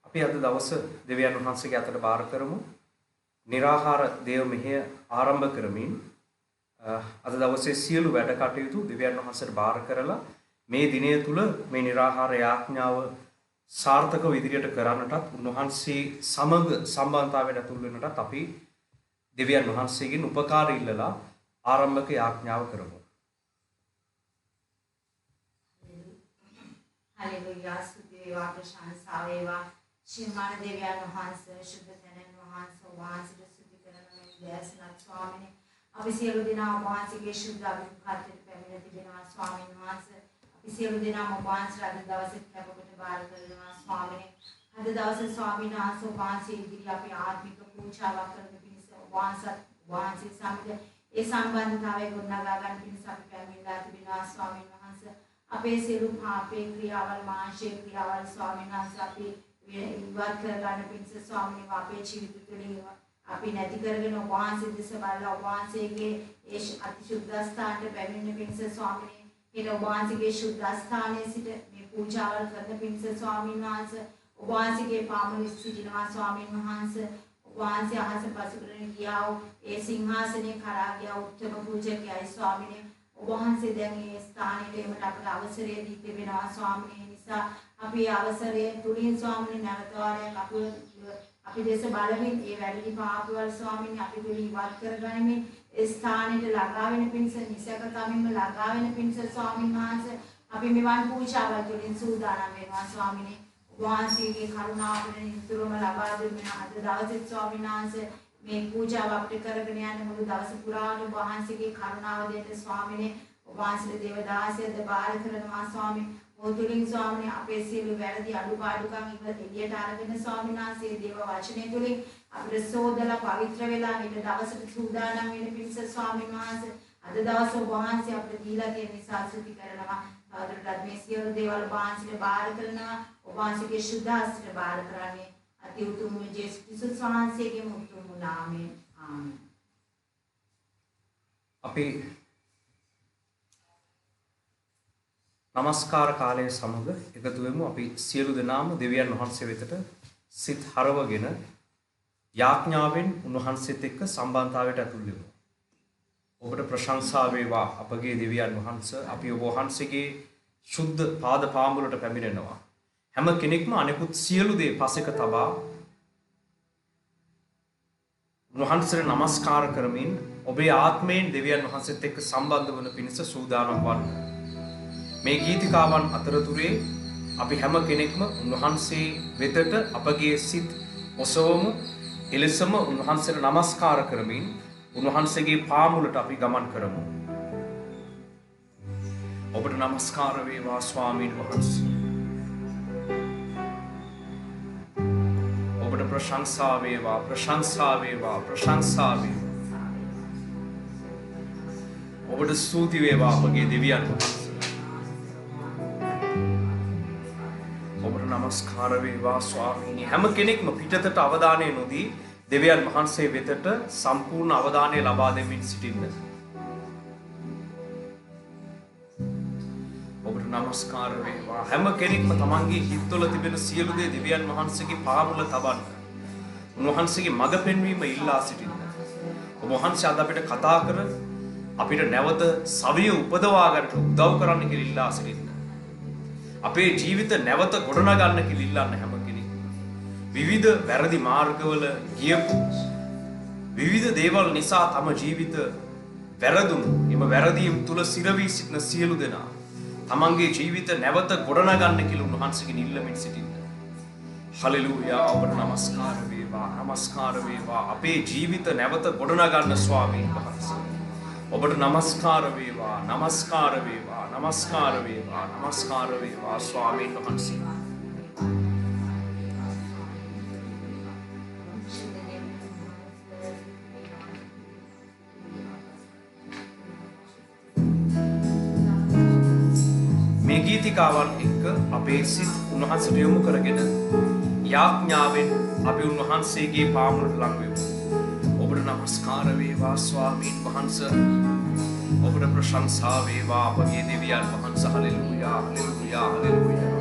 අපි අද දවස දෙවියන් වහන්සේගේ අතට බාර කරමු. निराहार දේව මෙහෙය ආරම්භ කරමින් අද දවසේ සියලු වැඩ කටයුතු දෙවියන් වහන්සේට බාර කරලා මේ දිනය තුල මේ निराहार යාඥාව සාර්ථකව ඉදිරියට කරන්නටත් උන්වහන්සේ සමග සම්බන්ධතාවයට ඇතුල් වෙන්නටත් අපි දෙවියන් වහන්සේගෙන් උපකාර ඉල්ලලා ආරම්භක යාඥාව කරමු. हालेलुया स्तुति वेवा प्रशंसा वेवा श्रीमान देव्यान वහන්සේ शुद्ध තනන් වහන්සේ වහන්සේට स्तुति කරන මේ දේශනා ස්වාමීනි අපි සියලු දෙනා වහන්සේගේ ශුද්ධ අභිමුඛත්වයට පැමිණ තිබෙනවා ස්වාමීන් වහන්සේ අපි සියලු දෙනාම වහන්සේලා අද දවසේ කැපකොට බාර කරනවා ස්වාමීනි අද දවසේ ස්වාමීන් වහන්සේ ඉදිරි අපි ආත්මික පූජාවක් කරන පිණිස වහන්සේ සමග ඒ සම්බන්ධතාවය ගොඩනගා ගන්න පිණිස අපි පැමිණලා තිබෙනවා ස්වාමීන් වහන්සේ අපේ සියලු පාපේ ක්‍රියාවල් මාංශේ ක්‍රියාවල් ස්වාමීන් වහන්සේ අපි ඉවත් කර ගන්න පිණිස ස්වාමීන් අපේ ජීවිත තුළින් අපි නැති කරගෙන වහන්සේ දෙස බලලා වහන්සේගේ ඒ අතිශුද්ධ ස්ථානට පැමිණෙන පිණිස ස්වාමීන් ඊට වහන්සේගේ ශුද්ධ ස්ථානයේ සිට මේ පූජාවල් කරන පිණිස ස්වාමීන් වහන්සේ වහන්සේගේ පාමුල සිටිනවා ස්වාමීන් වහන්සේ වහන්සේ අහස පසුකරන ගියා ඒ සිංහාසනයේ කරා ගියා උත්තම පූජකයයි ස්වාමීන් වහන්සේ දැන් මේ ස්ථානෙට එමට අපට අවසරය දී තිබෙනවා ස්වාමීන් නිසා අපි අවසරය තුලින් ස්වාමීන් නැවත වාරයක් අපි දේශ බලමින් ඒ වැඩි පාපවල ස්වාමීන් අපි තුලින් ඉවත් කරගනිමින් ඒ ස්ථානෙට ළඟා වෙන පිණිස නිසකතමින්ම ළඟා වෙන පිණිස ස්වාමීන් වහන්සේ අපි මෙවන් පූජාවල් තුලින් සූදානම් වෙනවා ස්වාමීන් වහන්සේගේ කරුණාව අපිට නිතරම ලබා දෙන්න අද දවසේ ස්වාමීන් වහන්සේ මේ පූජාව අපිට කරගෙන යන මුළු දවස පුරාම වහන්සේගේ කරුණාව දෙන්න ස්වාමීනි වහන්සේ දේවදාසයද බාර කරනවා ස්වාමීන් ඔතුලින් ස්වාමීනි අපේ සියලු වැරදි අඩුපාඩුකම් එළියට අරගෙන ස්වාමීන් වහන්සේ දේව වචනය තුලින් අපිට සෝදලා පවිත්‍ර වෙලා ඊට දවසට සූදානම් වෙන පිණිස ස්වාමීන් වහන්සේ අද දවස වහන්සේ අපිට දීලා තියෙන නිසා සුති කරනවා තවදුරටත් මේ සියලු දේවල් වහන්සේට බාර කරනවා වහන්සේගේ සුදාස්ත්‍ර බාර කරන්නේ අති උතුම් ජේසුස් ක්‍රිස්තුස් වහන්සේගේ උතුම් නාමයෙන් ආමෙන්. අපි නමස්කාර කාලයේ සමග එකතු වෙමු. අපි සියලු දෙනාම දෙවියන් වහන්සේ වෙතට සිත හරවගෙන යාඥාවෙන් උන්වහන්සේත් එක්ක සම්බන්ධතාවයට ඇතුල් වෙමු. ඔබට ප්‍රශංසා වේවා අපගේ දෙවියන් වහන්සේ. අපි ඔබ වහන්සේගේ සුද්ධ පාද පාමුලට පැමිණෙනවා. හැම කෙනෙක්ම අනෙකුත් සියලු දේ පසෙක තබා උන්වහන්සේට නමස්කාර කරමින් ඔබේ ආත්මයෙන් දෙවියන් වහන්සේත් එක්ක සම්බන්ධ වන පිණිස සූදානම් වන්න. මේ ගීතිකාවන් අතරතුරේ අපි හැම කෙනෙක්ම උන්වහන්සේ වෙතට අපගේ සිත් ඔසවමු. එලෙසම උන්වහන්සේට නමස්කාර කරමින් උන්වහන්සේගේ පාමුලට අපි ගමන් කරමු. ඔබට නමස්කාර වේවා ස්වාමීන් වහන්සේ. ඔබට ප්‍රශංසා වේවා ප්‍රශංසා වේවා ප්‍රශංසා වේවා. ඔබට ස්තුති වේවා අපගේ දෙවියන් වහන්සේ. ඔබට නමස්කාර වේවා ස්වාමීනි. හැම කෙනෙක්ම පිටතට අවධානය නොදී දෙවියන් වහන්සේ වෙතට සම්පූර්ණ අවධානය ලබා දෙමින් සිටින්න. ඔබට නමස්කාර වේවා. හැම කෙනෙක්ම තමන්ගේ හිත්වල තිබෙන සියලු දේ දෙවියන් වහන්සේගේ පාමුල තබන්න. උන්වහන්සේගේ මඟ පෙන්වීම ඉල්ලා සිටින්න. ඔබ වහන්සේ අද අපිට කතා කර අපිට නැවත සවිය උපදවා ගන්නට උදව් කරන්න කියලා ඉල්ලා සිටින්න. අපේ ජීවිත නැවත ගොඩනගන්න කියලා ඉල්ලන්න හැම කෙනෙක්ම. විවිධ වැරදි මාර්ගවල ගියපු විවිධ දේවල් නිසා තම ජීවිත වැරදුණු එම වැරදීම් තුල සිරවී සිටින සියලු දෙනා තමන්ගේ ජීවිත නැවත ගොඩනගන්න කියලා උන්වහන්සේගෙන් ඉල්ලමින් සිටින්න. හලෙලූයා. ඔබට නමස්කාර වේවා නමස්කාර වේවා. අපේ ජීවිත නැවත ගොඩනගන්න ස්වාමීන් වහන්සේ. ඔබට නමස්කාර වේවා නමස්කාර වේවා නමස්කාර වේවා නමස්කාර වේවා ස්වාමීන් වහන්සේ. මේ ගීතිකාවන් එක්ක අපේ සිත් උන්වහන්සේට යොමු කරගෙන යාඥාවෙන් අපි උන්වහන්සේගේ පාමුලට ලං වෙමු. ඔබට නමස්කාර වේවා ස්වාමීන් වහන්සේ. ඔබට ප්‍රශංසා වේවා අපගේ දෙවියන් වහන්සේ. හලෙලූයා හලෙලූයා හලෙලූයා.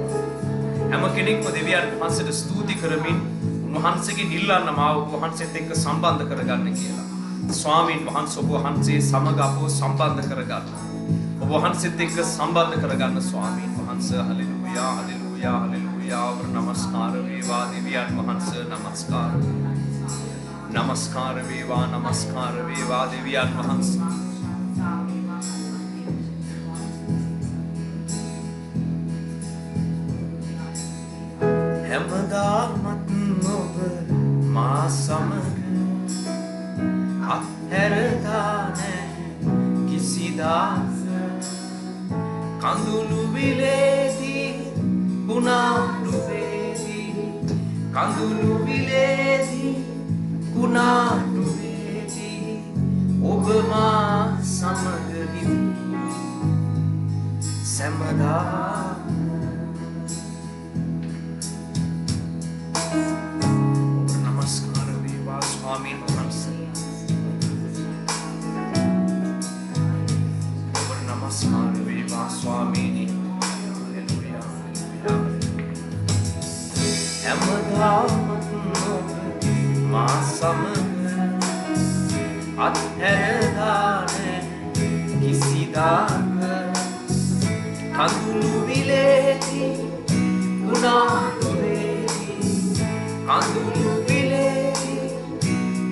හැම කෙනෙක්ම දෙවියන් වහන්සේට ස්තුති කරමින් උන්වහන්සේගේ නිල්ලන්න මාව වහන්සේත් එක්ක සම්බන්ධ කරගන්න කියලා. ස්වාමීන් වහන්සේ ඔබ වහන්සේ සමග අපව සම්බන්ධ කරගන්න. ඔබ වහන්සේත් එක්ක සම්බන්ධ කරගන්න ස්වාමීන් වහන්සේ. හලෙලූයා හලෙලූයා හලෙලූයා. ඔබ නමස්කාර වේවා දෙවියන් වහන්සේ. නමස්කාර. නමස්කාර වේවා නමස්කාර වේවා දෙවියන් වහන්සේ. හැමදාමත් ඔබ මා සමග අත්හැරලා නැහැ කිසිදාක. කඳුළු විලේදී කුණාටු වේදී කඳුළු විලේදී කුණාටු වේදී ඔබ මා සමග හිමි සැමදා. නමස්කාර වේවා ස්වාමීන් වහන්සේ. ඔබ නමස්කාර වේවා ස්වාමීනි. Hallelujah hallelujah. හැමදාම මා සමග අත්හැරලා නැහැ කිසිදාක. කඳුළු විලේදී කුණාටු වේදී කඳුළු විලේදී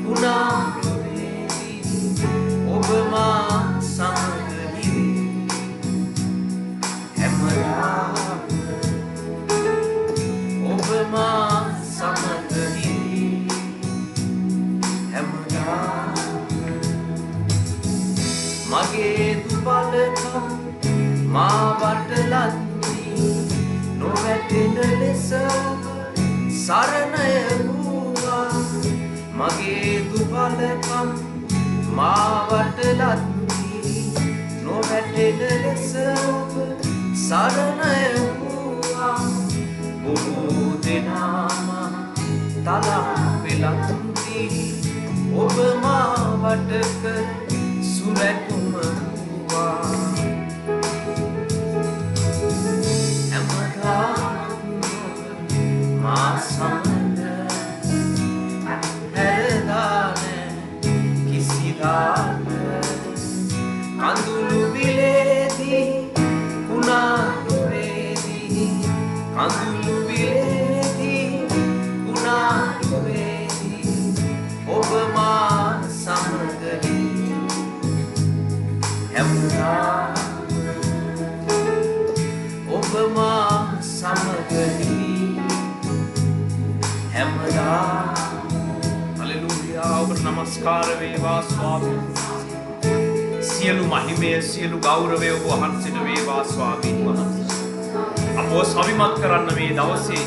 කුණාටු වේදී ඔබ මා සමග හිමි හැමදාම. ඔබ මා සමග හිමි හැමදාම. මගේ දුබලකම් මා වටලද්දී නොවැටෙන ලෙස සරණය වූවා. මගේ දුබලකම් මා වටලද්දී නොවැටෙන ලෙස සරණය වූවා. බොහෝ දෙනාම තලා පෙළද්දී ඔබ මා වටක සුරැකුම වූවා. මා සමග අත්හැරලා නැහැ කිසිදාක. කඳුළු විලේදී කුණාටු වේදී කඳුළු විලේදී කුණාටු වේදී ඔබ මා සමග හැමදාම. ඔබ මා සමග හැමදාම. හලෙලූයා. ඔබ නමස්කාර වේවා ස්වාමීන්. සියලු මහිමය සියලු ගෞරවය ඔබ වහන්සේට වේවා ස්වාමීන් වහන්සේ. අපව සවිමත් කරන්න මේ දවසේ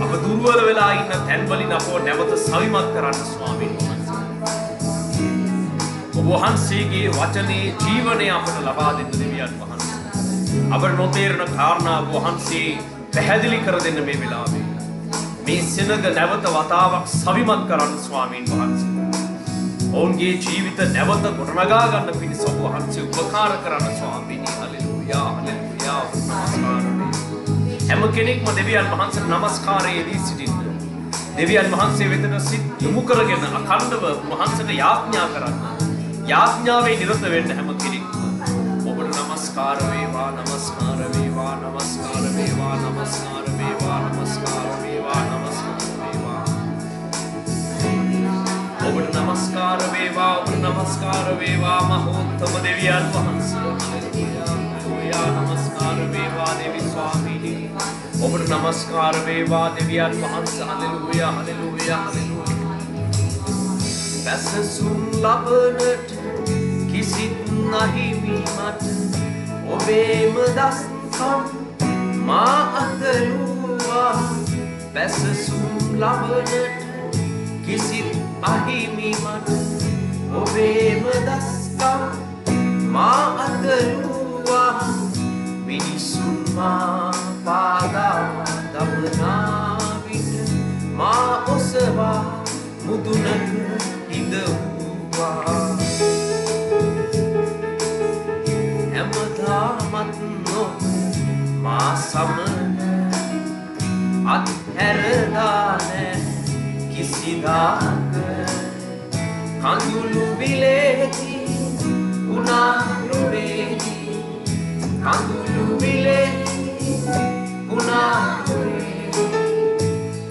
අප දුර්වල වෙලා ඉන්න තැන්වලින් අපව නැවත සවිමත් කරන්න ස්වාමීන් වහන්සේ. ඔබ වහන්සේගේ වචනේ ජීවනය අපට ලබා දෙන්න දෙවියන් වහන්සේ. අපට නොතේරෙන කාරණා ඔබ වහන්සේ පැහැදිලි කර දෙන්න මේ වෙලාවේ. මේ සෙනඟ නැවත වතාවක් සවිමත් කරන්න ස්වාමීන් වහන්සේ. ඔවුන්ගේ ජීවිත නැවත ගොඩනගා ගන්න පිණිස ඔබ වහන්සේ උපකාර කරන්න ස්වාමීනි. Hallelujah hallelujah. නමස්කාර වේවා. හැම කෙනෙක්ම දෙවියන් වහන්සේට නමස්කාරයේ දී සිටින්න. දෙවියන් වහන්සේ වෙතට සිත් යොමු කරගෙන අඛණ්ඩව වහන්සේට යාඥා කරන්න. යාඥාවේ නිරත වෙන්න හැම කෙනෙක්ම. ඔබට නමස්කාර වේවා නමස්කාර වේවා නමස්කාර වේවා නමස්කාර වේවා නමස්කාර වේවා නමස්කාර වේවා. ඔබට නමස්කාර වේවා ඔබට නමස්කාර වේවා මහෝත්තම දෙවියන් වහන්සේ. හලෙලූයා නමස්කාර වේවා දෙවි ස්වාමීනි. ඔබට නමස්කාර වේවා දෙවියන් වහන්සේ. හලෙලූයා හලෙලූයා හලෙලූයා. පැසසුම් ලබනට කිසිත් නැහිමි මට ඔබේම දස්කම් මා අතලුවා. පැසසුම් ලබනට කිසිත් අහිමි මට ඔබේම දස්කම් මා අතලුවා. මිනිසුන් මා පාදා දමනා විට මා ඔසවා මුදුනට හිඳවුවා. හැමදාමත් ඔබ මා සමග අත්හැරදාන කිසිදාක කඳුළු විලේදී උනාරුවේදී කඳුළු විලේදී උනාරුවේදී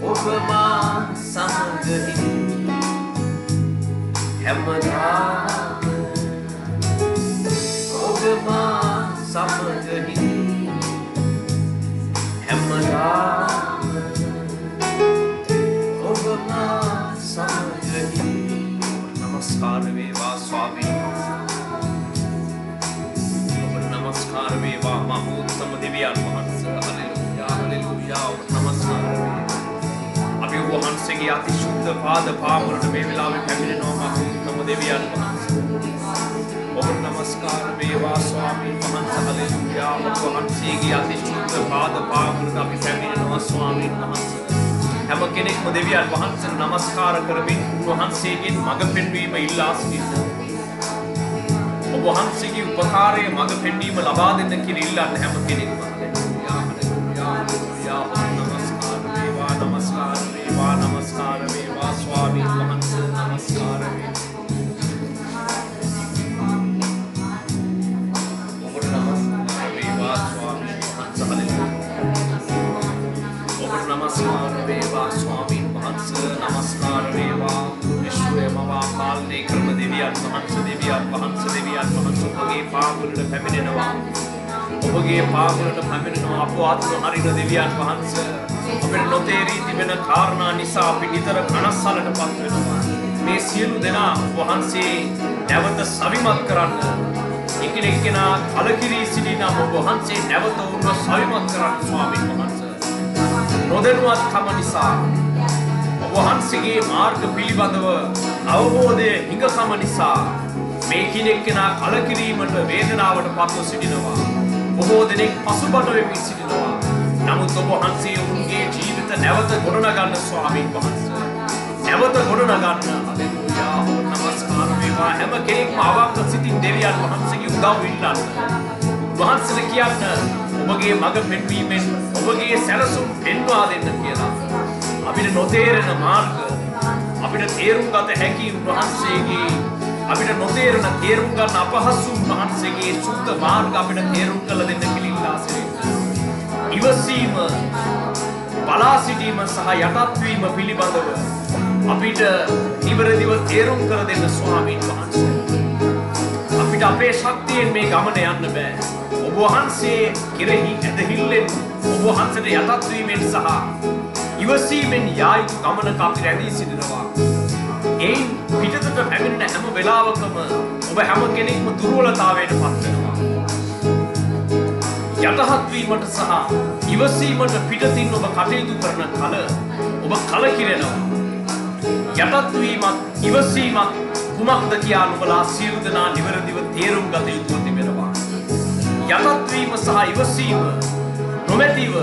ඔබ මා සමග හැමදාම ඔබ මා සමග හැමදාම ඔබ මා සමග නමස්කාර වේවා ස්වාමීන් ඔබ නමස්කාර වේවා මහෝත්තම දෙවියන් වහන්සේ හලෙලූයා හලෙලූයා නමස්කාර වේවා අපි වහන්සේගේ අතිශුද්ධ පාද පාමුරට මේ වෙලාවේ පැමිණෙනවා මහෝත්තම දෙවියන් වහන්සේ ඔබ නමස්කාර වේවා ස්වාමීන් වහන්සේ හලෙලූයා ඔබ වහන්සේගේ අතිශුද්ධ පාද පාමුරට අපි පැමිණෙනවා ස්වාමීන් වහන්සේ හැම කෙනෙක්ම දෙවියන් වහන්සේට නමස්කාර කරමින් වහන්සේගෙන් මඟ පෙන්වීම ඉල්ලා සිටිනවා. ඔබ වහන්සේගේ උපකාරයේ මඟ පෙන්වීම ලබා දෙන්න කියලා ඉල්ලන්න හැම කෙනෙක්ම. හලෙලූයා හලෙලූයා නමස්කාර වේවා නමස්කාර වේවා නමස්කාර වේවා ස්වාමීන් වහන්සේ නමස්කාර වේවා. ඔබට නමස්කාර වේවා ස්වාමීන් වහන්සේ හලෙලූයා. ඔබට නමස්කාර වේවා ස්වාමීන් වහන්සේ නමස්කාර වේවා විශ්වයම වාපාලනය කරන දෙවියන් වහන්සේ ඔබගේ පාමුලට පැමිණෙනවා ඔබගේ පාමුලට පැමිණෙනවා අපවත් හරින දෙවියන් වහන්සේ අපිට නොතේරී තිබෙන කාරණා නිසා අපි නිතර කනස්සලටපත් වෙනවා මේ සියලු දෙනා වහන්සේ නැවත සවිමත් කරන්න එකිනෙකා කලකිරී සිටින ඔබ වහන්සේ නැවත උන්ව සවිමත් කරන්න ස්වාමීන් වහන්සේ නොදැනුවත්කම නිසා ඔබ වහන්සේගේ මාර්ග පිළිබඳව අවබෝධය හිඟකම නිසා මේ කිනෙකනා කලකිරීමට වේදනාවට පත්ව සිටිනවා බොහෝ දෙනෙක් පසුබට වෙමින් සිටිනවා නමුත් ඔබ වහන්සේ ඔවුන්ගේ ජීවිත නැවත ගොඩනගන්න ස්වාමීන් වහන්සේ නැවත ගොඩනගන්න හලෙලූයා නමස්කාර වේවා හැම කෙනෙක්ම අවංක සිටින් දෙවියන් වහන්සේගේ උදව් ඉල්ලන්න වහන්සේට කියන්න ඔබගේ මඟ පෙන්වීමෙන් ඔබගේ සැලසුම් පෙන්වා දෙන්න කියලා අපිට නොතේරෙන මාර්ග අපිට තේරුම් ගත හැකි වහන්සේගේ අපිට නොතේරෙන තේරුම් ගන්න අපහසු වහන්සේගේ සුද්ධ මාර්ග අපිට තේරුම් කළ දෙන්න කියලා සිටිනවා ඉවසීම බලා සිටීම සහ යටත් වීම පිළිබඳව අපිට නිවැරදිව තේරුම් කර දෙන්න ස්වාමීන් වහන්සේ අපිට අපේ ශක්තියෙන් මේ ගමන යන්න බෑ ඔබ වහන්සේ කෙරෙහි ඇදහිල්ලෙන් ඔබ වහන්සේට යටත් වීමෙන් සහ ඉවසීමෙන් යා යුතු ගමනක අපි රැඳී සිටිනවා. එයින් පිටතට පැමිණෙන හැම වෙලාවකම ඔබ හැම කෙනෙක්ම දුර්වලතාවයට පත් වෙනවා. යටහත් වීමට සහ ඉවසීමට පිටතින් ඔබ කටයුතු කරන කල ඔබ කලකිරෙනවා. යටත් වීමත් ඉවසීමත් කුමක්ද කියා ඔබලා සියලු දෙනා නිවැරදිව තේරුම් ගත යුතුව තිබෙනවා. යටත් වීම සහ ඉවසීම නොමැතිව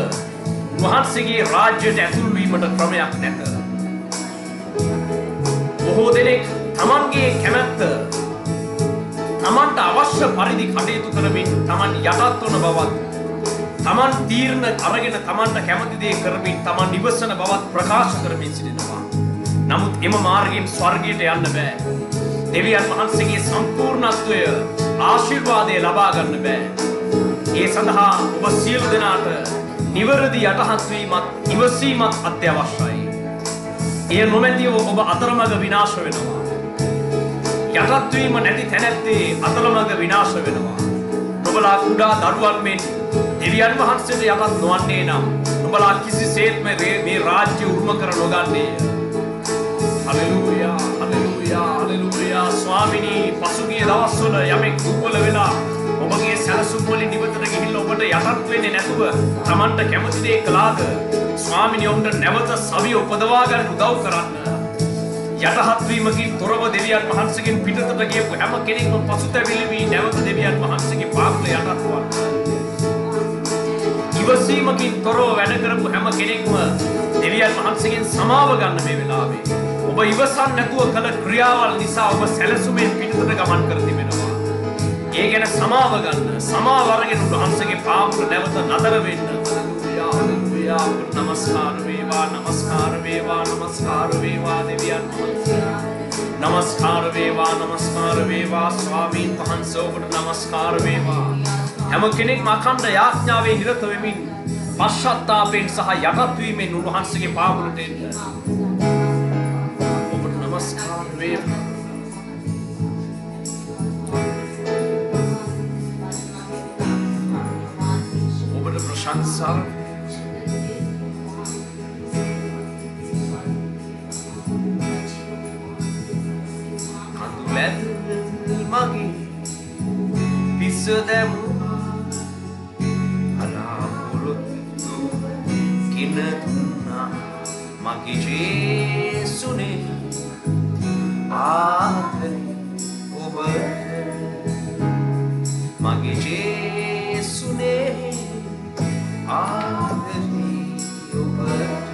වහන්සේගේ රාජ්‍යයට ඇතුල් වීමට ක්‍රමයක් නැත. බොහෝ දෙනෙක් තමන්ගේ කැමැත්ත තමන්ට අවශ්‍ය පරිදි කටයුතු කරමින් තමන් යටත් වන බවත් තමන් තීරණ අරගෙන තමන්ට කැමති දේ කරමින් තමන් ඉවසන බවත් ප්‍රකාශ කරමින් සිටිනවා. නමුත් එම මාර්ගයෙන් ස්වර්ගයට යන්න බෑ. දෙවියන් වහන්සේගේ සම්පූර්ණත්වය ආශිර්වාදය ලබා ගන්න බෑ. ඒ සඳහා ඔබ සියලු දෙනාට නිවැරදි යටහත් වීමත් ඉවසීමත් අත්‍යවශ්‍යයි. එය නොමැතිව ඔබ අතරමඟ විනාශ වෙනවා. යටත් වීම නැති තැනැත්තේ අතරමඟ විනාශ වෙනවා. ඔබලා කුඩා දරුවන් මෙන් දෙවියන් වහන්සේට යටත් නොවන්නේ නම් ඔබලා කිසිසේත්ම මේ රාජ්‍ය උරුම කර නොගන්නේය. හලෙලූයා හලෙලූයා හලෙලූයා ස්වාමිනී පසුගිය දවස්වල යමෙක් දුර්වල වෙලා ඔබගේ සැලසුම් වලින් නිවතට ගිහිල්ලා ඔබට යටත් වෙන්නේ නැතුව Tamanට කැමති දේ කළාද ස්වාමිනී ඔබට නැවත සවිය උපදවා ගන්න උදව් කරන්න. යටහත් වීමකින් තොරව දෙවියන් වහන්සේගෙන් පිටතට ගියපු හැම කෙනෙක්ම පසුතැවිලි වී නැවත දෙවියන් වහන්සේගේ පාපල යටත් වුණා. ඉවසීමකින් තොරව වැඩ කරපු හැම කෙනෙක්ම දෙවියන් වහන්සේගෙන් සමාව ගන්න මේ වෙලාවේ. ඔබ ඉවසන් නැතුව කළ ක්‍රියාවල් නිසා ඔබ සැලසුමෙන් පිටතට ගමන් කර තිබෙනවා. ඒ ගැන සමාව ගන්න. සමාව අරගෙන උන්වහන්සේගේ පාපල නැවත නතර වෙන්න. හලෙලූයා හලෙලූයා නමස්කාර වේ. වේවා නමස්කාර වේවා නමස්කාර වේවා දෙවියන් වහන්සේ නමස්කාර වේවා ස්වාමීන් වහන්සේ ඔබට නමස්කාර වේවා හැම කෙනෙක්ම අඛණ්ඩ යාඥාවේ නිරත වෙමින් පශ්චාත්තාපයෙන් සහ යටත් වීමෙන් උන්වහන්සේගේ පාමුලට එන්න ඔබට නමස්කාර වේවා ඔබට ප්‍රශංසා මගේ පිස්ස දැමුවා අලාපොරොත්තු කින දුන්නා මගේ ජේසුනේ ආදරේ ඔබට මගේ ජේසුනේ ආදරේ ඔබට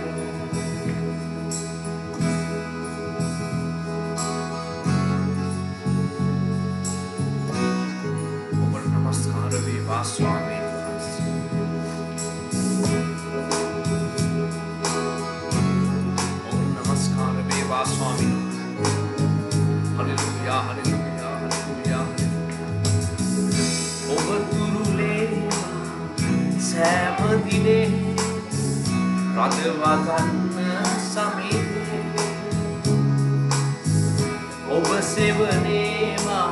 ස්වාමීන් වහන්සේ ඔබට නමස්කාර වේවා ස්වාමීන් හලෙලූයා හලෙලූයා හලෙලූයා ඔබ තුරුලේ සෑම දිනේ රඳවා ගන්න සමීපේ ඔබ සෙවනේවා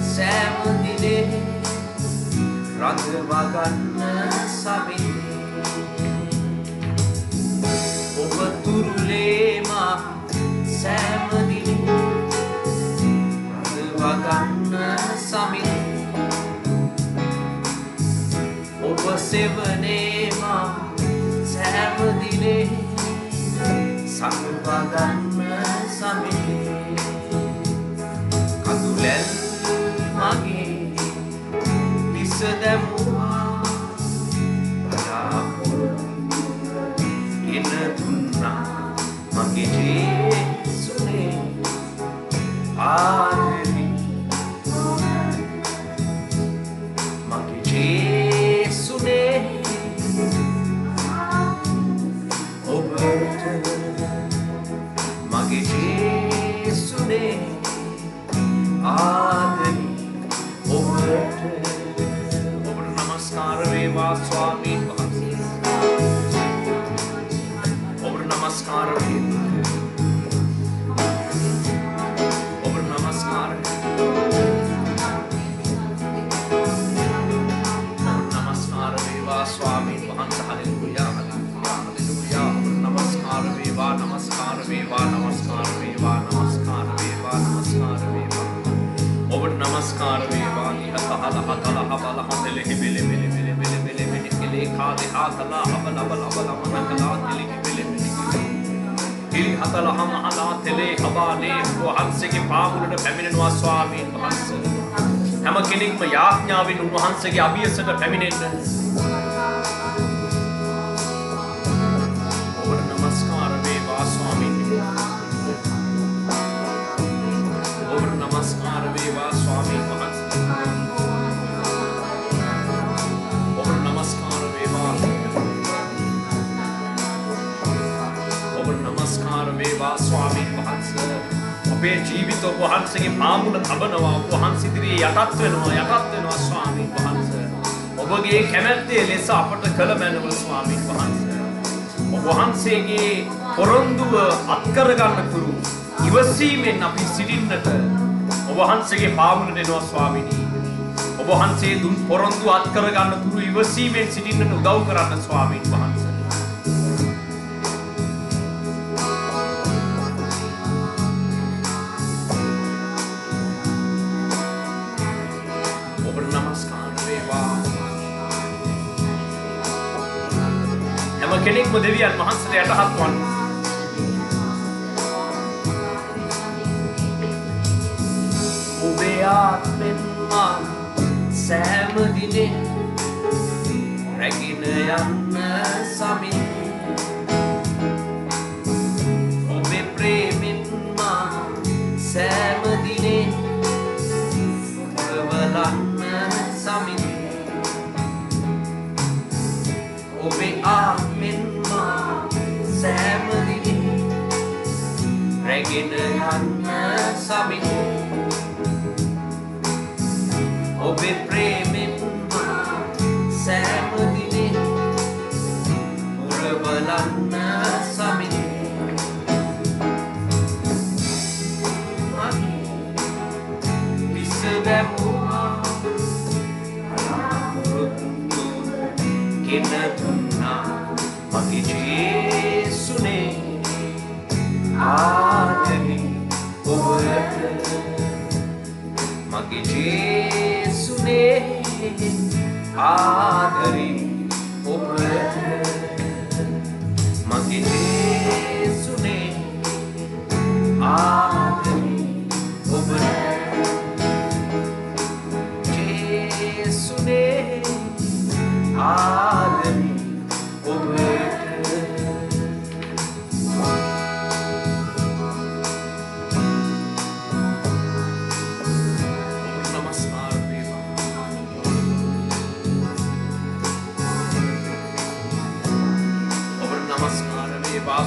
සෑම දිනේ රඳවා ගන්න සමිතේ ඔබ තුරුලේම සෑම දිනේ රඳවා ගන්න සමිතේ ඔබ සෙවනේම සෑම දිනේ සංවා ගන්න සමිතේ කඳුලැල් මගේ දැමුවා බලාපොරොත්තු ඉන දුන්නා මගේ ජේසුනේ ආදරේ මගේ ජේසුනේ ඔබට මගේ ජේසුනේ ආදරේ ඔබට नमस्कार वेवा स्वामी वහන්සේ ඔබට නමස්කාර වේවා ඔබට නමස්කාර නමස්කාර වේවා ස්වාමීන් වහන්සේ හලෙලූයා හලෙලූයා හලෙලූයා නමස්කාර වේවා නමස්කාර වේවා නමස්කාර වේවා නමස්කාර වේවා නමස්කාර වේවා ඔබට නමස්කාර වේවා නිහතහල හතල හබල හතල හිබෙල බෙල බෙල බෙල බෙල බෙල කෙලේ කාදේ ආතලා හබල හබල හබල මනකලා තෙලි බෙල බෙල හිලි හතල හමහලා තෙලේ හබාලේ වහන්සේගේ පාමුලට පැමිණෙනවා ස්වාමීන් වහන්සේ හැම කෙනෙක්ම යාඥාවෙන් උන්වහන්සේගේ අභියසට පැමිණෙන්න ඔබට නමස්කාර වේවා ස්වාමීන් ඔබට නමස්කාර වේවා ස්වාමීන් වහන්සේ ඔබට නමස්කාර වේවා ඔබට නමස්කාර වේවා ස්වාමීන් වහන්සේ අපේ ජීවිත ඔබ වහන්සේගේ පාමුල තබනවා ඔබ වහන්සේ ඉදිරියේ යටත් වෙනවා ස්වාමීන් වහන්සේ ඔබගේ කැමැත්තේ ලෙස අපට කළ මැනව ස්වාමීන් වහන්සේ ඔබ වහන්සේගේ පොරොන්දුව අත්කර ගන්න තුරු ඉවසීමෙන් අපි සිටින්නට ඔබ වහන්සේගේ පාමුලට එනවා ස්වාමීනි ඔබ වහන්සේ දුන් පොරොන්දු අත්කර ගන්න තුරු ඉවසීමෙන් සිටින්නට උදව් කරන්න ස්වාමීන් වහන්සේ ඔබට නමස්කාර වේවා හැම කෙනෙක්ම දෙවියන් වහන්සේට යටහත් වන්න ඔබේ ආත්මෙන් මා සෑම දිනේ රැගෙන යන්න සමිතේ ඔබේ ප්‍රේමෙන් මා සෑම දිනේ පුරවලන්න සමිතේ ඔබේ ආත්මෙන් මා රැගෙන යන්න සමිත ඔබේ ප්‍රේමෙන් මා සෑම දිනෙන් පුරවලන්න සමිත විසදැමුවා අනාමුරුත්තු ගෙන දුන්නා මගේ ජේසුනේ ආදරේ ඔබට මගේ ජේසුනේ ආදරේ ඔබට මගේ ජේසුනේ ආදරේ ඔබට ජේසුනේ ආදරේ ඔබට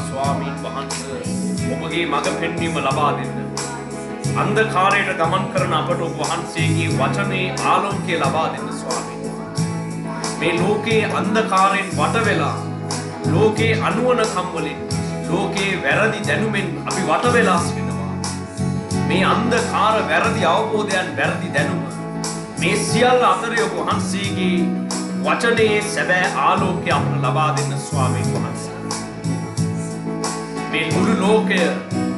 ස්වාමීන් වහන්සේ ඔබගේ මඟ පෙන්වීම ලබා දෙන්න. අන්ධකාරයට ගමන් කරන අපට ඔබ වහන්සේගේ වචනේ ආලෝකය ලබා දෙන්න ස්වාමීන් වහන්සේ. මේ ලෝකයේ අන්ධකාරයෙන් වට වෙලා ලෝකයේ අනුවණකම් වලින් ලෝකයේ වැරදි දැනුමෙන් අපි වට වෙලා සිටිනවා. මේ අන්ධකාර වැරදි අවබෝධයන් වැරදි දැනුම මේ සියල්ල අතරේ ඔබ වහන්සේගේ වචනේ සැබෑ ආලෝකය අපට ලබා දෙන්න ස්වාමීන් වහන්සේ. මේ මුළු ලෝකය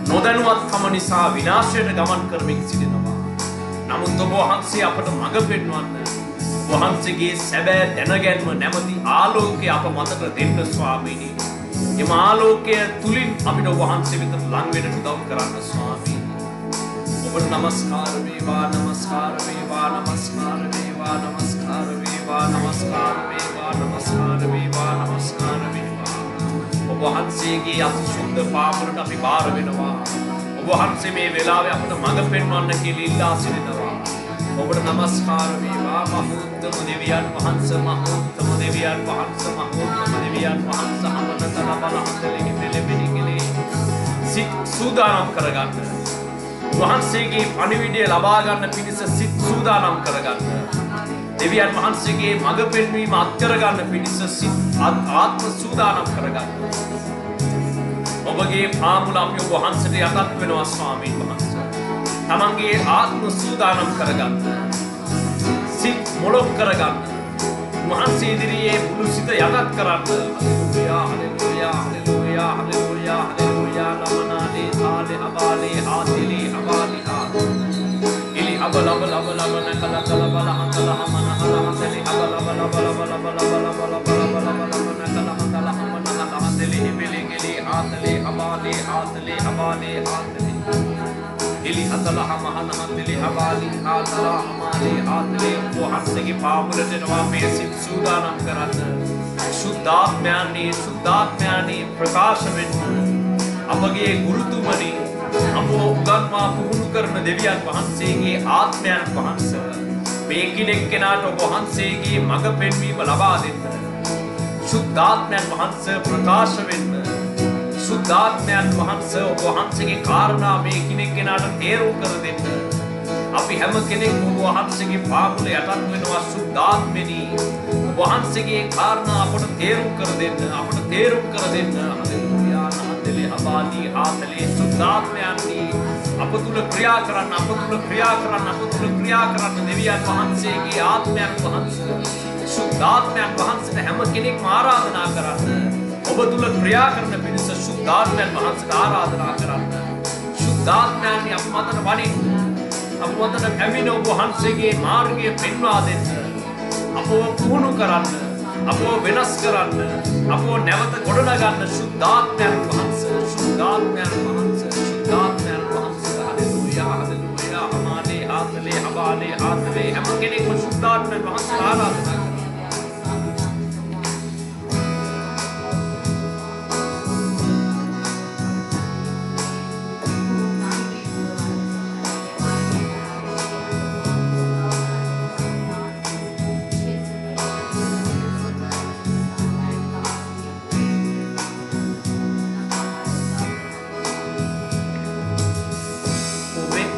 නොදැනුවත්කම නිසා විනාශයට ගමන් කරමින් සිටිනවා. නමුත් ඔබ වහන්සේ අපට මඟ පෙන්වන්න වහන්සේගේ සැබෑ දැනගැන්ම නැමැති ආලෝකය අප මතට දෙන්න ස්වාමීනි. එම ආලෝකය තුලින් අපිට ඔබ වහන්සේ වෙත ලං වෙන්න උදව් කරන්න ස්වාමීනි. ඔබට නමස්කාර වේවා නමස්කාර වේවා නමස්කාර වේවා නමස්කාර වේවා නමස්කාර වේවා නමස්කාර වේවා නමස්කාර වේවා. ඔබ වහන්සේගේ අසුද්ධ පාපවලට අපි බාර වෙනවා. ඔබ වහන්සේ මේ වෙලාවේ අපට මඟ පෙන්වන්න කියලා ඉල්ලා සිටිනවා. ඔබට නමස්කාර වේවා මහෝත්තම දෙවියන් වහන්සේ මහෝත්තම දෙවියන් වහන්සේ මහෝත්තම දෙවියන් වහන්සේ අපතන බලහතලෙහි පෙළෙපිනිකලේ සිත් සූදානම් කරගන්න. වහන්සේගේ පණිවිඩය ලබා ගන්න පිණිස සිත් සූදානම් කරගන්න. දෙවියන් වහන්සේගේ මඟ පෙන්වීම අත්කර ගන්න පිණිස සිත් ආත්ම සූදානම් කරගන්න. ඔබගේ පාමුල අපි ඔබ වහන්සේට යටත් වෙනවා ස්වාමීන් වහන්සේ. තමන්ගේ ආත්ම සූදානම් කරගන්න. සිත් මොළොක් කරගන්න. වහන්සේ ඉදිරියේ මුළු සිත යටත් කරන්න. හලෙලූයා හලෙලූයා හලෙලූයා හලෙලූයා හලෙලූයා නමනාලේ ආලේ අබාලේ ආතිලේ අබාලි ආ ඉලි අබල අබල අබල අබල කල කල බල හතල හමන හල හතලි අබල අබල අබල අබල අබල අබල අබල අබල අබල අබල කල හතල හමන හල හතලි හිබෙලි ගෙලි ආතලේ අබාලේ ආතලේ අබාලේ ආතලි ඉලි හතල හමන හතලි අබාලි ආතල හමාලේ ආතලේ වහන්සේගේ පාමුල දෙනවා මේ සිත් සූදානම් කරන්න. සුද්ධාත්මයන්හි ප්‍රකාශ වෙන්න අපගේ ගුරුතුමනි අපව උගන්වා පුහුණු කරන දෙවියන් වහන්සේගේ ආත්මයන් වහන්සේ මේ කෙනෙක්ගෙනාට ඔබ වහන්සේගේ මඟ පෙන්වීම ලබා දෙන්න. සුද්ධාත්මයන් වහන්සේ ප්‍රකාශ වෙන්න. සුද්ධාත්මයන් වහන්සේ ඔබ වහන්සේගේ කාරණා මේ කෙනෙක්ගෙනාට තේරුම් කර දෙන්න. අපි හැම කෙනෙක්ම ඔබ වහන්සේගේ පාමුල යටත් වෙනවා සුද්ධාත්මෙනි. වහන්සේගේ කාරණා අපට තේරුම් කර දෙන්න. අපට තේරුම් කර දෙන්න. හලෙලූයා නමතලේ අබාලි ආතලේ සුද්ධාත්මයන්හි අප තුල ක්‍රියා කරන්න අප තුල ක්‍රියා කරන්න අප තුල ක්‍රියා කරන්න දෙවියන් වහන්සේගේ ආත්මයන් වහන්සේ සුද්ධාත්මයන් වහන්සේට හැම කෙනෙක්ම ආරාධනා කරන්න. ඔබ තුල ක්‍රියා කරන පිණිස සුද්ධාත්මයන් වහන්සේට ආරාධනා කරන්න. සුද්ධාත්මයන්හි අප මතට වඩින්න. අප මතට පැමිණ ඔබ වහන්සේගේ මාර්ගය පෙන්වා දෙන්න. අපව පුහුණු කරන්න, අපව වෙනස් කරන්න, අපව නැවත ගොඩනගන්න සුද්ධාත්මයන් වහන්සේ, සුද්ධාත්මයන් වහන්සේ, සුද්ධාත්මයන් වහන්සේ. හලෙලූයා හලෙලූයා අමාලේ ආතලේ අබාලේ ආතලේ හැම කෙනෙක්ම සුද්ධාත්මයන් වහන්සේ ආරාධනා කරනවා.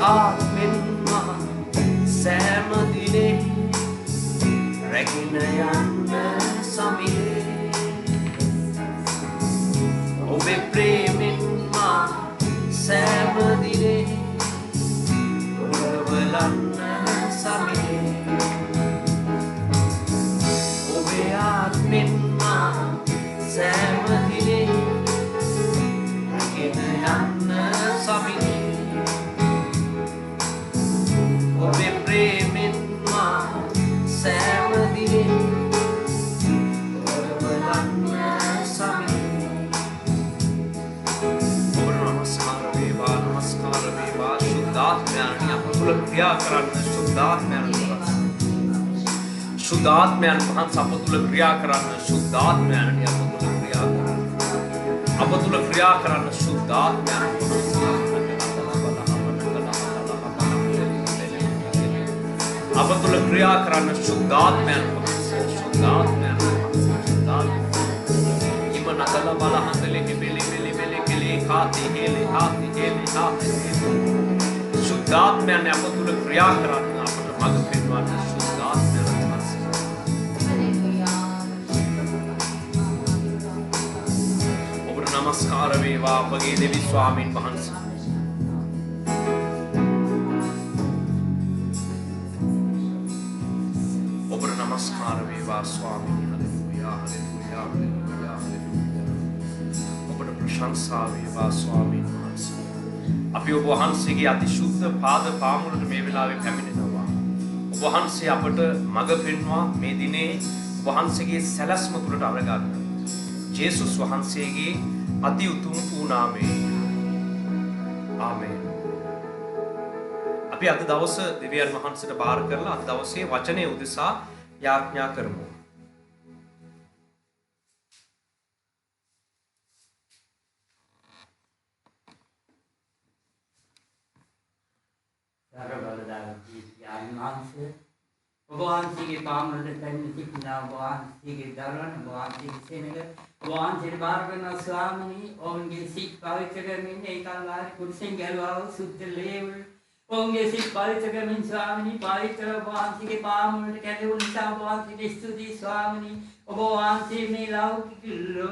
ආත්මෙන් මා සෑම දිනේ රැගෙන යන්න සමියේ ඔබේ ප්‍රේමෙන් මා සෑම දිනේ උරවලන්න සමියේ ඔබේ ආත්මෙන් මා සෑම දිනේ රැගෙන යන්න සමියේ ඔබේ ප්‍රේමෙන් මා සෑම දිනේ උරවලන්න සමියේ නමස්කාර වේවා ශුද්ධාත්මයන් අප තුළ ක්‍රියා කරන්න ශුද්ධාත්මයන් වහන්සේ අප තුළ ක්‍රියා කරන්න ශුද්ධාත්මයන් අප තුළ ක්‍රියා කරන්න අප තුළ ක්‍රියා කරන්න ශුද්ධාත්මයන් අප තුළ ක්‍රියා කරන්න ශුද්ධාත්මයන් ශුද්ධාත්මයන් ඉම නකල බලහන්දලේ බෙලි हाथी हेले शुद्धात्म्याने අප තුළ ක්‍රියා කරන්න අපට මඟ පෙන්වන්න शुद्धात्म्यान ඔබට නමස්කාර වේවා අපගේ දෙවි ස්වාමීන් වහන්සේ ඔබට නමස්කාර වේවා ස්වාමීන් හලෙලූයා හලෙලූයා හලෙලූයා प्रशंसा වේවා ස්වාමීන් වහන්සේ අපි ඔබ වහන්සේගේ අතිශුද්ධ පාද පාමුලට මේ වෙලාවේ පැමිණෙනවා ඔබ වහන්සේ අපට මඟ පෙන්වා මේ දිනේ ඔබ වහන්සේගේ සැලැස්ම තුළට අරගන්න ජේසුස් වහන්සේගේ අති උතුම් වූ නාමයෙන් ආමේන් අපි අද දවස දෙවියන් වහන්සේට බාර කරලා අද දවසේ වචනේ උදෙසා යාඥා කරමු भगवानजी पामल सिखना भगवानजी के दर्शन भगवानजी के सेनग भगवानजी बार करना स्वामी ओंगे सिख पवित्र करने एकांगार कुर्सिंग गलवाओ शुद्ध लेवल ओंगे सिख पवित्र करने स्वामी पवित्र भगवानजी के पामल कहते उनका भगवानजी की स्तुति स्वामी भगवानजी में लाओ किलो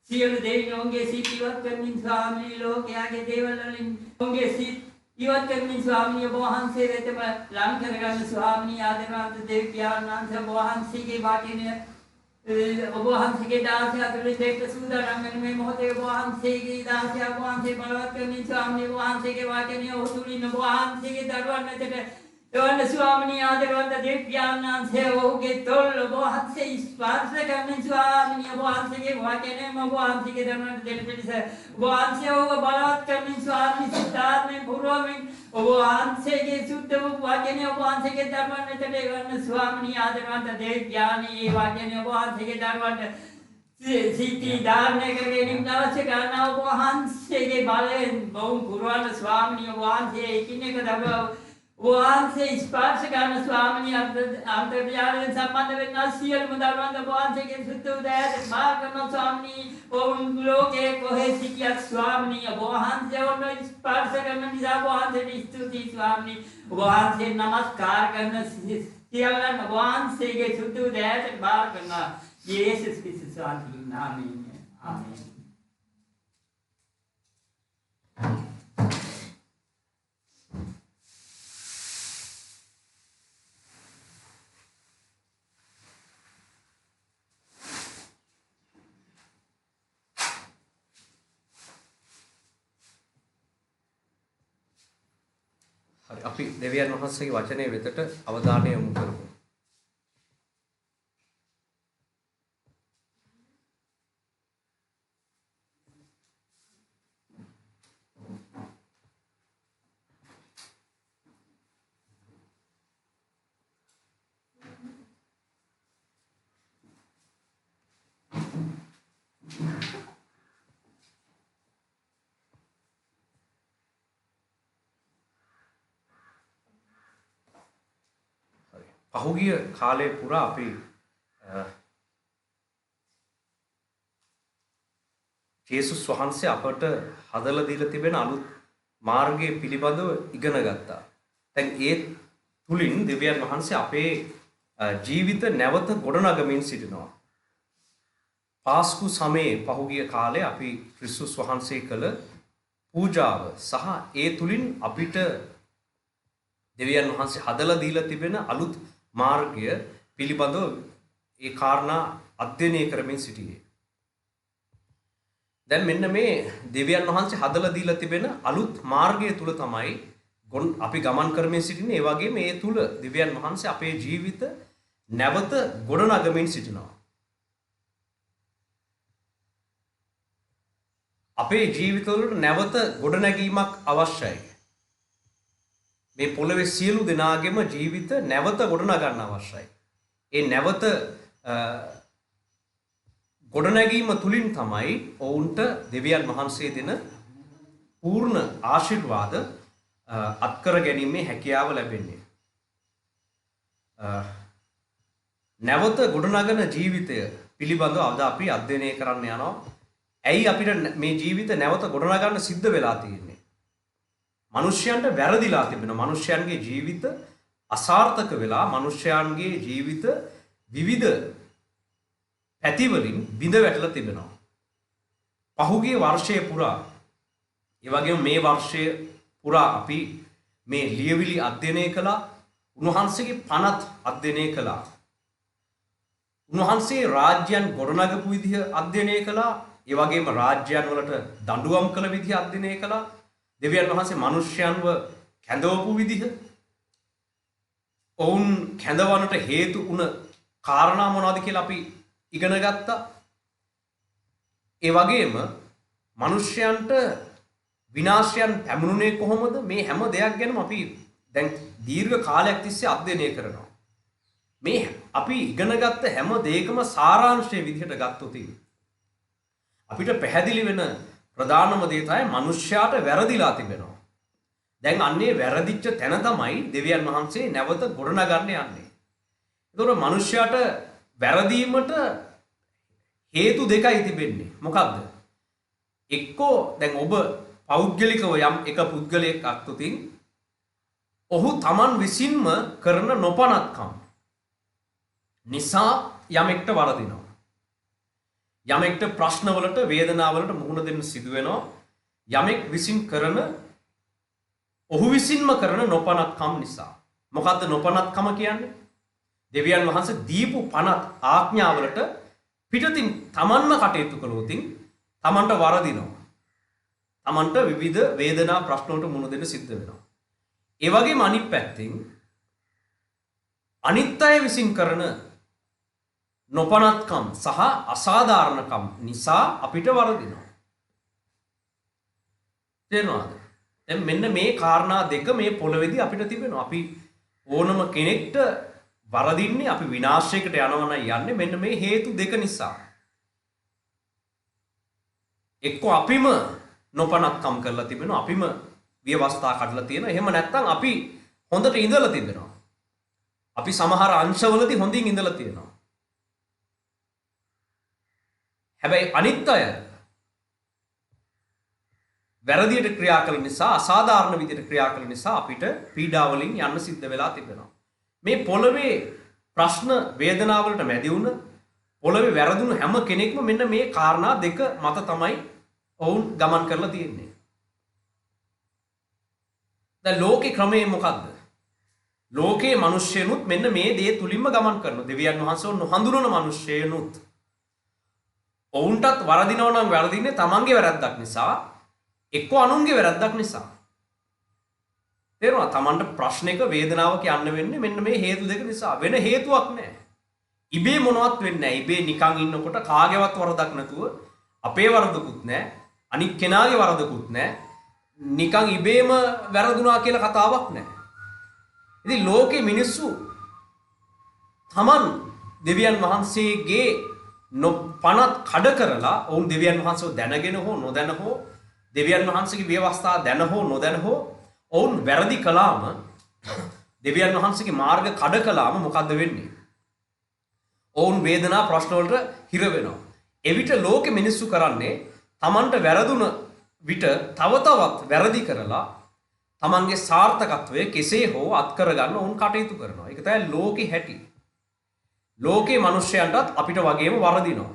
सियल देव ओंगे सिख पवित्र करने स्वामी लोग आगे देवल ओंगे सिख ಇವತ್ತನ್ನು ಸ್ವಾಮಿಯ ಬೋಹಾನ್ ಸೇವೆ ತಮ ಲಾಂಕರಗನ್ನು ಸ್ವಾಮಿ ಆದರಾಂತ ದೇವ್ಯಾನಂದ ಬೋಹಾನ್ ಸಿಗೆ ಬಾಟಿನ ಬೋಹಾನ್ ಸಿಗೆ ದಾಸ್ಯ ಅದರಲ್ಲಿ ದೇವ ಸುಧಾರಂಗನ में मोहते ಬೋಹಾನ್ ಸಿಗೆ ದಾಸ್ಯ ಬೋಹಾನ್ से बलवत करनी स्वामी ಬೋಹಾನ್ ಸಿಗೆ ಬಾಟಿನ ಹುಸುಲಿನ ಬೋಹಾನ್ ಸಿಗೆ ದರ್ವನ್ನ ತೆಗೆ देवन स्वामी आदरवंत देव्यानंद से होगे तोल ಬೋಹಾನ್ से स्पर्श करने स्वामी ಬೋಹಾನ್ ಸಿಗೆ ಬಾಟಿನ ಬೋಹಾನ್ ಸಿಗೆ ದರ್ವನ್ನ देव से ಬೋಹಾನ್ से होगा बलवत करने स्वामी सिद्धार्थ में पूर्व में भगवान से के शुद्ध वाक्य ने भगवान से के दर्पण में चले गए स्वामी आदरवंत देव ज्ञानी वाक्य ने भगवान से के दर्पण सिद्धि धारने करके निम्न से करना भगवान से के बाले बहु पुराण स्वामी भगवान से किन्ने का दर्पण भगवान से स्पर्श करना स्वामी अंतर्जाल संबंध में नसील मुदरवंत भगवान से के शुद्ध उदय बार करना स्वामी ओम लोग एक है सिकिया स्वामी भगवान से उन स्पर्श करना निजा भगवान से स्तुति स्वामी भगवान से नमस्कार करना सियालन भगवान से के शुद्ध उदय बार करना यीशु क्रिस्त स्वामी नाम में आमीन අපි දෙවියන් වහන්සේගේ වචනේ වෙතට අවධානය යොමු කරමු. පහුගිය කාලය පුරා අපි ජේසුස් වහන්සේ අපට හදලා දීලා තිබෙන අලුත් මාර්ගය පිළිබඳව ඉගෙන ගත්තා. දැන් ඒ තුලින් දෙවියන් වහන්සේ අපේ ජීවිත නැවත ගොඩනගමින් සිටිනවා. පාස්කු සමයේ පහුගිය කාලේ අපි ක්‍රිස්තුස් වහන්සේ කළ පූජාව සහ ඒ තුලින් අපිට දෙවියන් වහන්සේ හදලා දීලා තිබෙන අලුත් මාර්ගය පිළිබඳව ඒ කාරණා අධ්‍යයනය කරමින් සිටියේ. දැන් මෙන්න මේ දෙවියන් වහන්සේ හදලා දීලා තිබෙන අලුත් මාර්ගය තුල තමයි අපි ගමන් කරමින් සිටින්නේ. ඒ වගේම මේ තුල දෙවියන් වහන්සේ අපේ ජීවිත නැවත ගොඩනගමින් සිටිනවා. අපේ ජීවිතවලට නැවත ගොඩනැගීමක් අවශ්‍යයි. මේ පොළවේ සියලු දෙනාගේම ජීවිත නැවත ගොඩනගන්න අවශ්‍යයි. ඒ නැවත ගොඩනැගීම තුලින් තමයි ඔවුන්ට දෙවියන් වහන්සේ දෙන පූර්ණ ආශිර්වාද අත්කර ගැනීමේ හැකියාව ලැබෙන්නේ. නැවත ගොඩනගන ජීවිතය පිළිබඳව අද අපි අධ්‍යයනය කරන්න යනවා. ඇයි අපිට මේ ජීවිත නැවත ගොඩනගන්න සිද්ධ වෙලා තියෙන්නේ? මිනිස්යන්ට වැරදිලා තිබෙනවා. මිනිස්යන්ගේ ජීවිත අසාර්ථක වෙලා මිනිස්යන්ගේ ජීවිත විවිධ පැතිවලින් බිඳ වැටලා තිබෙනවා. පහුගිය වර්ෂයේ පුරා ඒ වගේම මේ වර්ෂයේ පුරා අපි මේ ලියවිලි අධ්‍යයනය කළා. උන්වහන්සේගේ පනත් අධ්‍යයනය කළා. උන්වහන්සේ රාජ්‍යයන් ගොඩනගපු විදිහ අධ්‍යයනය කළා. ඒ වගේම රාජ්‍යයන් වලට දඬුවම් කළ විදිහ අධ්‍යයනය කළා. දෙවියන් වහන්සේ මිනිස්යන්ව කැඳවපු විදිහ, ඔවුන් කැඳවන්නට හේතු වුණ කාරණා මොනවද කියලා අපි ඉගෙන ගත්තා. ඒ වගේම මිනිස්යන්ට විනාශයන් පැමුණුනේ කොහොමද? මේ හැම දෙයක් ගැනම අපි දැන් දීර්ඝ කාලයක් තිස්සේ අධ්‍යයනය කරනවා. මේ අපි ඉගෙන ගත්ත හැම දෙයකම සාරාංශයේ විදිහට ගත්තොත් අපිට පැහැදිලි වෙන ප්‍රධානම දේ තමයි මිනිස්යාට වැරදිලා තිබෙනවා. දැන් අන්නේ වැරදිච්ච තැන තමයි දෙවියන් වහන්සේ නැවත ගොඩනගන්න යන්නේ. ඒතකොට මිනිස්යාට වැරදීමට හේතු දෙකයි තිබෙන්නේ. මොකක්ද? එක්කෝ දැන් ඔබ පෞද්ගලිකව යම් එක පුද්ගලයෙක් අත්තුතින් ඔහු Taman විසින්ම කරන නොපනත්කම් නිසා යමෙක්ට වරදිනවා. යමෙක්ට ප්‍රශ්නවලට වේදනාවලට මුහුණ දෙන්න සිදු වෙනවා. යමෙක් විසින් කරන ඔහු විසින්ම කරන නොපනත්කම් නිසා. මොකද්ද නොපනත්කම කියන්නේ? දෙවියන් වහන්සේ දීපු පනත් ආඥාවලට පිටතින් Tamanම කටයුතු කළොත් Tamanට වරදිනවා. Tamanට විවිධ වේදනා ප්‍රශ්න වලට මුහුණ දෙන්න සිද්ධ වෙනවා. ඒ වගේම අනිත් පැත්තෙන් අනිත් අය විසින් කරන නොපනත්කම් සහ අසාධාරණකම් නිසා අපිට වරදිනවා. තේරෙනවද? දැන් මෙන්න මේ කාරණා දෙක මේ පොළවේදී අපිට තිබෙනවා. අපි ඕනම කෙනෙක්ට වරදින්නේ, අපි විනාශයකට යනවා යන්නේ මෙන්න මේ හේතු දෙක නිසා. එක්ක අපිම නොපනත්කම් කරලා තිබෙනවා, අපිම ව්‍යවස්ථා කඩලා තියෙනවා. එහෙම නැත්නම් අපි හොඳට ඉඳලා තිබෙනවා. අපි සමහර අංශවලදී හොඳින් ඉඳලා තියෙනවා. හැබැයි අනිත් අය වැරදියට ක්‍රියා කළ නිසා, අසාධාරණ විදිහට ක්‍රියා කළ නිසා අපිට පීඩාවලින් යන්න සිද්ධ වෙලා තිබෙනවා. මේ පොළවේ ප්‍රශ්න වේදනාවලට මැදි වුණ, පොළවේ වැරදුණු හැම කෙනෙක්ම මෙන්න මේ කාරණා දෙක මත තමයි ඔවුන් ගමන් කරලා තියෙන්නේ. දැන් ලෝකේ ක්‍රමය මොකද්ද? ලෝකේ මිනිස්සුනුත් මෙන්න මේ දේ තුලින්ම ගමන් කරනවා. දෙවියන් වහන්සේ නොහඳුනන මිනිස්සුනුත් ඔවුන්ටත් වරදිනවා නම් වැරදින්නේ තමන්ගේ වැරද්දක් නිසා, එක්ක අනුන්ගේ වැරද්දක් නිසා. තේරුණා? තමන්ට ප්‍රශ්නයක වේදනාවක යන්න වෙන්නේ මෙන්න මේ හේතු දෙක නිසා. වෙන හේතුවක් නැහැ. ඉබේ මොනවත් වෙන්නේ නැහැ. ඉබේ නිකන් ඉන්නකොට කාගේවත් වරදක් නැතුව, අපේ වරදකුත් නැහැ, අනික් කෙනාගේ වරදකුත් නැහැ, නිකන් ඉබේම වැරදුනා කියලා කතාවක් නැහැ. ඉතින් ලෝකේ මිනිස්සු තමන් දෙවියන් වහන්සේගේ පනත් කඩ කරලා, ඔවුන් දෙවියන් වහන්සේව දැනගෙන හෝ නොදැන හෝ, දෙවියන් වහන්සේගේ ව්‍යවස්ථා දැන හෝ නොදැන හෝ ඔවුන් වැරදි කළාම, දෙවියන් වහන්සේගේ මාර්ග කඩ කළාම මොකද්ද වෙන්නේ? ඔවුන් වේදනා ප්‍රශ්න වලට හිර වෙනවා. එවිට ලෝකෙ මිනිස්සු කරන්නේ තමන්ට වැරදුන විට තව තවත් වැරදි කරලා තමන්ගේ සාර්ථකත්වය කෙසේ හෝ අත්කර ගන්න ඔවුන් කටයුතු කරනවා. ඒක තමයි ලෝකේ හැටි. ලෝකේ මිනිස්යන්ටත් අපිට වගේම වරදිනවා.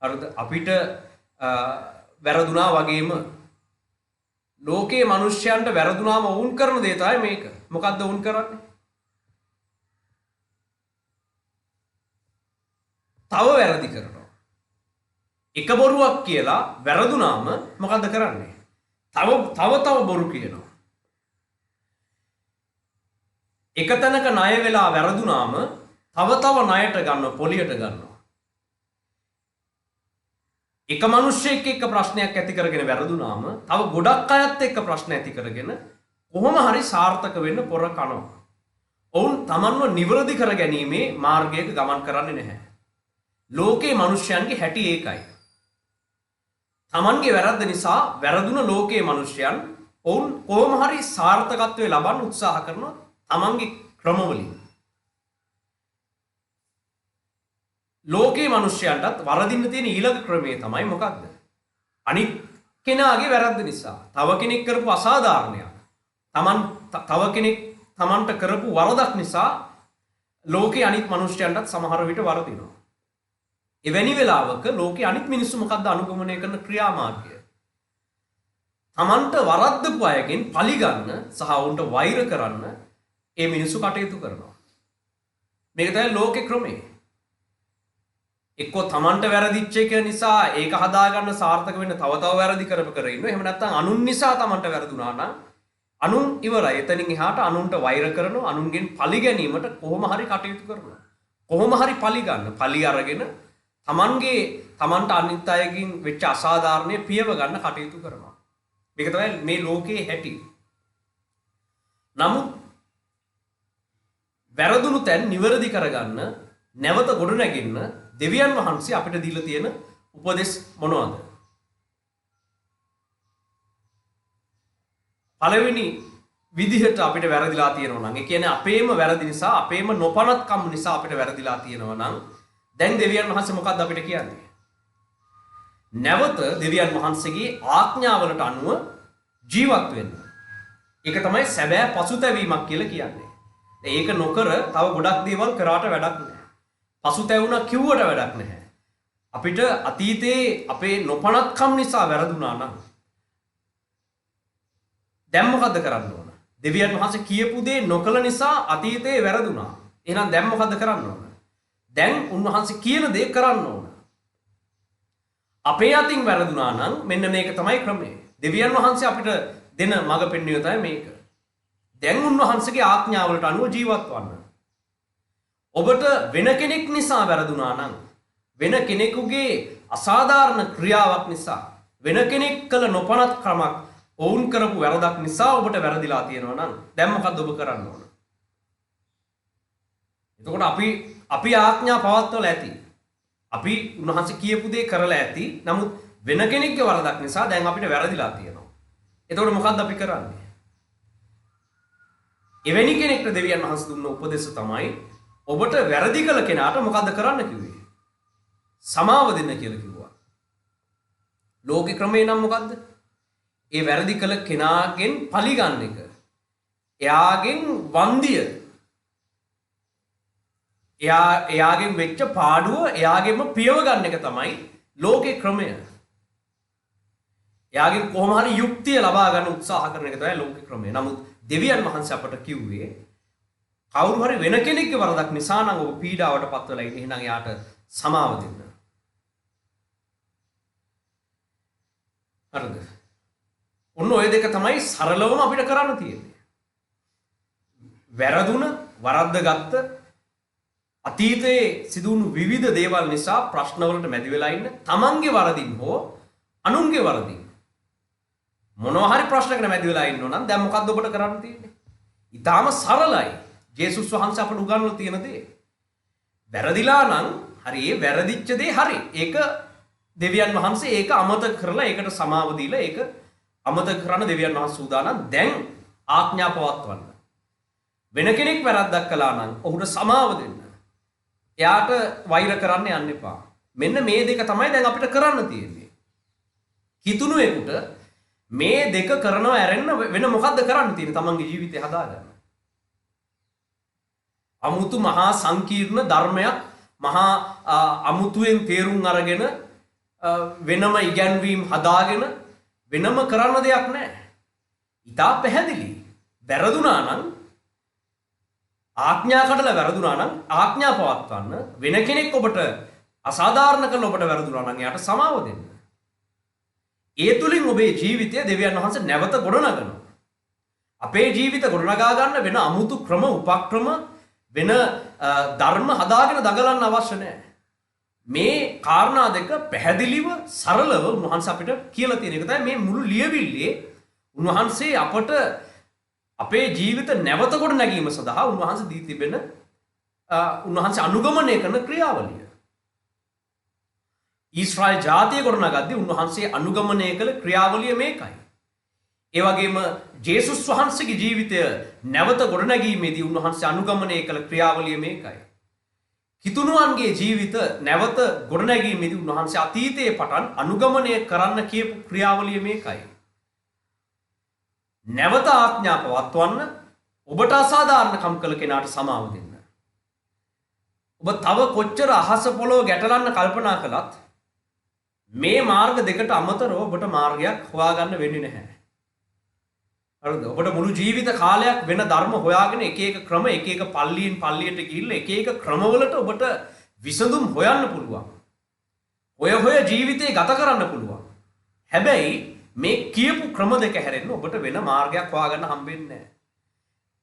හරිද? අපිට වැරදුනා වගේම ලෝකේ මිනිස්යන්ට වැරදුනාම වුන් කරන දේ තමයි මේක. මොකද්ද වුන් කරන්නේ? තව වැරදි කරනවා. එක බොරුවක් කියලා වැරදුනාම මොකද්ද කරන්නේ? තව බොරු කියනවා. එක තැනක ණය වෙලා වැරදුනාම තව ණයට ගන්න පොලියට ගන්නවා. එක මිනිහෙක් එක්ක ප්‍රශ්නයක් ඇති කරගෙන වැරදුනාම තව ගොඩක් අයත් එක්ක ප්‍රශ්න ඇති කරගෙන කොහොම හරි සාර්ථක වෙන්න පොර කනවා. ඔවුන් තමන්ව නිවැරදි කර ගැනීමේ මාර්ගයක ගමන් කරන්නේ නැහැ. ලෝකේ මිනිස්යන්ගේ හැටි ඒකයි. තමන්ගේ වැරද්ද නිසා වැරදුන ලෝකයේ මිනිස්යන් ඔවුන් කොහොම හරි සාර්ථකත්වය ලබන්න උත්සාහ කරනවා තමන්ගේ ක්‍රමවලින්. ලෝකයේ මිනිස්යන්ටත් වරදින්න තියෙන ඊළඟ ක්‍රමය තමයි මොකක්ද? අනිත් කෙනාගේ වැරද්ද නිසා තව කෙනෙක් කරපු අසාධාරණයක් තව කෙනෙක් තමන්ට කරපු වරදක් නිසා ලෝකයේ අනිත් මිනිස්යන්ටත් සමහර විට වරදිනවා. එවැනි වෙලාවක ලෝකයේ අනිත් මිනිස්සු මොකද්ද අනුගමනය කරන ක්‍රියාමාර්ගය? තමන්ට වරද්දපු අයගෙන් පලි ගන්න සහ උන්ට වෛර කරන්න ඒ මිනිස්සු කටයුතු කරනවා. මේක තමයි ලෝකේ ක්‍රමය. එක්කෝ තමන්ට වැරදිච්ච එක නිසා ඒක හදාගන්න සාර්ථක වෙන්න තව වැරදි කර ඉන්නවා. එහෙම නැත්නම් අනුන් නිසා තමන්ට වැරදුනා නම් අනුන් ඉවරයි. එතනින් එහාට අනුන්ට වෛර කරනවා. අනුන්ගෙන් පලි ගැනීමට කොහොම හරි කටයුතු කරනවා. කොහොම හරි පලි ගන්න. පලි අරගෙන තමන්ට අනිත් අයකින් වෙච්ච අසාධාරණය පියව ගන්න කටයුතු කරනවා. මේක තමයි මේ ලෝකයේ හැටි. නමුත් වැරදුණු තැන් නිවැරදි කරගන්න නැවත ගොඩනැගෙන්න දෙවියන් වහන්සේ අපිට දීලා තියෙන උපදෙස් මොනවද? පළවෙනි විදිහට අපිට වැරදිලා තියෙනවා නම්, ඒ කියන්නේ අපේම වැරදි නිසා, අපේම නොපනත්කම් නිසා අපිට වැරදිලා තියෙනවා නම් දැන් දෙවියන් වහන්සේ මොකක්ද අපිට කියන්නේ? නැවත දෙවියන් වහන්සේගේ ආඥාවලට අනුව ජීවත් වෙන්න. ඒක තමයි සැබෑ පසුතැවීමක් කියලා කියන්නේ. ඒක නොකර තව ගොඩක් දේවල් කරාට වැඩක් නැහැ. පසුතැවුණා කිව්වට වැඩක් නැහැ. අපිට අතීතයේ අපේ නොපනත්කම් නිසා වැරදුනා නම් දැන් මොකද්ද කරන්න ඕන? දෙවියන් වහන්සේ කියපු දේ නොකළ නිසා අතීතයේ වැරදුනා. එහෙනම් දැන් මොකද්ද කරන්න ඕන? දැන් උන්වහන්සේ කියන දේ කරන්න ඕන. අපේ අතින් වැරදුනා නම් මෙන්න මේක තමයි ක්‍රමය. දෙවියන් වහන්සේ අපිට දෙන මඟ පෙන්වීම තමයි මේක. දැන් උන්වහන්සේගේ ආඥාවලට අනුව ජීවත් වන්න. ඔබට වෙන කෙනෙක් නිසා වැරදුනා නම්, වෙන කෙනෙකුගේ අසාධාරණ ක්‍රියාවක් නිසා, වෙන කෙනෙක් කළ නොපනත් ක්‍රමක්, ඔවුන් කරපු වැරදක් නිසා ඔබට වැරදිලා තියෙනවා නම් දැන් මොකද්ද ඔබ කරන්න ඕන? එතකොට අපි ආඥා පවත්වලා ඇති. අපි උන්වහන්සේ කියපු දේ කරලා ඇති. නමුත් වෙන කෙනෙක්ගේ වරදක් නිසා දැන් අපිට වැරදිලා තියෙනවා. එතකොට මොකද්ද අපි කරන්නේ? එවැනි කෙනෙක්ට දෙවියන් වහන්සේ දුන්න උපදෙස තමයි ඔබට වැරදි කළ කෙනාට මොකද්ද කරන්න කිව්වේ? සමාව දෙන්න කියලා කිව්වා. ලෝකේ ක්‍රමේ නම් මොකද්ද? ඒ වැරදි කළ කෙනාගෙන් පලි ගන්න එක. එයාගෙන් වන්දිය. එයාගෙන් වෙච්ච පාඩුව එයාගෙන්ම පියව ගන්න එක තමයි ලෝකේ ක්‍රමය. එයාගෙන් කොහොම හරි යුක්තිය ලබා ගන්න උත්සාහ කරන එක තමයි ලෝකේ ක්‍රමය. නමුත් දෙවියන් වහන්සේ අපට කිව්වේ කවුරු හරි වෙන කෙනෙක්ගේ වරදක් නිසා නම් ඔබ පීඩාවට පත් වෙලා ඉන්නේ. එහෙනම් එයාට සමාව දෙන්න. හරිද? ඔන්න ඔය දෙක තමයි සරලවම අපිට කරන්න තියෙන්නේ. වැරදුන, වරද්දගත්ත, අතීතයේ සිදුවුණු විවිධ දේවල් නිසා ප්‍රශ්නවලට මැදි වෙලා ඉන්න, තමන්ගේ වරදින් හෝ අනුන්ගේ වරදින් මොනවා හරි ප්‍රශ්නයකට මැදි වෙලා ඉන්නෝ නම් දැන් මොකද්ද ඔබට කරන්න තියෙන්නේ? ඊටාම සරලයි. ජේසුස් වහන්සේ අපට උගන්වලා තියෙන දේ. වැරදිලා නම් හරි, ඒ වැරදිච්ච දේ හරි. ඒක දෙවියන් වහන්සේ ඒක අමතක කරලා ඒකට සමාව දීලා ඒක අමතක කරන්න දෙවියන් වහන්සේ සූදානම්. දැන් ආඥා පවත්වන්න. වෙන කෙනෙක් වැරද්දක් කළා නම් ඔහුට සමාව දෙන්න. එයාට වෛර කරන්න යන්න එපා. මෙන්න මේ දෙක තමයි දැන් අපිට කරන්න තියෙන්නේ. කිතුණුවෙකුට මේ දෙක කරනවා ඇරෙන්න වෙන මොකද්ද කරන්න තියෙන්නේ තමන්ගේ ජීවිතය හදාගන්න. අමුතු මහා සංකීර්ණ ධර්මයක් මහා අමුතුවෙන් තේරුම් අරගෙන වෙනම ඉගැන්වීම් හදාගෙන වෙනම කරන්න දෙයක් නැහැ. ඉතා පැහැදිලි. වැරදුනා නම් ආඥා කඩලා වැරදුනා නම් ආඥා පවත්වන්න, වෙන කෙනෙක් ඔබට අසාධාරණ කරලා ඔබට වැරදුනා නම් එයාට සමාව දෙන්න. ඒ තුලින් ඔබේ ජීවිතය දෙවියන් වහන්සේ නැවත ගොඩනගනවා. අපේ ජීවිත ගොඩනගා ගන්න වෙන අමුතු ක්‍රම උපක්‍රම වෙන ධර්ම හදාගෙන දඟලන්න අවශ්‍ය නැහැ. මේ කාරණා දෙක පැහැදිලිව සරලව උන්වහන්සේ අපිට කියලා තියෙන එක තමයි මේ මුළු ලියවිල්ලේ උන්වහන්සේ අපට අපේ ජීවිත නැවත කොට නැගීම සඳහා උන්වහන්සේ දී තිබෙන උන්වහන්සේ අනුගමනය කරන ක්‍රියාවලිය. ඊශ්‍රායල් ජාතිය ගොඩනගද්දී උන්වහන්සේ අනුගමනය කළ ක්‍රියාවලිය මේකයි. ඒ වගේම ජේසුස් වහන්සේගේ ජීවිතය නැවත ගොඩනැගීමේදී උන්වහන්සේ අනුගමනය කළ ක්‍රියාවලිය මේකයි. කිතුණුවන්ගේ ජීවිත නැවත ගොඩනැගීමේදී උන්වහන්සේ අතීතයේ පටන් අනුගමනය කරන්න කියපු ක්‍රියාවලිය මේකයි. නැවත ආඥා පවත්වන්න, ඔබට අසාධාරණකම් කළ කෙනාට සමාව දෙන්න. ඔබ තව කොච්චර අහස පොළොව ගැටලන්න කල්පනා කළත් මේ මාර්ග දෙකට අමතරව ඔබට මාර්ගයක් හොයාගන්න වෙන්නේ නැහැ. හරිද? ඔබට මුළු ජීවිත කාලයක් වෙන ධර්ම හොයාගෙන එක එක ක්‍රම එක එක පල්ලියෙන් පල්ලියට ගිහිල්ලා එක එක ක්‍රමවලට ඔබට විසඳුම් හොයන්න පුළුවන්. ඔය ජීවිතේ ගත කරන්න පුළුවන්. හැබැයි මේ කියපු ක්‍රම දෙක හැරෙන්න ඔබට වෙන මාර්ගයක් හොයාගන්න හම්බෙන්නේ නැහැ.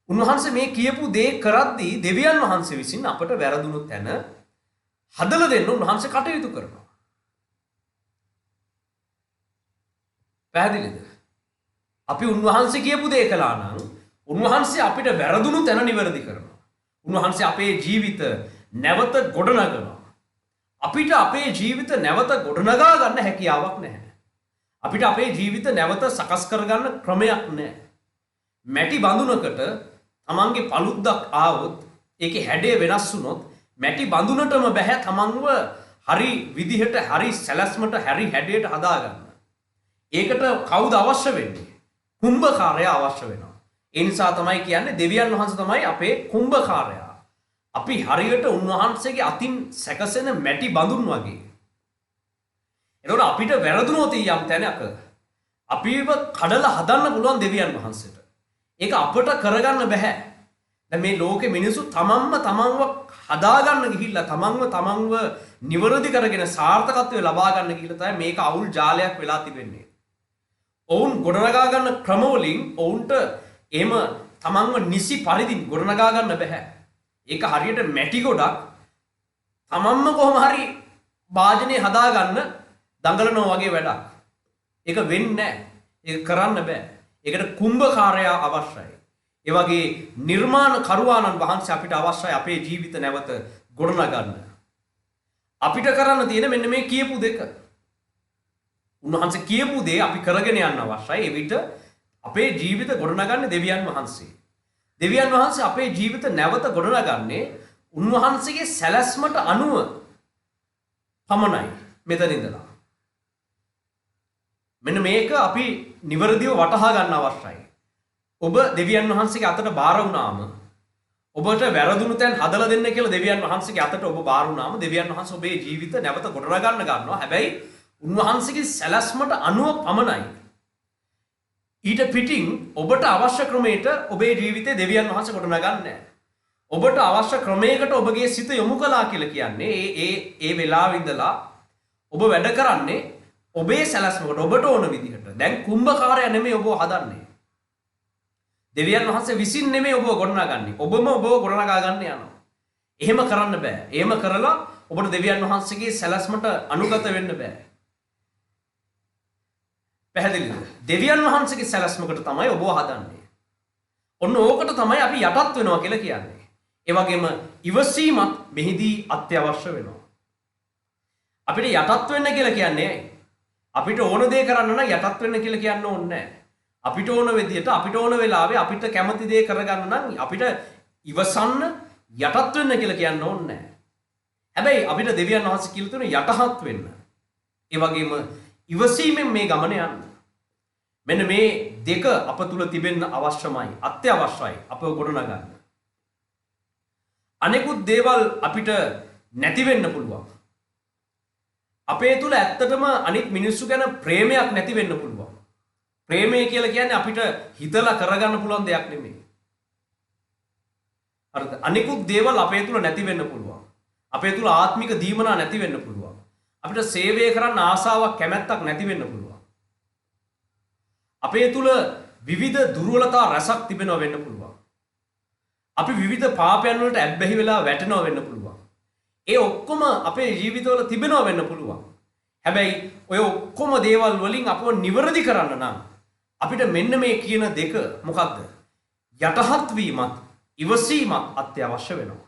උන්වහන්සේ මේ කියපු දේ කරද්දී දෙවියන් වහන්සේ විසින් අපට වැරදුණු තැන හදලා දෙන්න උන්වහන්සේ කටයුතු කරනවා. පැහැදිලිද? අපි උන්වහන්සේ කියපු දේ කළා නම් උන්වහන්සේ අපිට වැරදුණු තැන නිවැරදි කරනවා. උන්වහන්සේ අපේ ජීවිත නැවත ගොඩනගනවා. අපිට අපේ ජීවිත නැවත ගොඩනගා ගන්න හැකියාවක් නැහැ. අපිට අපේ ජීවිත නැවත සකස් කරගන්න ක්‍රමයක් නැහැ. මැටි බඳුනකට තමන්ගේ පළුද්දක් ආවොත් ඒකේ හැඩය වෙනස් වුණොත් මැටි බඳුනටම බෑ තමන්ව හරි විදිහට හරි සැලැස්මට හරි හැඩයට හදාගන්න. ඒකට කවුද අවශ්‍ය වෙන්නේ? කුම්භකාරයා අවශ්‍ය වෙනවා. ඒ නිසා තමයි කියන්නේ දෙවියන් වහන්සේ තමයි අපේ කුම්භකාරයා. අපි හරියට උන්වහන්සේගේ අතින් සැකසෙන මැටි බඳුන් වගේ. එතකොට අපිට වැරදුනොත් යම් තැනක අපිව කඩලා හදන්න පුළුවන් දෙවියන් වහන්සේට. ඒක අපට කරගන්න බෑ. දැන් මේ ලෝකේ මිනිස්සු තමන්ව හදාගන්න ගිහිල්ලා තමන්ව නිවැරදි කරගෙන සාර්ථකත්වය ලබා ගන්න ගිහිල්ලා තමයි මේක අවුල් ජාලයක් වෙලා තිබෙන්නේ. ඔවුන් ගොඩනගා ගන්න ක්‍රමවලින් ඔවුන්ට එහෙම තමන්ව නිසි පරිදි ගොඩනගා ගන්න බෑ. ඒක හරියට මැටි ගොඩක් තමන්ම කොහොම හරි වාජනේ හදා ගන්න දඟලනවා වගේ වැඩක්. ඒක වෙන්නේ නැහැ. ඒක කරන්න බෑ. ඒකට කුම්භකාරයා අවශ්‍යයි. ඒ වගේ නිර්මාණ කරුවාණන් වහන්සේ අපිට අවශ්‍යයි අපේ ජීවිත නැවත ගොඩනගන්න. අපිට කරන්න තියෙන මෙන්න මේ කියපු දෙක. උන්වහන්සේ කියපු දේ අපි කරගෙන යන්න අවශ්‍යයි. ඒ විට අපේ ජීවිත ගොඩනගන්නේ දෙවියන් වහන්සේ. දෙවියන් වහන්සේ අපේ ජීවිත නැවත ගොඩනගන්නේ උන්වහන්සේගේ සැලැස්මට අනුව පමණයි මෙතන ඉඳලා. මෙන්න මේක අපි නිවැරදිව වටහා ගන්න අවශ්‍යයි. ඔබ දෙවියන් වහන්සේගේ අතට බාර වුණාම ඔබට වැරදුණු තැන් හදලා දෙන්න කියලා දෙවියන් වහන්සේගේ අතට ඔබ බාර වුණාම දෙවියන් වහන්සේ ඔබේ ජීවිත නැවත ගොඩනගා ගන්නවා. හැබැයි උන්වහන්සේගේ සැලැස්මට අනුව පමණයි. ඊට පිටින් ඔබට අවශ්‍ය ක්‍රමයට ඔබේ ජීවිතේ දෙවියන් වහන්සේ ගොඩනගන්නේ නැහැ. ඔබට අවශ්‍ය ක්‍රමයකට ඔබගේ සිත යොමු කළා කියලා කියන්නේ ඒ වෙලාවෙ ඉඳලා ඔබ වැඩ කරන්නේ ඔබේ සැලැස්මකට ඔබට ඕන විදිහට. දැන් කුම්භකාරයා නෙමෙයි ඔබව හදන්නේ. දෙවියන් වහන්සේ විසින් නෙමෙයි ඔබව ගොඩනගන්නේ. ඔබම ඔබව ගොඩනගා ගන්න යනවා. එහෙම කරන්න බෑ. එහෙම කරලා ඔබට දෙවියන් වහන්සේගේ සැලැස්මට අනුගත වෙන්න බෑ. පැහැදිලිද? දෙවියන් වහන්සේගේ සැලැස්මකට තමයි ඔබව හදන්නේ. ඔන්න ඕකට තමයි අපි යටත් වෙනවා කියලා කියන්නේ. ඒ වගේම ඉවසීමත් මෙහිදී අත්‍යවශ්‍ය වෙනවා. අපිට යටත් වෙන්න කියලා කියන්නේ අපිට ඕන දේ කරන්න නම් යටත් වෙන්න කියලා කියන්න ඕනේ නැහැ. අපිට ඕන විදියට අපිට ඕන වෙලාවේ අපිට කැමති දේ කරගන්න නම් අපිට ඉවසන්න යටත් වෙන්න කියලා කියන්න ඕනේ නැහැ. හැබැයි අපිට දෙවියන් වහන්සේ කියලා තුන යටහත් වෙන්න. ඒ වගේම ඉවසීමෙන් මේ ගමන යන්න. මෙන්න මේ දෙක අප තුල තිබෙන්න අවශ්‍යමයි, අත්‍යවශ්‍යයි අපව ගොඩනගන්න. අනෙකුත් දේවල් අපිට නැති වෙන්න පුළුවන්. අපේ තුල ඇත්තටම අනිත් මිනිස්සු ගැන ප්‍රේමයක් නැති වෙන්න පුළුවන්. ප්‍රේමය කියලා කියන්නේ අපිට හිතලා කරගන්න පුළුවන් දෙයක් නෙමෙයි. හරිද? අනිකුත් දේවල් අපේ තුල නැති වෙන්න පුළුවන්. අපේ තුල ආත්මික දීමනා නැති වෙන්න පුළුවන්. අපිට සේවය කරන්න ආසාවක් කැමැත්තක් නැති වෙන්න පුළුවන්. අපේ තුල විවිධ දුර්වලතා රසක් තිබෙනවා වෙන්න පුළුවන්. අපි විවිධ පාපයන් වලට ඇබ්බැහි වෙලා වැටෙනවා වෙන්න පුළුවන්. ඒ ඔක්කොම අපේ ජීවිතවල තිබෙනවා වෙන්න පුළුවන්. හැබැයි ඔය ඔක්කොම දේවල් වලින් අපව නිවැරදි කරන්න නම් අපිට මෙන්න මේ කියන දෙක මොකක්ද? යටහත් වීමත් ඉවසීමත් අත්‍යවශ්‍ය වෙනවා.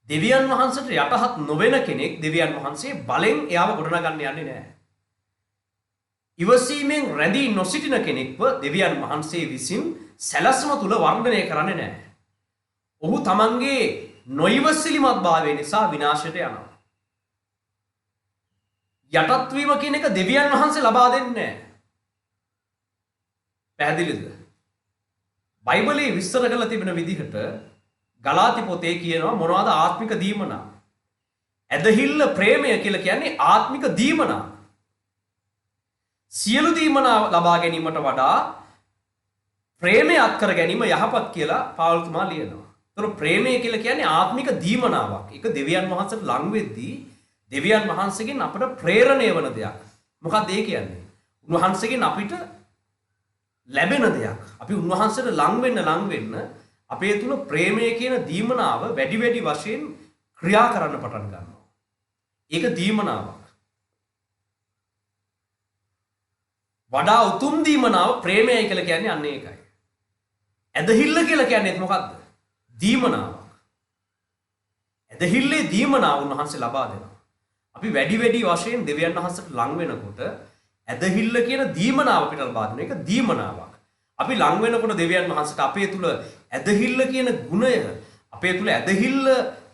දෙවියන් වහන්සේට යටහත් නොවන කෙනෙක් දෙවියන් වහන්සේ බලෙන් එයාව ගොඩනගන්න යන්නේ නැහැ. ඉවසීමෙන් රැඳී නොසිටින කෙනෙක්ව දෙවියන් වහන්සේ විසින් සැලැස්ම තුල වර්ධනය කරන්නේ නැහැ. ඔහු තමන්ගේ නොයිවසිලිමත් භාවය නිසා විනාශයට යනවා. යටත් වීම කියන එක දෙවියන් වහන්සේ ලබා දෙන්නේ නැහැ. පැහැදිලිද? බයිබලයේ විස්තර කරලා තිබෙන විදිහට ගලාති පොතේ කියනවා මොනවද ආත්මික දීමනා? ඇදහිල්ල ප්‍රේමය කියලා කියන්නේ ආත්මික දීමනා. සියලු දීමනා ලබා ගැනීමට වඩා ප්‍රේමය අත්කර ගැනීම යහපත් කියලා පාවුල්තුමා ලියනවා. ඒතර ප්‍රේමය කියලා කියන්නේ ආත්මික දීමනාවක්. ඒක දෙවියන් වහන්සේට ලං වෙද්දී දෙවියන් වහන්සේගෙන් අපට ප්‍රේරණය වන දෙයක්. මොකක්ද ඒ කියන්නේ? උන්වහන්සේගෙන් අපිට ලැබෙන දෙයක්. අපි උන්වහන්සේට ලං වෙන්න අපේ තුල ප්‍රේමය කියන දීමනාව වැඩි වශයෙන් ක්‍රියා කරන්න පටන් ගන්නවා. ඒක දීමනාවක්. වඩා උතුම් දීමනාව ප්‍රේමයයි කියලා කියන්නේ අන්න ඒකයි. ඇදහිල්ල කියලා කියන්නේ මොකක්ද? දීමනාවක්. ඇදහිල්ලේ දීමනාව උන්වහන්සේ ලබා දෙනවා. අපි වැඩි වශයෙන් දෙවියන් වහන්සේට ලං වෙනකොට ඇදහිල්ල කියන දීමනාව අපිට ලබා දෙන එක දීමනාවක්. අපි ලං වෙනකොට දෙවියන් වහන්සේට අපේ තුල ඇදහිල්ල කියන ගුණය අපේ තුල ඇදහිල්ල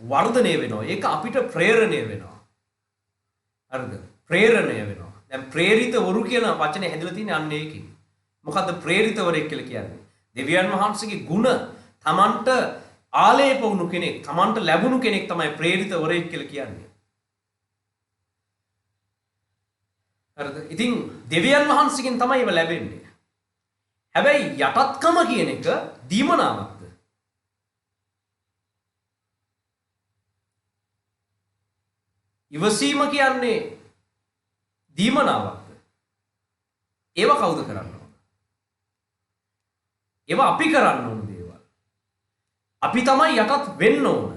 වර්ධනය වෙනවා. ඒක අපිට ප්‍රේරණය වෙනවා. හරිද? ප්‍රේරණය වෙනවා. දැන් ප්‍රේරිතවරු කියන වචනේ හැදලා තියෙන්නේ අන්න ඒකෙන්. මොකද්ද ප්‍රේරිතවරයෙක් කියලා කියන්නේ? දෙවියන් වහන්සේගේ ගුණ තමන්ට ආලේප වුණු කෙනෙක්, තමන්ට ලැබුණු කෙනෙක් තමයි ප්‍රේරිතවරයෙක් කියලා කියන්නේ. හරිද? ඉතින් දෙවියන් වහන්සේගෙන් තමයි ඒව ලැබෙන්නේ. හැබැයි යටත්කම කියන එක දීමනාවක්ද? ඉවසීම කියන්නේ දීමනාවක්ද? ඒව කවුද කරන්න ඕන? ඒව අපි කරන්න ඕන දේවල්. අපි තමයි යටත් වෙන්න ඕන.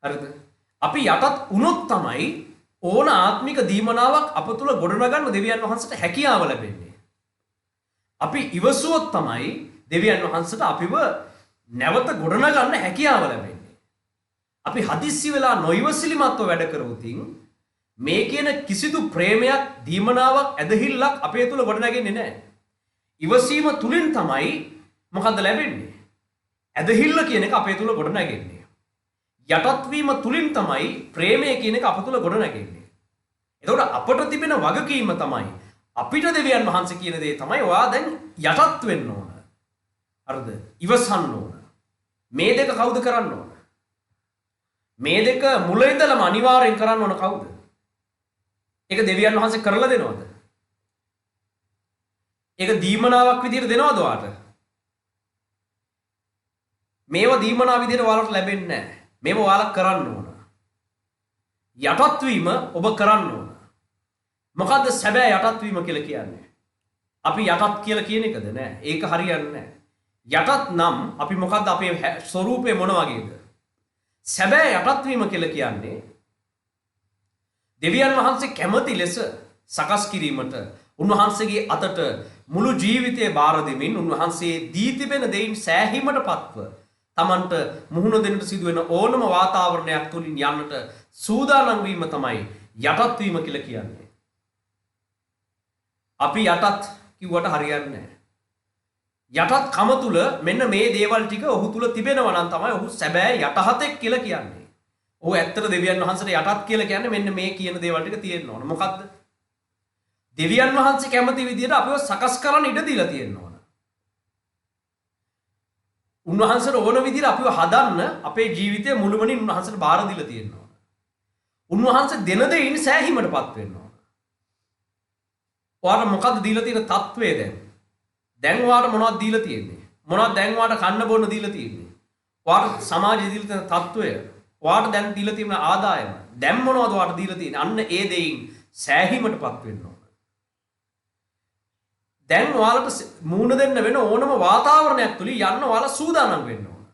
හරිද? අපි යටත් වුණොත් තමයි ඕන ආත්මික දීමනාවක් අප තුල ගොඩනගන්න දෙවියන් වහන්සේට හැකියාව ලැබෙන්නේ. අපි ඉවසුවොත් තමයි දෙවියන් වහන්සේට අපිව නැවත ගොඩනගන්න හැකියාව ලැබෙන්නේ. අපි හදිස්සි වෙලා නොයිවසිලිමත්ව වැඩ කරවුතින් මේ කියන කිසිදු ප්‍රේමයක්, දීමනාවක්, ඇදහිල්ලක් අපේ තුල ගොඩනැගෙන්නේ නැහැ. ඉවසීම තුලින් තමයි මොකද්ද ලැබෙන්නේ? ඇදහිල්ල කියන එක අපේ තුල ගොඩනැගෙන්නේ. යටත් වීම තුලින් තමයි ප්‍රේමය කියන එක අප තුල ගොඩනැගෙන්නේ. එතකොට අපට තිබෙන වගකීම තමයි අපිට දෙවියන් වහන්සේ කියන දේ තමයි ඔයා දැන් යටත් වෙන්න ඕන. හරිද? ඉවසන්න ඕන. මේ දෙක කවුද කරන්න ඕන? මේ දෙක මුල ඉඳලම අනිවාර්යෙන් කරන්න ඕන කවුද? ඒක දෙවියන් වහන්සේ කරලා දෙනවද? ඒක දීමනාවක් විදිහට දෙනවද ඔයාට? මේව දීමනාව විදිහට ඔයාලට ලැබෙන්නේ නැහැ. මේව ඔයාලා කරන්න ඕන. යටත් වීම ඔබ කරන්න ඕන. මොකද්ද සැබෑ යටත් වීම කියලා කියන්නේ? අපි යටත් කියලා කියන එකද නෑ. ඒක හරියන්නේ නෑ. යටත් නම් අපි මොකද්ද අපේ ස්වરૂපය මොන වගේද? සැබෑ යටත් වීම කියලා කියන්නේ දෙවියන් වහන්සේ කැමති ලෙස සකස් කිරීමට උන්වහන්සේගේ අතට මුළු ජීවිතය බාර දෙමින් උන්වහන්සේ දී තිබෙන දෙයින් සෑහීමට පත්ව තමන්ට මුහුණ දෙන්නට සිදුවෙන ඕනම වාතාවරණයක් තුලින් යන්නට සූදානම් වීම තමයි යටත් වීම කියලා කියන්නේ. අපි යටත් කිව්වට හරියන්නේ නැහැ. යටත් කම තුල මෙන්න මේ දේවල් ටික ඔහු තුල තිබෙනවා නම් තමයි ඔහු සැබෑ යටහතෙක් කියලා කියන්නේ. ඔහු ඇත්තට දෙවියන් වහන්සේට යටත් කියලා කියන්නේ මෙන්න මේ කියන දේවල් ටික තියෙන්න ඕන. මොකද්ද? දෙවියන් වහන්සේ කැමති විදිහට අපිව සකස් කරන්න ඉඩ දීලා තියෙනවා. උන්වහන්සේට ඕන විදිහට අපිව හදන්න අපේ ජීවිතය මුළුමනින් උන්වහන්සේට බාර දීලා තියෙනවා. උන්වහන්සේ දෙන දෙයින් සෑහීමටපත් වෙනවා. ඔයාලට මොකද්ද දීලා තියෙන තත්වය දැන්? දැන් ඔයාලට මොනවද දීලා තියෙන්නේ? මොනවද දැන් ඔයාලට කන්න බොන්න දීලා තියෙන්නේ? ඔයාලට සමාජයේ දීලා තියෙන තත්වය, ඔයාලට දැන් දීලා තියෙන ආදායම, දැන් මොනවද ඔයාලට දීලා තියෙන්නේ? අන්න ඒ දෙයින් සෑහීමටපත් වෙන්න ඕන. දැන් ඔයාලට මූණ දෙන්න වෙන ඕනම වාතාවරණයක් තුලින් යන්න ඔයාලා සූදානම් වෙන්න ඕන.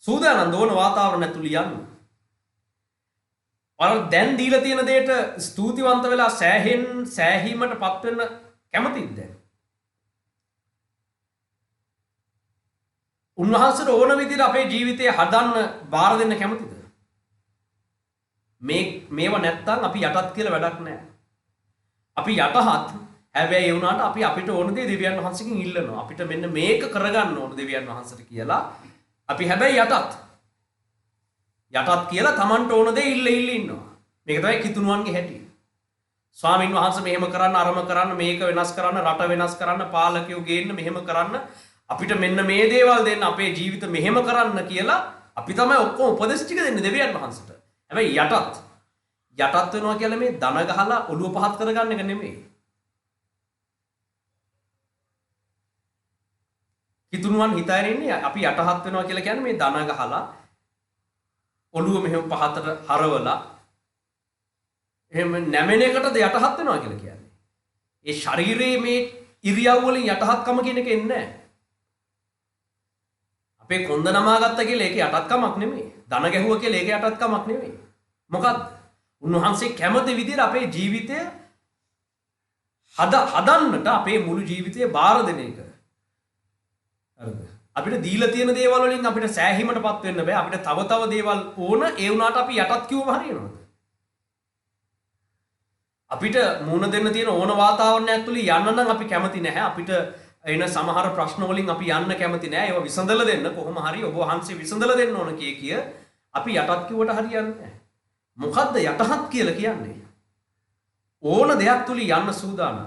සූදානම් දෝන වාතාවරණයක් තුලින් යන්න. ඔයාලා දැන් දීලා තියෙන දෙයට ස්තුතිවන්ත වෙලා සෑහීමටපත් වෙන්න කැමතිද දැන්? උන්වහන්සේට ඕන විදිහට අපේ ජීවිතය හදන්න බාර දෙන්න කැමතිද? මේව නැත්තම් අපි යටත් කියලා වැඩක් නැහැ. අපි යටහත් හැබැයි ඒ වුණාට අපි අපිට ඕන දේ දෙවියන් වහන්සේගෙන් ඉල්ලනවා. අපිට මෙන්න මේක කරගන්න ඕන දෙවියන් වහන්සේට කියලා. අපි හැබැයි යටත් කියලා Tamanට ඕන දේ ඉල්ල ඉන්නවා. මේක තමයි කිතුණුවන්ගේ හැටි. ස්වාමින් වහන්සේ මෙහෙම කරන්න, අරම කරන්න, මේක වෙනස් කරන්න, රට වෙනස් කරන්න, පාලකයෝ ගේන්න, මෙහෙම කරන්න, අපිට මෙන්න මේ දේවල් දෙන්න, අපේ ජීවිත මෙහෙම කරන්න කියලා අපි තමයි ඔක්කොම උපදෙස් ටික දෙන්නේ දෙවියන් වහන්සේට. හැබැයි යටත් වෙනවා කියලා මේ දන ගහලා ඔළුව පහත් කරගන්න එක නෙමෙයි. කිතුණුවන් හිතාගෙන ඉන්නේ අපි යටහත් වෙනවා කියලා කියන්නේ මේ දන ගහලා ඔළුව මෙහෙම පහතට හරවලා එහෙම නැමෙන එකටද යටහත් වෙනවා කියලා කියන්නේ. ඒ ශරීරයේ මේ ඉරියව් වලින් යටහත්කම කියන එක එන්නේ නැහැ. අපේ කොන්ද නමා ගත්ත කියලා ඒක යටත්කමක් නෙමෙයි. දන ගැහුවා කියලා ඒක යටත්කමක් නෙමෙයි. මොකක්ද? උන්වහන්සේ කැමති විදිහට අපේ ජීවිතය හදන්නට අපේ මුළු ජීවිතය බාර දෙන එක. හරිද? අපිට දීලා තියෙන දේවල් වලින් අපිට සෑහීමටපත් වෙන්න බෑ. අපිට තව දේවල් ඕන. ඒ වුණාට අපි යටත් කිව්වම හරියනවද? අපිට මුණ දෙන්න තියෙන ඕන වාතාවරණයක් තුල යන්න නම් අපි කැමති නැහැ. අපිට එන සමහර ප්‍රශ්න වලින් අපි යන්න කැමති නැහැ. ඒවා විසඳලා දෙන්න කොහොම හරි ඔබ වහන්සේ විසඳලා දෙන්න ඕන කිය අපි යටත් කිව්වට හරියන්නේ නැහැ. මොකද්ද යටහත් කියලා කියන්නේ? ඕන දෙයක් තුල යන්න සූදානම්.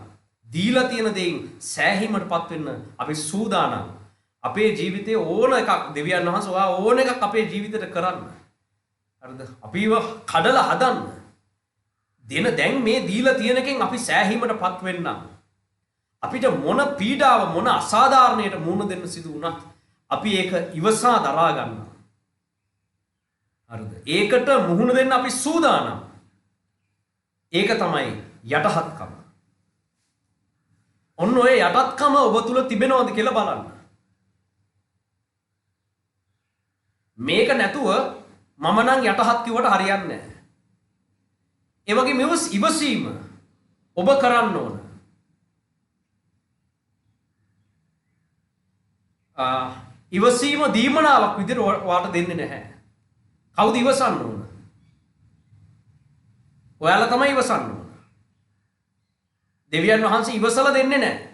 දීලා තියෙන දෙයින් සෑහීමටපත් වෙන්න අපි සූදානම්. අපේ ජීවිතේ ඕන එකක් දෙවියන් වහන්සේ ඔයා ඕන එකක් අපේ ජීවිතේට කරන්න. හරිද? අපිව කඩලා හදන්න. දැන් මේ දීලා තියෙන එකෙන් අපි සෑහීමටපත් වෙන්නම්. අපිට මොන පීඩාව මොන අසාධාරණයට මුහුණ දෙන්න සිදු වුණත් අපි ඒක ඉවසා දරා ගන්නවා. හරිද? ඒකට මුහුණ දෙන්න අපි සූදානම්. ඒක තමයි යටහත්කම. ඔන්න ඔය යටත්කම ඔබ තුල තිබෙනවද කියලා බලන්න. මේක නැතුව මම නම් යටහත් කිව්වට හරියන්නේ නැහැ. ඒ වගේ ඉවසීම ඔබ කරන්න ඕන. ඉවසීම දීමනාවක් විදිහට ඔයාට දෙන්නේ නැහැ. කවුද ඉවසන්න ඕන? ඔයාලා තමයි ඉවසන්න ඕන. දෙවියන් වහන්සේ ඉවසලා දෙන්නේ නැහැ.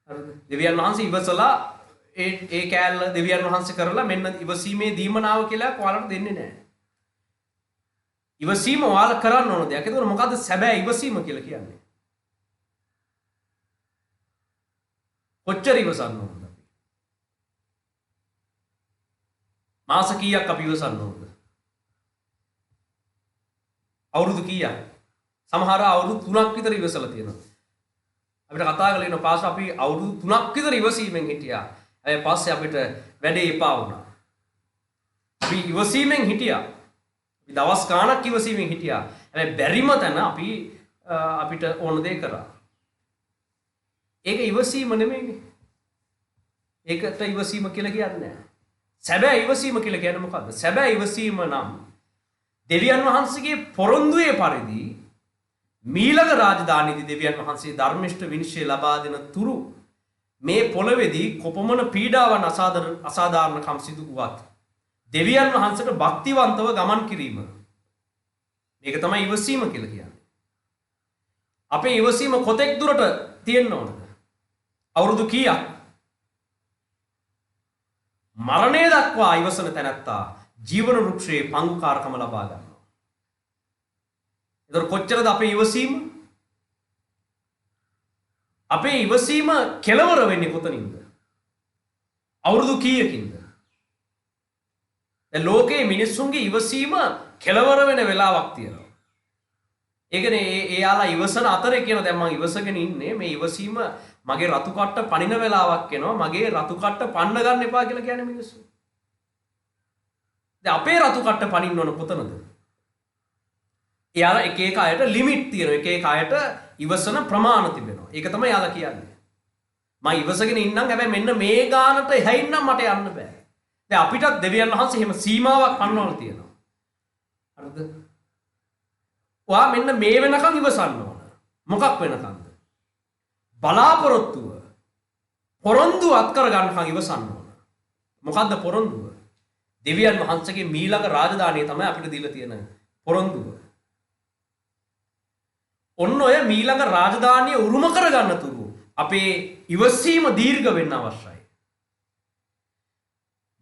හරිද? දෙවියන් වහන්සේ ඉවසලා ඒ කෑල්ල දෙවියන් වහන්සේ කරලා මෙන්න ඉවසීමේ දීමනාව කියලා ඔයාලට දෙන්නේ නැහැ. ඉවසීම ඔයාලා කරන්න ඕන දෙයක්. ඒකෝර මොකද්ද සැබෑ ඉවසීම කියලා කියන්නේ? කොච්චර ඉවසන්න ඕනද අපි? මාස කීයක් අපි ඉවසන්න ඕනද? අවුරුදු කීයක්? සමහර අවුරුදු 3ක් විතර ඉවසලා තියෙනවා. අපිට කතා කරලා ඉන්න පාස අපි අවුරුදු 3ක් විතර ඉවසීමෙන් හිටියා. ඒ පස්සේ අපිට වැඩේ එපා වුණා. අපි ඉවසීමෙන් හිටියා. අපි දවස් ගාණක් ඉවසීමෙන් හිටියා. හැබැයි බැරිම තැන අපි අපිට ඕන දේ කරා. ඒක ඉවසීම නෙමෙයිනේ. ඒකට ඉවසීම කියලා කියන්නේ නැහැ. සැබෑ ඉවසීම කියලා කියන්නේ මොකද්ද? සැබෑ ඉවසීම නම් දෙවියන් වහන්සේගේ පොරොන්දුවේ පරිදි මීළඟ රාජධානීදී දෙවියන් වහන්සේ ධර්මිෂ්ඨ විනිශ්චය ලබා දෙන තුරු මේ පොළවේදී කොපමණ පීඩාවන් අසාධාරණකම් සිදු වුවත් දෙවියන් වහන්සේට භක්තිවන්තව ගමන් කිරීම. මේක තමයි ඉවසීම කියලා කියන්නේ. අපේ ඉවසීම කොතෙක් දුරට තියෙන්න ඕනද? අවුරුදු කීයක්? මරණය දක්වා ඉවසන තැනැත්තා ජීවන වෘක්ෂයේ පංගුකාරකම ලබා ගන්නවා. ඒතර කොච්චරද අපේ ඉවසීම? අපේ ඉවසීම කෙලවර වෙන්නේ කොතනින්ද? අවුරුදු කීයකින්ද? දැන් ලෝකයේ මිනිස්සුන්ගේ ඉවසීම කෙලවර වෙන වෙලාවක් තියෙනවා. ඒ කියන්නේ එයාලා ඉවසන අතරේ කියන දැන් මම ඉවසගෙන ඉන්නේ මේ ඉවසීම මගේ රතු කට්ට පනින වෙලාවක් එනවා. මගේ රතු කට්ට පන්න ගන්න එපා කියලා කියන්නේ මිනිස්සු. දැන් අපේ රතු කට්ට පනින්න ඕන කොතනද? එයාලා එක එක අයට ලිමිට් තියෙනවා. එක එක අයට ඉවසන ප්‍රමාණ තිබෙනවා. ඒක තමයි යාලා කියන්නේ. මම ඉවසගෙන ඉන්නම් හැබැයි මෙන්න මේ ගානට එහයින් නම් මට යන්න බෑ. දැන් අපිටත් දෙවියන් වහන්සේ එහෙම සීමාවක් පනවලා තියෙනවා. හරිද? ඔයා මෙන්න මේ වෙනකන් ඉවසන්න ඕන. මොකක් වෙනකන්ද? බලාපොරොත්තුව පොරොන්දු අත් කර ගන්නකන් ඉවසන්න ඕන. මොකද්ද පොරොන්දුව? දෙවියන් වහන්සේගේ මීළඟ රාජධානිය තමයි අපිට දීලා තියෙන පොරොන්දුව. ඔන්න ඔය මීළඟ රාජධානිය උරුම කරගන්න තුරු අපේ ඉවසීම දීර්ඝ වෙන්න අවශ්‍යයි.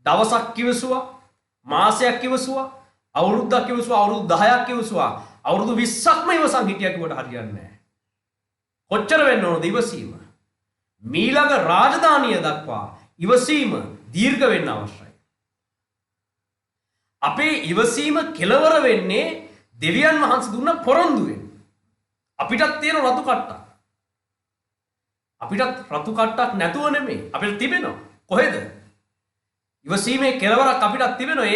දවසක් ඉවසුවා, මාසයක් ඉවසුවා, අවුරුද්දක් ඉවසුවා, අවුරුදු 10ක් ඉවසුවා, අවුරුදු 20ක්ම ඉවසන් හිටියා කිව්වට හරියන්නේ නැහැ. කොච්චර වෙන්න ඕනද ඉවසීම? මීළඟ රාජධානිය දක්වා ඉවසීම දීර්ඝ වෙන්න අවශ්‍යයි. අපේ ඉවසීම කෙලවර වෙන්නේ දෙවියන් වහන්සේ දුන්න පොරොන්දුවෙන්. අපිටත් තියෙන රතු කට්ටක්. අපිටත් රතු කට්ටක් නැතුව නෙමෙයි. අපිට තිබෙනවා. කොහෙද? ඉවසීමේ කෙලවරක් අපිටත් තිබෙනවා.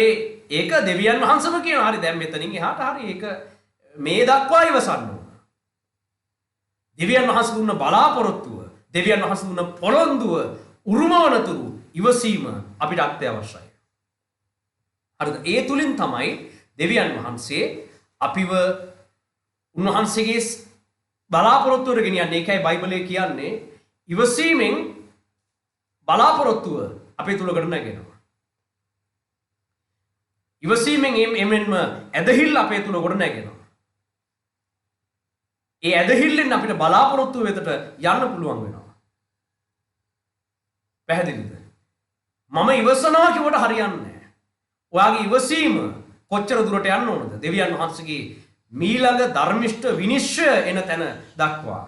ඒක දෙවියන් වහන්සේම කියනවා. හරි දැන් මෙතනින් එහාට හරි ඒක මේ දක්වා ඉවසන්න ඕන. දෙවියන් වහන්සේ දුන්න බලාපොරොත්තුව, දෙවියන් වහන්සේ දුන්න පොරොන්දුව උරුමවනතුරු ඉවසීම අපිට අත්‍යවශ්‍යයි. හරිද? ඒ තුලින් තමයි දෙවියන් වහන්සේ අපිව උන්වහන්සේගේ බලාපොරොත්තුවට ගෙනියන්නේ. ඒකයි බයිබලයේ කියන්නේ ඉවසීමෙන් බලාපොරොත්තුව අපේ තුල ගොඩ නැගෙනවා. ඉවසීමෙන් එමෙන්ම ඇදහිල්ල අපේ තුල ගොඩ නැගෙනවා. ඒ ඇදහිල්ලෙන් අපිට බලාපොරොත්තුව වෙතට යන්න පුළුවන් වෙනවා. පැහැදිලිද? මම ඉවසනවා කියවට හරියන්නේ නැහැ. ඔයාගේ ඉවසීම කොච්චර දුරට යන්න ඕනද? දෙවියන් වහන්සේගේ මීළඟ ධර්මිෂ්ඨ විනිශ්චය එන තැන දක්වා.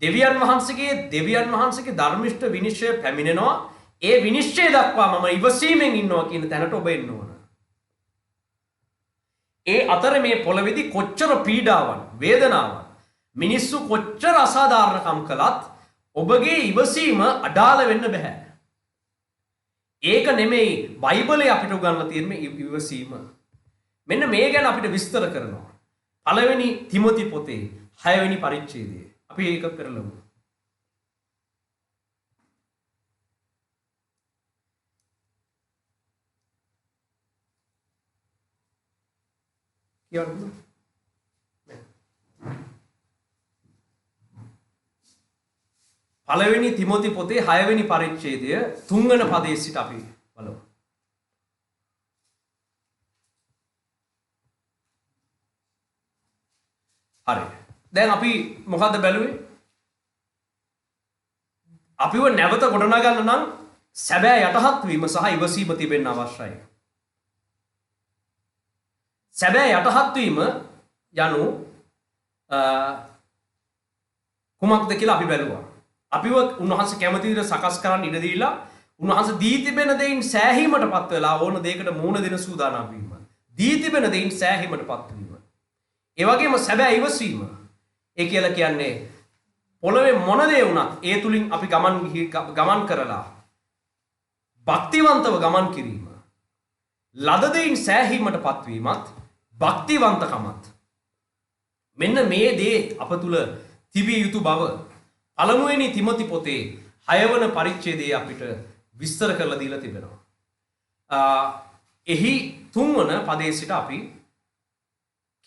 දෙවියන් වහන්සේගේ ධර්මිෂ්ඨ විනිශ්චය පැමිණෙනවා. ඒ විනිශ්චය දක්වා මම ඉවසීමෙන් ඉන්නවා කියන තැනට ඔබ එන්න ඕන. ඒ අතර මේ පොළවේදී කොච්චර පීඩාවන්, වේදනාවන්, මිනිස්සු කොච්චර අසාධාරණකම් කළත් ඔබගේ ඉවසීම අඩාල වෙන්න බෑ. ඒක නෙමෙයි බයිබලයේ අපිට උගන්වලා තියෙන ඉවසීම. මෙන්න මේ ගැන අපිට විස්තර කරනවා. පළවෙනි තිමොති පොතේ 6 වෙනි පරිච්ඡේදය. අපි ඒක කරලමු. කියන්න. පළවෙනි තිමොති පොතේ 6 වෙනි පරිච්ඡේදය 3 වෙනි පදයේ සිට අපි බලමු. හරි. දැන් අපි මොකද්ද බැලුවේ? අපිව නැවත ගොඩනගන්න නම් සැබෑ යටහත් වීම සහ ඉවසීම තිබෙන්න අවශ්‍යයි. සැබෑ යටහත් වීම යනු කුමක්ද කියලා අපි බැලුවා. අපිව උන්වහන්සේ කැමති විදිහට සකස් කරන්න ඉඩ දීලා උන්වහන්සේ දී තිබෙන දෙයින් සෑහීමටපත් වෙලා ඕන දෙයකට මූණ දෙන සූදානම් වීම. දී තිබෙන දෙයින් සෑහීමටපත් වීම. ඒ වගේම සැබෑ ඉවසීම. ඒ කියලා කියන්නේ පොළවේ මොන දේ වුණත් ඒ තුලින් අපි ගමන් කරලා භක්තිවන්තව ගමන් කිරීම. ලද දෙයින් සෑහීමටපත් වීමත් භක්තිවන්තකමත්. මෙන්න මේ දේ අප තුල තිබිය යුතු බව පළමුවෙනි තිමොති පොතේ 6 වන පරිච්ඡේදයේ අපිට විස්තර කරලා දීලා තිබෙනවා. එහි 3 වන පදයේ සිට අපි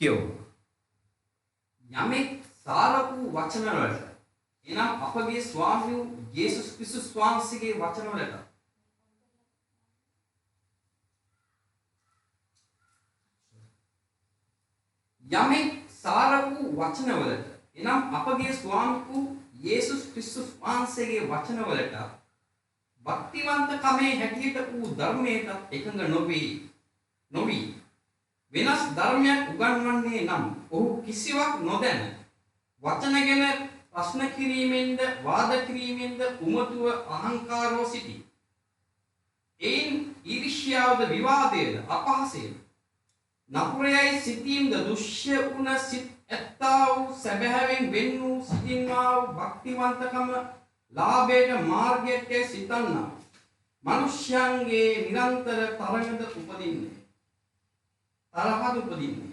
කියමු. යමෙක් සාර වූ වචන වලට එනම් අපගේ ස්වාමී වූ යේසුස් ක්‍රිස්තුස් වහන්සේගේ වචන වලට යමෙක් සාර වූ වචන වලට එනම් අපගේ ස්වාමී වූ යේසුස් ක්‍රිස්තුස් වහන්සේගේ වචන වලට භක්තිවන්තකමේ හැටියට වූ ධර්මයට එකඟ නොවි වෙනස් ධර්මයක් උගන්වන්නේ නම් ඔහු කිසිවක් නොදැන වචන ගැන ප්‍රශ්න කිරීමෙන්ද වාද කිරීමෙන්ද උමතුව අහංකාරව සිටී. එයින් ඊර්ෂ්‍යාවද විවාදයේද අපහසයද නපුරයයි සිතීම්ද දුෂ්‍ය වුණ සිත් ඇත්තා වූ සැබෑවෙන් වෙන් වූ සිටින්නා වූ භක්තිවන්තකම ලාභයට මාර්ගයට සිතන්නා මනුෂ්‍යයන්ගේ නිරන්තර තරඟද උපදින්නේ. තරහද උපදින්නේ.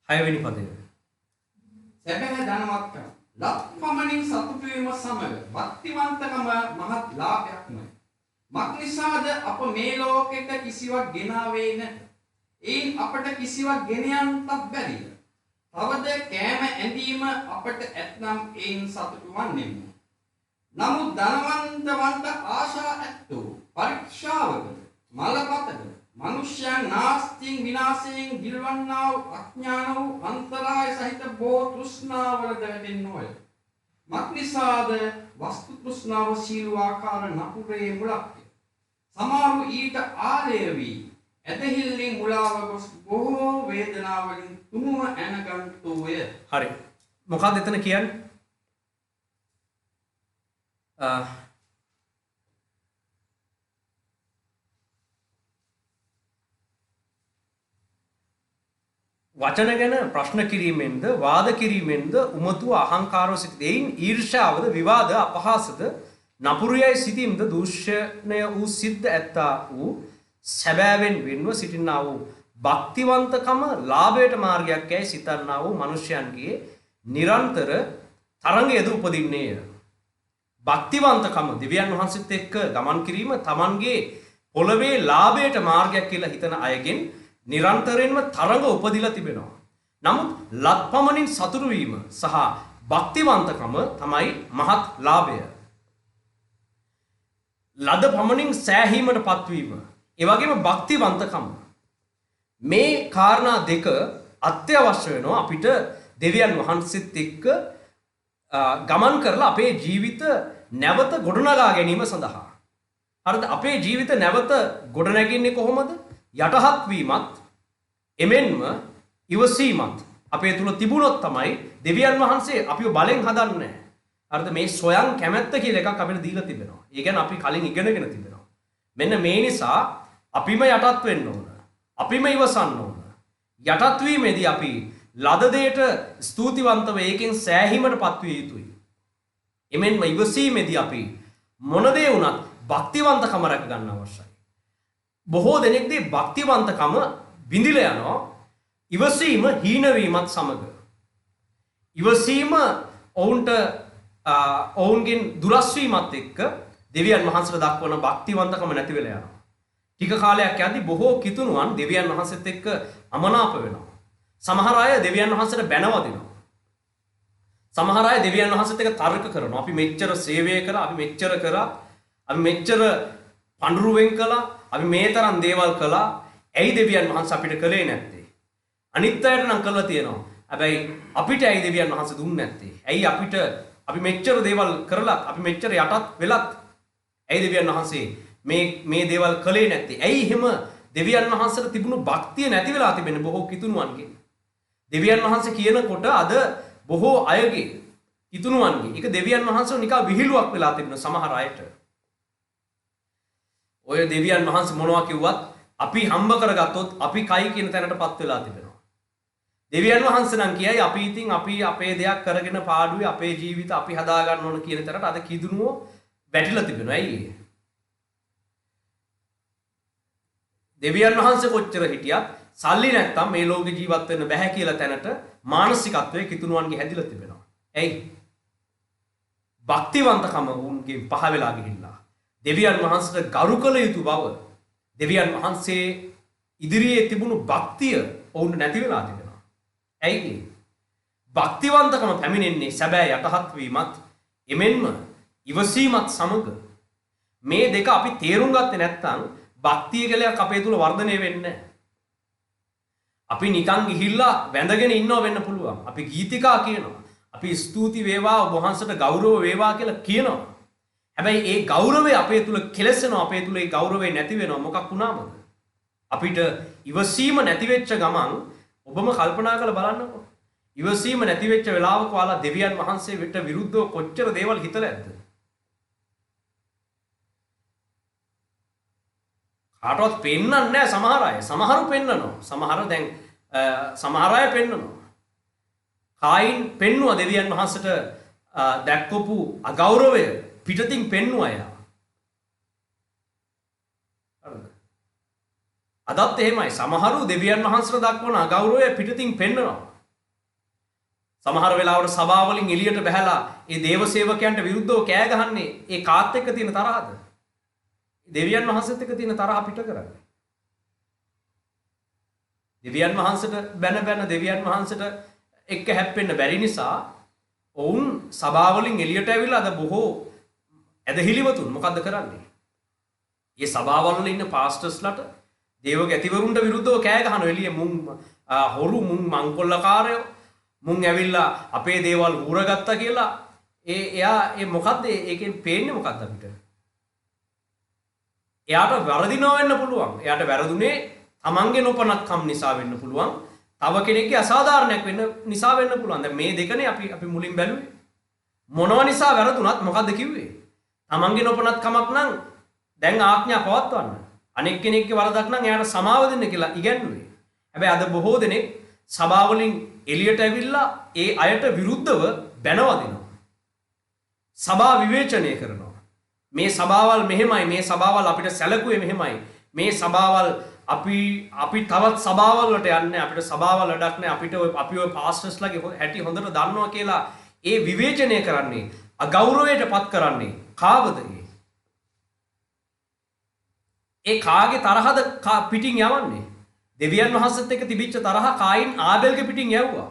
6 වෙනි පදය. සැබෑ ධනවත්කම ලක්පමණින් සතුටු වීම සමග භක්තිවන්තකම මහත් ලාභයක්මයි. මක්නිසාද අප මේ ලෝකෙට කිසිවක් ගෙනාවේ නැත. එයින් අපට කිසිවක් ගෙන යන්නත් බැරිය. තවද කෑම ඇඳීම අපට ඇතනම් එයින් සතුටු වන්නෙමු. නමුත් ධනවන්තවන්ත ආශා ඇත්තෝ පරීක්ෂාවක මලපතක මනුෂ්‍යයන් නාස්තියෙන් විනාශයෙන් ගිල්වන්නා වූ අඥාන වූ අන්තරාය සහිත බෝ තෘෂ්ණාවල දැවෙන්නෝය. මක්නිසාද වස්තු තෘෂ්ණාව සීල ආකාර නපුරේ මුලක්ය. සමහරු ඊට ආලය වී ඇදහිල්ලෙන් මුලාව ගොස් බොහෝ වේදනාවලින් තුනුව ඇනගන්තෝය. හරි. මොකක්ද එතන කියන්නේ? වචන ගැන ප්‍රශ්න කිරීමෙන්ද වාද කිරීමෙන්ද උමතුව අහංකාරව සිටීම ඊර්ෂ්‍යාවද විවාද අපහාසද නපුරියයි සිටීමද දූෂණය වූ සිද්ද ඇත්තා වූ සැබෑවෙන් වෙන්ව සිටින්නා වූ භක්තිවන්තකම ලාභයට මාර්ගයක් යයි සිතන්නා වූ මනුෂ්‍යයන්ගේ නිරන්තර තරංගයද උපදින්නේය. භක්තිවන්තකම දෙවියන් වහන්සේත් එක්ක ගමන් කිරීම තමන්ගේ පොළවේ ලාභයට මාර්ගයක් කියලා හිතන අයගෙන් නිරන්තරයෙන්ම තරඟ උපදිලා තිබෙනවා. නමුත් ලත්පමණින් සතුටු වීම සහ භක්තිවන්තකම තමයි මහත් ලාභය. ලද පමණින් සෑහීමට පත්වීම, ඒ වගේම භක්තිවන්තකම. මේ කාරණා දෙක අත්‍යවශ්‍ය වෙනවා අපිට දෙවියන් වහන්සේත් එක්ක ගමන් කරලා අපේ ජීවිත නැවත ගොඩනගා ගැනීම සඳහා. හරිද? අපේ ජීවිත නැවත ගොඩනැගෙන්නේ කොහොමද? යටහත් වීමත් එමෙන්ම ඉවසීමත් අපේ තුල තිබුණොත් තමයි දෙවියන් වහන්සේ අපිව බලෙන් හදන්නේ. හරිද? මේ සොයන් කැමැත්ත කියලා එකක් අපිට දීලා තිබෙනවා. ඒ කියන්නේ අපි කලින් ඉගෙනගෙන තිබෙනවා. මෙන්න මේ නිසා අපිම යටත් වෙන්න ඕන. අපිම ඉවසන්න ඕන. යටත් වීමේදී අපි ලද දෙයට ස්තුතිවන්තව ඒකෙන් සෑහීමටපත් විය යුතුයි. එමෙන්ම ඉවසීමේදී අපි මොන දේ වුණත් භක්තිවන්තකම රැක ගන්න අවශ්‍යයි. බොහෝ දෙනෙක්ගේ භක්තිවන්තකම විඳිලා යනවා ඉවසීම හීන වීමත් සමග. ඉවසීම ඔවුන්ගෙන් දුරස් වීමත් එක්ක දෙවියන් වහන්සේට දක්වන භක්තිවන්තකම නැති වෙලා යනවා. ටික කාලයක් යද්දී බොහෝ කිතුණුවන් දෙවියන් වහන්සේත් එක්ක අමනාප වෙනවා. සමහර අය දෙවියන් වහන්සේට බැනවදිනවා. සමහර අය දෙවියන් වහන්සේත් එක්ක තර්ක කරනවා. අපි මෙච්චර සේවය කරා, අපි මෙච්චර කරා, අපි මෙච්චර පඬුරුවෙන් කළා, අපි මේ තරම් දේවල් කළා. ඇයි දෙවියන් වහන්සේ අපිට කළේ නැත්තේ? අනිත් අයට නම් කළා තියෙනවා. හැබැයි අපිට ඇයි දෙවියන් වහන්සේ දුන්නේ නැත්තේ? ඇයි අපි මෙච්චර දේවල් කරලත්, අපි මෙච්චර යටත් වෙලත් ඇයි දෙවියන් වහන්සේ මේ දේවල් කළේ නැත්තේ? ඇයි එහෙම දෙවියන් වහන්සේට තිබුණු භක්තිය නැති වෙලා තිබෙන්නේ බොහෝ කිතුණුවන්ගේ? දෙවියන් වහන්සේ කියනකොට අද බොහෝ අයගේ කිතුණුවන්ගේ ඒක දෙවියන් වහන්සේ නිකන් විහිළුවක් වෙලා තිබෙන සමහර අයට. ඔය දෙවියන් වහන්සේ මොනවා කිව්වත් අපි හම්බ කරගත්තොත් අපි කයි කියන තැනටපත් වෙලා තිබෙනවා. දෙවියන් වහන්සේ නම් කියයි අපි ඉතින් අපි අපේ දෙයක් කරගෙන පාඩුවේ අපේ ජීවිත අපි හදා ගන්න ඕන කියන තැනට අද කිදුණුව වැටිලා තිබෙනවා. ඇයි ඒ? දෙවියන් වහන්සේ කොච්චර හිටියත් සල්ලි නැත්තම් මේ ලෝකේ ජීවත් වෙන්න බෑ කියලා තැනට මානසිකත්වයේ කිතුණුවන්ගේ හැදිලා තිබෙනවා. ඇයි? භක්තිවන්තකම උන්ගේ පහ වෙලා ගිහිල්ලා. දෙවියන් වහන්සේට ගරු කළ යුතු බව, දෙවියන් වහන්සේ ඉදිරියේ තිබුණු භක්තිය ඔවුන්ට නැති වෙලා තිබෙනවා. ඇයි? භක්තිවන්තකම පැමිණෙන්නේ සැබෑ යටහත් වීමත් එමෙන්ම ඉවසීමත් සමග. මේ දෙක අපි තේරුම් ගත්තේ නැත්නම් භක්තිය කියලා අපේ තුල වර්ධනය වෙන්නේ නැහැ. අපි නිකන් ගිහිල්ලා වැඳගෙන ඉන්නව වෙන්න පුළුවන්. අපි ගීතිකා කියනවා. අපි ස්තුති වේවා ඔබ වහන්සේට ගෞරව වේවා කියලා කියනවා. හැබැයි ඒ ගෞරවය අපේ තුල කෙලසෙනවා, අපේ තුල ඒ ගෞරවය නැති වෙනවා. මොකක් වුණාමද? අපිට ඉවසීම නැති වෙච්ච ගමන් ඔබම කල්පනා කරලා බලන්නකෝ. ඉවසීම නැති වෙච්ච වෙලාවක ඔයාලා දෙවියන් වහන්සේට විරුද්ධව කොච්චර දේවල් හිතලා ඇද්ද? කාටවත් පෙන්නන්නේ නැහැ සමහර අය. සමහරු පෙන්නනවා. සමහර අය පෙන්නනවා. කායින් පෙන්නුවා දෙවියන් වහන්සේට දැක්කපු අගෞරවය පිටතින් පෙන්නුවා එයා. හරිද? අදත් එහෙමයි. සමහරු දෙවියන් වහන්සේට දක්වන අගෞරවය පිටතින් පෙන්නනවා. සමහර වෙලාවට සභාව වලින් එළියට බහැලා ඒ දේව සේවකයන්ට විරුද්ධව කෑ ගහන්නේ ඒ කාත් එක්ක තියෙන තරහද? දෙවියන් වහන්සේත් එක්ක තියෙන තරහ පිට කරන්නේ. දෙවියන් වහන්සේට බැන දෙවියන් වහන්සේට එක්ක හැප්පෙන්න බැරි නිසා ඔවුන් සභාව වලින් එළියට ඇවිල්ලා අද බොහෝ ඇදහිලිවතුන් මොකද්ද කරන්නේ? මේ සභාවල් වල ඉන්න පාස්ටර්ස්ලාට දේව ගැතිවරුන්ට විරුද්ධව කෑ ගහනවා. එළියේ මුන් හොරු, මුන් මංකොල්ලකාරයෝ, මුන් ඇවිල්ලා අපේ දේවල් ඌරගත්තා කියලා එයා මොකද්ද ඒකෙන් පේන්නේ මොකද්ද අපිට? එයාට වැරදිනව වෙන්න පුළුවන්. එයාට වැරදුනේ තමන්ගේ නොපනත්කම් නිසා වෙන්න පුළුවන්. තව කෙනෙක්ගේ අසාධාරණයක් වෙන්න නිසා වෙන්න පුළුවන්. දැන් මේ දෙකනේ අපි මුලින් බැලුවේ. මොනවා නිසා වැරදුනත් මොකද්ද කිව්වේ? තමන්ගේ නොපනත්කමක් නම් දැන් ආඥා පවත්වන්න. අනෙක් කෙනෙක්ගේ වරදක් නම් එයාට සමාව දෙන්න කියලා ඉගැන්වුවේ. හැබැයි අද බොහෝ දෙනෙක් සභාවලින් එළියට ඇවිල්ලා ඒ අයට විරුද්ධව බැනවදිනවා. සභා විවේචනය කරනවා. මේ සභාවල් මෙහෙමයි, මේ සභාවල් අපිට සැලකුවේ මෙහෙමයි, මේ සභාවල් අපි තවත් සභාවල් වලට යන්නේ, අපිට සභාවල් වැඩක් නැහැ, අපි ඔය පාස්ටර්ස්ලාගේ හැටි හොඳට දන්නවා කියලා ඒ විවේචනය කරන්නේ, අගෞරවයට පත් කරන්නේ කාවද? ඒ කාගේ තරහද පිටින් යවන්නේ? දෙවියන් වහන්සේත් එක්ක තිබිච්ච තරහ කායින් ආබෙල්ගේ පිටින් යවුවා.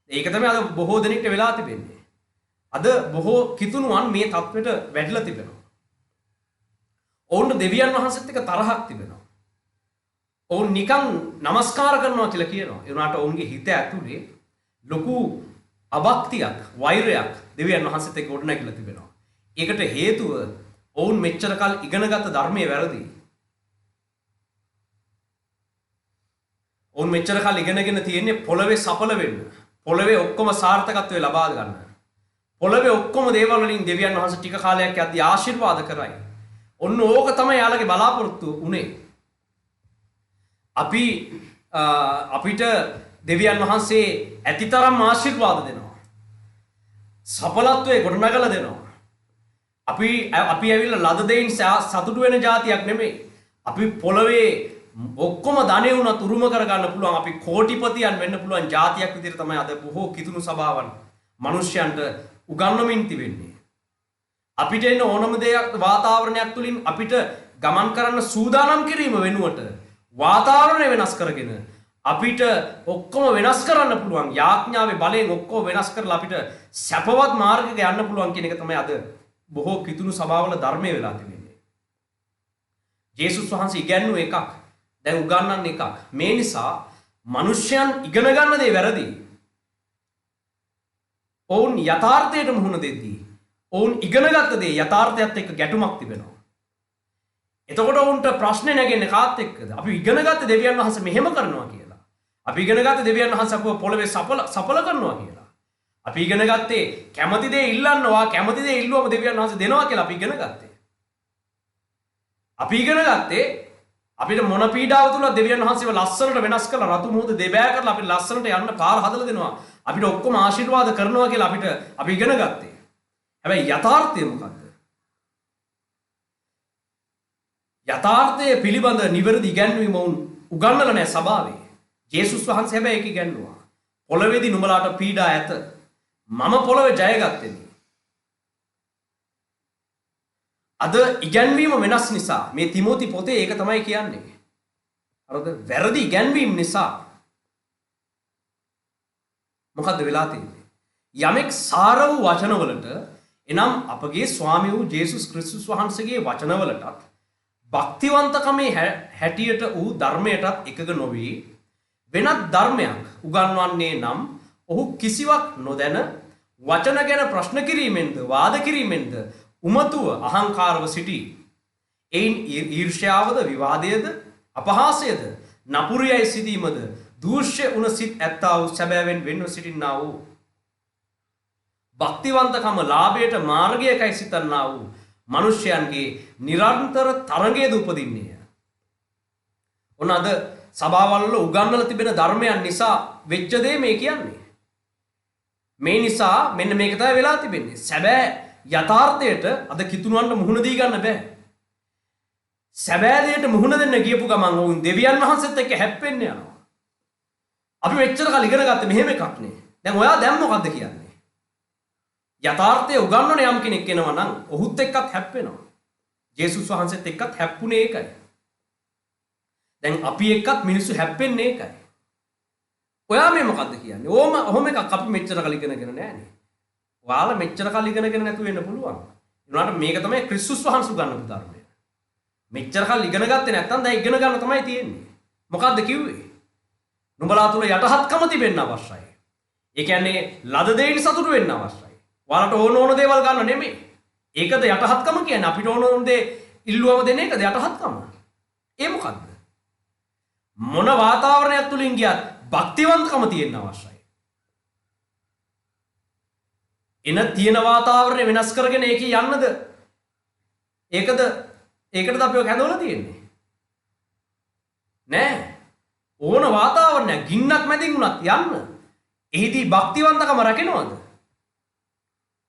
ඒක තමයි අද බොහෝ දෙනෙක්ට වෙලා තිබෙන්නේ. අද බොහෝ කිතුණුවන් මේ තත්වෙට වැටිලා තිබෙනවා. ඔවුන්ට දෙවියන් වහන්සේත් එක්ක තරහක් තිබෙනවා. ඔවුන් නිකන් নমස්කාර කරනවා කියලා කියනවා. ඒ වුණාට ඔවුන්ගේ හිත ඇතුලේ ලොකු අභක්තියක්, වෛරයක් දෙවියන් වහන්සේත් එක්ක ගොඩනැගිලා තිබෙනවා. ඒකට හේතුව ඔවුන් මෙච්චර කල් ඉගෙනගත් ධර්මයේ වැරදි. ඔවුන් මෙච්චර කල් ඉගෙනගෙන තියෙන්නේ පොළවේ සඵල වෙන්න. පොළවේ ඔක්කොම සාර්ථකත්වය ලබා ගන්න. පොළවේ ඔක්කොම දේවල් වලින් දෙවියන් වහන්සේ ටික කාලයක් යද්දී ආශිර්වාද කරයි. ඔන්න ඕක තමයි යාළගේ බලාපොරොත්තු උනේ. අපිට දෙවියන් වහන්සේ ඇතිතරම් ආශිර්වාද දෙනවා. සඵලත්වයේ ගොඩනගලා දෙනවා. අපි ඇවිල්ලා ලද දෙයින් සතුටු වෙන જાතියක් නෙමෙයි. අපි පොළවේ ඔක්කොම ධනෙ උනත් උරුම කරගන්න පුළුවන්, අපි කෝටිපතියන් වෙන්න පුළුවන් જાතියක් විදිහට තමයි අද බොහෝ කිතුණු සභාවන් මිනිස්යන්ට උගන්වමින් තිබෙන්නේ. අපිට එන ඕනම දෙයක් වාතාවරණයක් තුලින් අපිට ගමන් කරන්න සූදානම් කිරීම වෙනුවට වාතාවරණය වෙනස් කරගෙන අපිට ඔක්කොම වෙනස් කරන්න පුළුවන්. යාඥාවේ බලයෙන් ඔක්කොම වෙනස් කරලා අපිට සැපවත් මාර්ගයක යන්න පුළුවන් කියන එක තමයි අද බොහෝ කිතුණු සභාවල ධර්මයේ වෙලා තිබෙන්නේ. ජේසුස් වහන්සේ ඉගැන්වුව එකක්, දැන් උගන්වන්න එකක්. මේ නිසා මිනිස්යන් ඉගෙන ගන්න දේ වැරදි. ඔවුන් යථාර්ථයට මුහුණ දෙද්දී ඔවුන් ඉගෙනගත්ත දේ යථාර්ථයත් එක්ක ගැටුමක් තිබෙනවා. එතකොට ඔවුන්ට ප්‍රශ්නේ නැගෙන්නේ කාත් එක්කද? අපි ඉගෙනගත්ත දෙවියන් වහන්සේ මෙහෙම කරනවා කියලා. අපි ඉගෙනගත්ත දෙවියන් වහන්සේ අපව පොළවේ සඵල කරනවා කියලා. අපි ඉගෙන ගත්තේ කැමති දේ ඉල්ලන්නවා, කැමති දේ ඉල්ලුවම දෙවියන් වහන්සේ දෙනවා කියලා අපි ඉගෙන ගත්තේ. අපි ඉගෙන ගත්තේ අපිට මොන පීඩාව තුල දෙවියන් වහන්සේව ලස්සනට වෙනස් කරලා රතු මුහුද දෙබෑ කරලා අපිට ලස්සනට යන්න පාර හදලා දෙනවා. අපිට ඔක්කොම ආශිර්වාද කරනවා කියලා අපි ඉගෙන ගත්තේ. හැබැයි යථාර්ථය මොකද්ද? යථාර්ථය පිළිබඳ නිවැරදි ඉගැන්වීම උගන්වලා නැහැ සභාවේ. ජේසුස් වහන්සේ හැබැයි ඒක ඉගැන්වුවා. පොළවේදී නුඹලාට පීඩා ඇත. මම පොළවේ ජයගත්තේ. අද ඉගැන්වීම වෙනස් නිසා මේ තිමෝති පොතේ ඒක තමයි කියන්නේ. හරිද? වැරදි ඉගැන්වීම නිසා මොකද්ද වෙලා තියෙන්නේ? යමෙක් සාර වූ වචනවලට, එනම් අපගේ ස්වාමී වූ ජේසුස් ක්‍රිස්තුස් වහන්සේගේ වචනවලටත් භක්තිවන්තකමේ හැටියට වූ ධර්මයටත් එකග නොවි වෙනත් ධර්මයක් උගන්වන්නේ නම් ඔහු කිසිවක් නොදැන වචන ගැන ප්‍රශ්න කිරීමෙන්ද වාද කිරීමෙන්ද උමතුව අහංකාරව සිටී. එයින් ඊර්ෂ්‍යාවද විවාදයේද අපහාසයද නපුරියයි සිටීමද දූෂ්‍ය උන සිත් ඇත්තා වූ සැබෑවෙන් වෙන්ව සිටින්නා වූ භක්තිවන්තකම ලාභයට මාර්ගයකයි සිතන්නා වූ මනුෂ්‍යයන්ගේ නිරන්තර තරගයේද උපදින්නේය. ඔන්න අද සභාවල් උගන්වලා තිබෙන ධර්මයන් නිසා වෙච්ච දේ මේ කියන්නේ. මේ නිසා මෙන්න මේක තමයි වෙලා තිබෙන්නේ. සැබෑ යථාර්ථයට අද කිතුණුවන්ට මුහුණ දී ගන්න බෑ. සැබෑ දෙයට මුහුණ දෙන්න ගියපු ගමන් වුන් දෙවියන් වහන්සේත් එක්ක හැප්පෙන්න යනවා. අපි මෙච්චර කල් ඉගෙන ගත්තේ මෙහෙම එකක් නේ. දැන් ඔයා දැන් මොකද්ද කියන්නේ? යථාර්ථය උගන්වන යම් කෙනෙක් එනවා නම් ඔහුත් එක්කත් හැප්පෙනවා. ජේසුස් වහන්සේත් එක්කත් හැප්පුණේ ඒකයි. දැන් අපි එක්කත් මිනිස්සු හැප්පෙන්නේ ඒකයි. ඔයා මේ මොකද්ද කියන්නේ? ඔහොම එකක් අපි මෙච්චර කල් ඉගෙනගෙන නෑනේ. ඔයාලා මෙච්චර කල් ඉගෙනගෙන නැතුව වෙන්න පුළුවන්. ඒ වුණාට මේක තමයි ක්‍රිස්තුස් වහන්සේ උගන්වපු ධර්මය. මෙච්චර කල් ඉගෙන ගත්තේ නැත්නම් දැන් ඉගෙන ගන්න තමයි තියෙන්නේ. මොකද්ද කිව්වේ? නුඹලා තුල යටහත්කම තිබෙන්න අවශ්‍යයි. ඒ කියන්නේ ලද දෙයින් සතුටු වෙන්න අවශ්‍යයි. ඔයාලට ඕන දේවල් ගන්න නෙමෙයි. ඒකද යටහත්කම කියන්නේ. අපිට ඕන දේ ඉල්ලුවම දෙන එකද යටහත්කම. ඒ මොකද්ද? මොන වාතාවරණයක් තුලින් ගියත් භක්තිවන්තකම තියෙන්න අවශ්‍යයි. එන තියෙන වාතාවරණය වෙනස් කරගෙන ඒකේ යන්නද? ඒකටද අපි ඔය කැඳවලා තියෙන්නේ. නෑ. ඕන වාතාවරණයක් ගින්නක් මැදින් වුණත් යන්න. එහිදී භක්තිවන්තකම රැකෙනවද?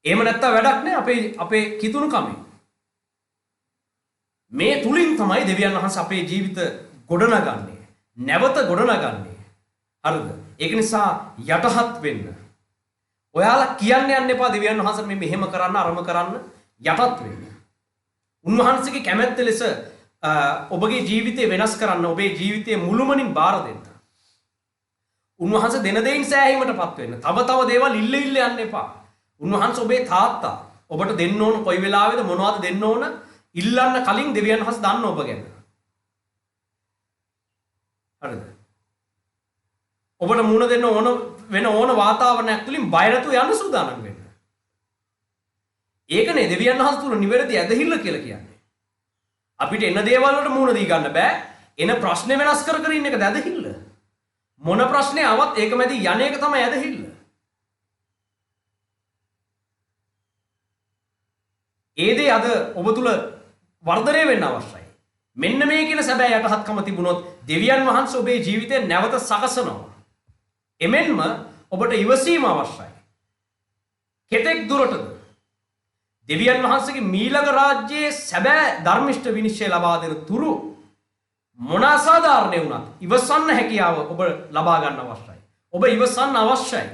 එහෙම නැත්තම් වැඩක් නෑ අපේ කිතුණු කමෙන්. මේ තුලින් තමයි දෙවියන් වහන්සේ අපේ ජීවිත ගොඩනගන්නේ. නැවත ගොඩනගන්නේ. හරිද? ඒක නිසා යටහත් වෙන්න. ඔයාලා කියන්න යන්න එපා දෙවියන් වහන්සේ මෙහෙම කරන්න අරම කරන්න යටත් වෙන්න. උන්වහන්සේගේ කැමැත්ත ලෙස ඔබගේ ජීවිතය වෙනස් කරන්න, ඔබේ ජීවිතය මුළුමනින් බාර දෙන්න. උන්වහන්සේ දෙන දෙයින් සෑහීමටපත් වෙන්න. තව දේවල් ඉල්ල යන්න එපා. උන්වහන්සේ ඔබේ තාත්තා. ඔබට දෙන්න ඕන කොයි වෙලාවෙද මොනවද දෙන්න ඕන ඉල්ලන්න කලින් දෙවියන් වහන්සේ දන්න ඔබ ගැන. හරිද? ඔබට මුණ දෙන්න ඕන වාතාවරණයක් තුලින් බය නැතුව යන්න සූදානම් වෙන්න. ඒකනේ දෙවියන් වහන්සේ තුල නිවැරදි ඇදහිල්ල කියලා කියන්නේ. අපිට එන දේවල් වලට මුණ දී ගන්න බෑ. එන ප්‍රශ්නේ වෙනස් කර ඉන්න එකද ඇදහිල්ල. මොන ප්‍රශ්නේ ආවත් ඒක මැදි යන එක තමයි ඇදහිල්ල. ඒ දේ අද ඔබ තුල වර්ධනය වෙන්න අවශ්‍යයි. මෙන්න මේ කියන සැබෑ යටහත්කම තිබුණොත් දෙවියන් වහන්සේ ඔබේ ජීවිතේ නැවත සකසනවා. එමෙන්ම ඔබට ඉවසීම අවශ්‍යයි. කෙතෙක් දුරටද දෙවියන් වහන්සේගේ මීළඟ රාජ්‍යයේ සැබෑ ධර්මිෂ්ඨ විනිශ්චය ලබා දෙන තුරු මොන අසාධාරණේ වුණත් ඉවසන්න හැකියාව ඔබ ලබා ගන්න අවශ්‍යයි. ඔබ ඉවසන්න අවශ්‍යයි.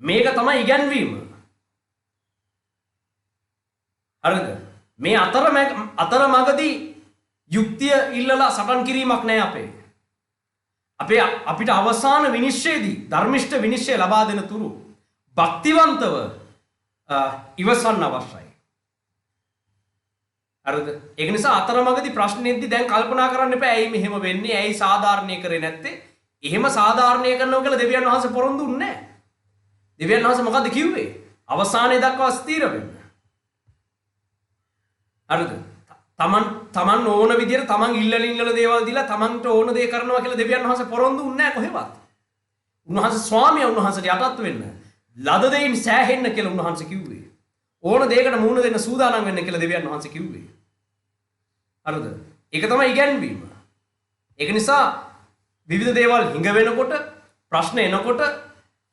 මේක තමයි ඉගැන්වීම. හරිද? මේ අතරමඟදී යුක්තිය ඉල්ලලා සටන් කිරීමක් නැහැ අපිට අවසාන විනිශ්චයේදී ධර්මිෂ්ඨ විනිශ්චය ලබා දෙන තුරු භක්තිවන්තව ඉවසන්න අවශ්‍යයි. හරිද? ඒක නිසා අතරමඟදී ප්‍රශ්නෙද්දී දැන් කල්පනා කරන්න එපා ඇයි මෙහෙම වෙන්නේ? ඇයි සාධාරණය කරේ නැත්තේ? එහෙම සාධාරණය කරනවා කියලා දෙවියන් වහන්සේ පොරොන්දු දුන්නේ නැහැ. දෙවියන් වහන්සේ මොකද්ද කිව්වේ? අවසානයේ දක්වා ස්ථිර වෙන්න. හරිද? තමන් ඕන විදියට තමන් ඉල්ලන දේවල් දීලා තමන්ට ඕන දේ කරනවා කියලා දෙවියන් වහන්සේ පොරොන්දු දුන්නේ නැහැ කොහෙවත්. උන්වහන්සේ ස්වාමියා උන්වහන්සේට යටත් වෙන්න. ලද දෙයින් සෑහෙන්න කියලා උන්වහන්සේ කිව්වේ. ඕන දෙයකට මුහුණ දෙන්න සූදානම් වෙන්න කියලා දෙවියන් වහන්සේ කිව්වේ. හරිද? ඒක තමයි ඉගැන්වීම. ඒක නිසා විවිධ දේවල් හිඟ වෙනකොට, ප්‍රශ්න එනකොට,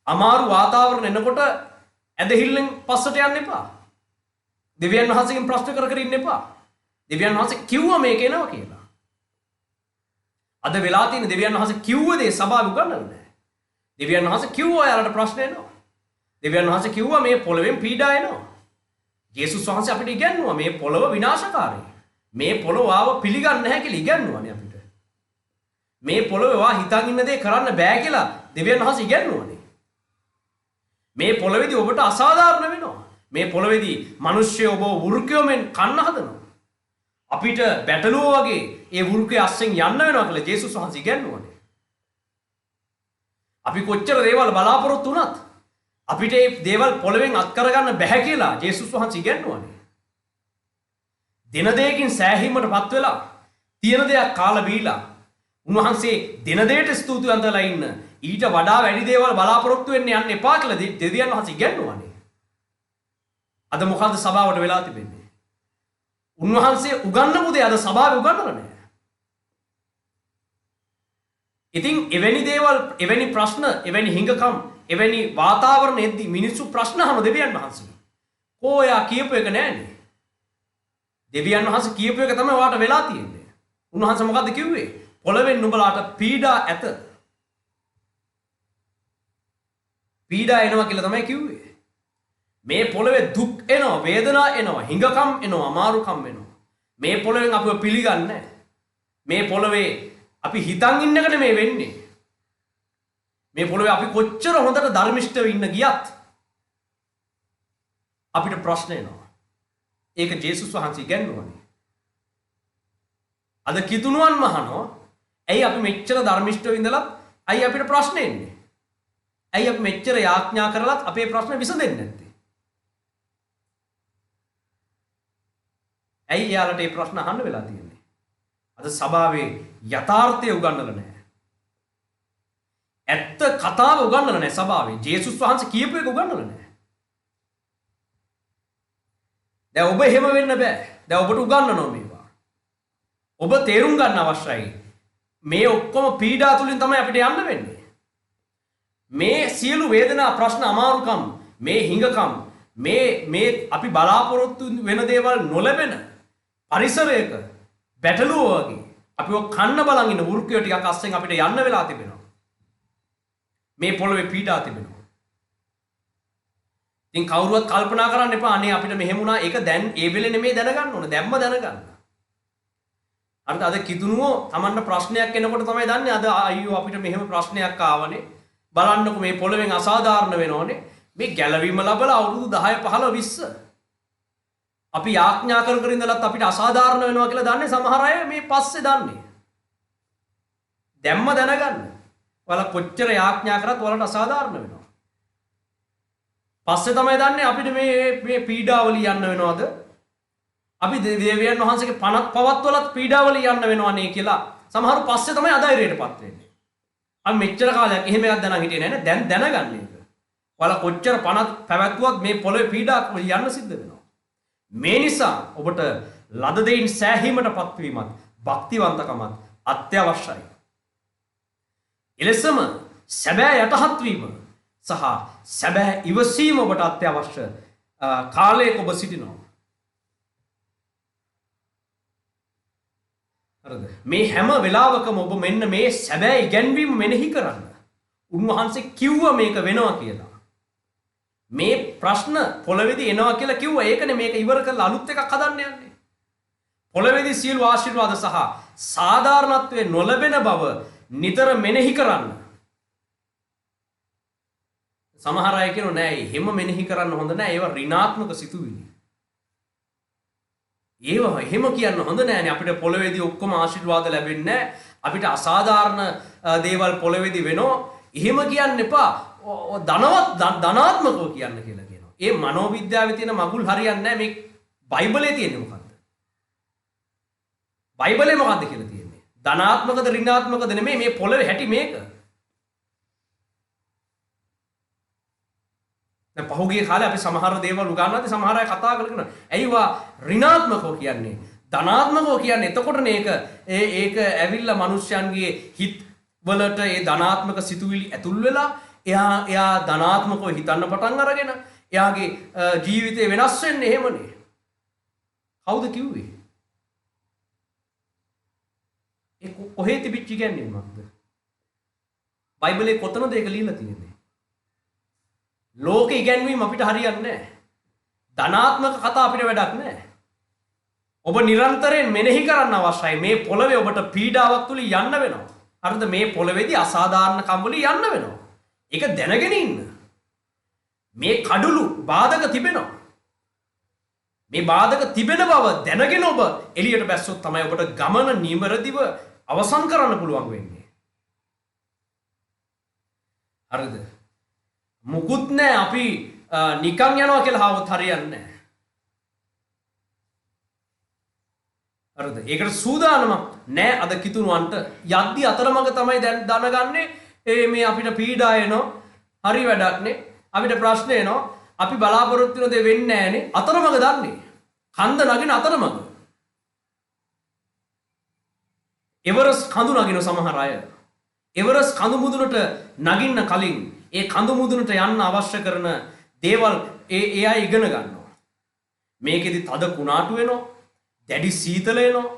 අමාරු වාතාවරණ එනකොට ඇදහිල්ලෙන් පස්සට යන්න එපා. දෙවියන් වහන්සේගෙන් ප්‍රශ්න කර ඉන්න එපා. දෙවියන් වහන්සේ කිව්වා මේක එනවා කියලා. අද වෙලා තියෙන දෙවියන් වහන්සේ කිව්ව දේ සභාව උගන්වන්නේ නැහැ. දෙවියන් වහන්සේ කිව්වා යාලට ප්‍රශ්න එනවා. දෙවියන් වහන්සේ කිව්වා මේ පොළවෙන් පීඩා එනවා. ජේසුස් වහන්සේ අපිට ඉගන්වුවා මේ පොළව විනාශකාරී. මේ පොළව ආව පිළිගන්නේ නැහැ කියලා ඉගන්වුවානේ අපිට. මේ පොළව වා හිතන් ඉන්න දේ කරන්න බෑ කියලා දෙවියන් වහන්සේ ඉගන්වුවානේ. මේ පොළවේදී ඔබට අසාධාරණ වෙනවා. මේ පොළවේදී මිනිස්සු ඔබ වෘකයෝමෙන් කන්න හදනවා. අපිට බැටළුව වගේ ඒ වෘකයේ අස්සෙන් යන්න වෙනවා කියලා ජේසුස් වහන්සේ ඉගන්වුවානේ. අපි කොච්චර දේවල් බලාපොරොත්තු වුණත් අපිට මේ දේවල් පොළවෙන් අත් කරගන්න බැහැ කියලා ජේසුස් වහන්සේ ඉගැන්වුවානේ. දින දෙකකින් සෑහීමටපත් වෙලා තියෙන දෙයක් කාලා බීලා උන්වහන්සේ දින දෙයට ස්තුතිවන්තලා ඉන්න ඊට වඩා වැඩි දේවල් බලාපොරොත්තු වෙන්න යන්න එපා කියලා දෙවියන් වහන්සේ ඉගැන්වුවානේ. අද මොකද්ද සභාවට වෙලා තිබෙන්නේ? උන්වහන්සේ උගන්වපු දේ අද සභාවේ උගන්වලා නැහැ. ඉතින් එවැනි දේවල්, එවැනි ප්‍රශ්න, එවැනි හිඟකම්, එවැනි වාතාවරණයේදී මිනිස්සු ප්‍රශ්න අහන දෙවියන් වහන්සේ. කොහොයා කියපු එක නෑනේ. දෙවියන් වහන්සේ කියපු එක තමයි වාට වෙලා තියෙන්නේ. උන්වහන්සේ මොකද්ද කිව්වේ? පොළවෙන් නුඹලාට පීඩා ඇත. පීඩා එනවා කියලා තමයි කිව්වේ. මේ පොළවේ දුක් එනවා, වේදනා එනවා, හිඟකම් එනවා, අමාරුකම් එනවා. මේ පොළවෙන් අපිව පිළිගන්නේ නැහැ. මේ පොළවේ අපි හිතන් ඉන්නකට මේ වෙන්නේ. මේ පොළවේ අපි කොච්චර හොඳට ධර්මිෂ්ඨව ඉන්න ගියත් අපිට ප්‍රශ්න එනවා. ඒක ජේසුස් වහන්සේ ඉගැන්වුවානේ. අද කිතුණුවන් මහනවා ඇයි අපි මෙච්චර ධර්මිෂ්ඨව ඉඳලත් ඇයි අපිට ප්‍රශ්න එන්නේ? ඇයි අපි මෙච්චර යාඥා කරලත් අපේ ප්‍රශ්න විසඳෙන්නේ නැත්තේ? ඇයි යාලට මේ ප්‍රශ්න අහන්න වෙලා තියෙන්නේ? අද සභාවේ යථාර්ථය උගන්වලා නැහැ. ඇත්ත කතාව උගන්වලා නැහැ සභාවේ. ජේසුස් වහන්සේ කියපු එක උගන්වලා නැහැ. දැන් ඔබ එහෙම වෙන්න බෑ. දැන් ඔබට උගන්වනවා මේවා. ඔබ තේරුම් ගන්න අවශ්‍යයි. මේ ඔක්කොම පීඩා තුලින් තමයි අපිට යන්න වෙන්නේ. මේ සියලු වේදනා, ප්‍රශ්න, අමාරුකම්, මේ හිඟකම්, මේ අපි බලාපොරොත්තු වෙන දේවල් නොලැබෙන පරිසරයක බැටළුව වගේ අපි ඔය කන්න බලන් ඉන්න වෘක්කය ටිකක් අස්සෙන් අපිට යන්න වෙලා තිබෙනවා. මේ පොළවේ පීඩා තිබෙනවා. ඉතින් කවුරුවත් කල්පනා කරන්න එපා අනේ අපිට මෙහෙම වුණා. ඒක දැන් ඒ වෙලේ නෙමෙයි දැනගන්න ඕන. දැම්ම දැනගන්න. අද කිතුණුවෝ Tamanට ප්‍රශ්නයක් එනකොට තමයි දන්නේ අද අයියෝ අපිට මෙහෙම ප්‍රශ්නයක් ආවනේ. බලන්නකො මේ පොළවෙන් අසාධාරණ වෙනවනේ. මේ ගැලවීම ලැබලා අවුරුදු 10 15 20 අපි යාඥා කර ඉඳලත් අපිට අසාධාරණ වෙනවා කියලා දන්නේ සමහර අය මේ පස්සේ දන්නේ. දැම්ම දැනගන්න. ඔයාලා කොච්චර යාඥා කරත් ඔයාලට අසාධාරණ වෙනවා. පස්සේ තමයි දන්නේ අපිට මේ පීඩාවලිය යන්න වෙනවද? අපි දෙවියන් වහන්සේගේ පණක් පවත්වලත් පීඩාවලිය යන්න වෙනවනේ කියලා සමහරු පස්සේ තමයි අධෛර්යයටපත් වෙන්නේ. අපි මෙච්චර කාලයක් එහෙම එකක් දැනන් හිටියේ නැහැ නේ. දැන් දැනගන්න ඒක. ඔයාලා කොච්චර පණක් පැවැත්වුවත් මේ පොළවේ පීඩාවක් යන්න සිද්ධ වෙනවා. මේ නිසා ඔබට ලද දෙයින් සෑහීමටපත් වීමත් භක්තිවන්තකමත් අත්‍යවශ්‍යයි. එලෙසම සැබෑ යටහත් වීම සහ සැබෑ ඉවසීම ඔබට අත්‍යවශ්‍ය කාලයක ඔබ සිටිනවා. හරිද? මේ හැම වෙලාවකම ඔබ මෙන්න මේ සැබෑ ඉගැන්වීම මෙනෙහි කරන්න. උන්වහන්සේ කිව්වා මේක වෙනවා කියලා. මේ ප්‍රශ්න පොළවේදී එනවා කියලා කිව්වා. ඒකනේ මේක ඉවර කරලා අලුත් එකක් හදන්න යන්නේ. පොළවේදී සියලු ආශිර්වාද සහ සාධාරණත්වයේ නොලැබෙන බව නිතර මෙනෙහි කරන්න. සමහර අය කියනවා නෑ එහෙම මෙනෙහි කරන්න හොඳ නෑ. ඒවා ඍණාත්මක සිතුවිලි. ඒවා එහෙම කියන්න හොඳ නෑනේ. අපිට පොළවේදී ඔක්කොම ආශිර්වාද ලැබෙන්නේ නෑ. අපිට අසාධාරණ දේවල් පොළවේදී වෙනවා. එහෙම කියන්න එපා. ධනාත්මකව කියන්න කියලා කියනවා. ඒ මනෝවිද්‍යාවේ තියෙන මගුල් හරියන්නේ නැහැ. මේ බයිබලයේ තියෙන්නේ මොකද්ද? බයිබලයේ මොකද්ද කියලා තියෙන්නේ? ධනාත්මකද ඍණාත්මකද නෙමෙයි මේ පොළවේ හැටි මේක. දැන් පහුගිය කාලේ අපි සමහර දේවල් උගන්වද්දි සමහර අය කතා කරගෙන ඇයිවා ඍණාත්මකව කියන්නේ? ධනාත්මකව කියන්නේ එතකොටනේ ඒක ඇවිල්ලා මිනිස්යන්ගේ හිත වලට ඒ ධනාත්මක සිතුවිලි ඇතුල් වෙලා එයා ධනාත්මකව හිතන්න පටන් අරගෙන එයාගේ ජීවිතේ වෙනස් වෙන්නේ එහෙමනේ. කවුද කිව්වේ? ඒ කොහේ තිබිච්ච ඉගැන්වීමක්ද? බයිබලයේ කොතනද ඒක ලියලා තියෙන්නේ? ලෝක ඉගැන්වීම අපිට හරියන්නේ නැහැ. ධනාත්මක කතා අපිට වැඩක් නැහැ. ඔබ නිරන්තරයෙන් මෙනෙහි කරන්න අවශ්‍යයි. මේ පොළවේ ඔබට පීඩාවක් තුල යන්න වෙනවා. හරිද? මේ පොළවේදී අසාධාරණ කම්වල යන්න වෙනවා. ඒක දැනගෙන ඉන්න. මේ කඩළු බාධක තිබෙනවා. මේ බාධක තිබෙන බව දැනගෙන ඔබ එළියට බැස්සොත් තමයි ඔබට ගමන නිවැරදිව අවසන් කරන්න පුළුවන් වෙන්නේ. හරිද? මුකුත් නැහැ අපි නිකන් යනවා කියලා හවුත් හරියන්නේ නැහැ. හරිද? ඒකට සූදානමක් නැහැ අද කිතුණුවන්ට. යද්දි අතරමඟ තමයි දැන් දැනගන්නේ මේ අපිට පීඩා එනවා. හරි වැඩක් නේ. අපිට ප්‍රශ්න එනවා. අපි බලාපොරොත්තු වෙන දේ වෙන්නේ නැහනේ. අතරමඟ දන්නේ. කන්ද නගින අතරමඟ. එවරස් කඳු නගින සමහර අය. එවරස් කඳු මුදුනට නගින්න කලින් ඒ කඳු මුදුනට යන්න අවශ්‍ය කරන දේවල් ඒ අය ඉගෙන ගන්නවා. මේකෙදි තද කුණාටු වෙනවා. දැඩි සීතල එනවා.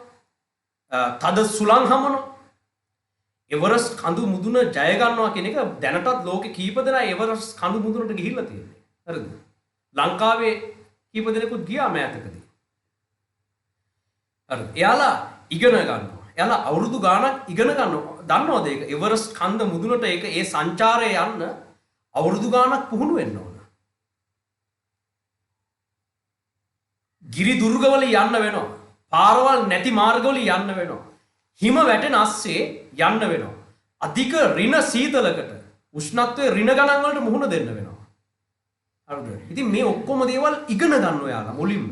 තද සුළං හමනවා. එවරස් කඳු මුදුන ජය ගන්නවා කියන එක දැනටත් ලෝකේ කීප දෙනා එවරස් කඳු මුදුනට ගිහිල්ලා තියෙනවා. හරිද? ලංකාවේ කීප දෙනෙකුත් ගියා මෑතකදී. හරිද? එයාලා ඉගෙන ගන්නවා. එයාලා අවුරුදු ගාණක් ඉගෙන ගන්නවා. දන්නවද ඒක? එවරස්ට් කන්ද මුදුනට ඒක ඒ සංචාරයේ යන්න අවුරුදු ගාණක් පුහුණු වෙන්න ඕන. ගිරි දුර්ගවල යන්න වෙනවා. පාරවල් නැති මාර්ගවල යන්න වෙනවා. හිම වැටෙන අස්සේ යන්න වෙනවා. අධික ඍණ සීතලකට උෂ්ණත්වයේ ඍණ ගණන් වලට මුහුණ දෙන්න වෙනවා. හරිද? ඉතින් මේ ඔක්කොම දේවල් ඉගෙන ගන්න ඔයාලා මුලින්ම.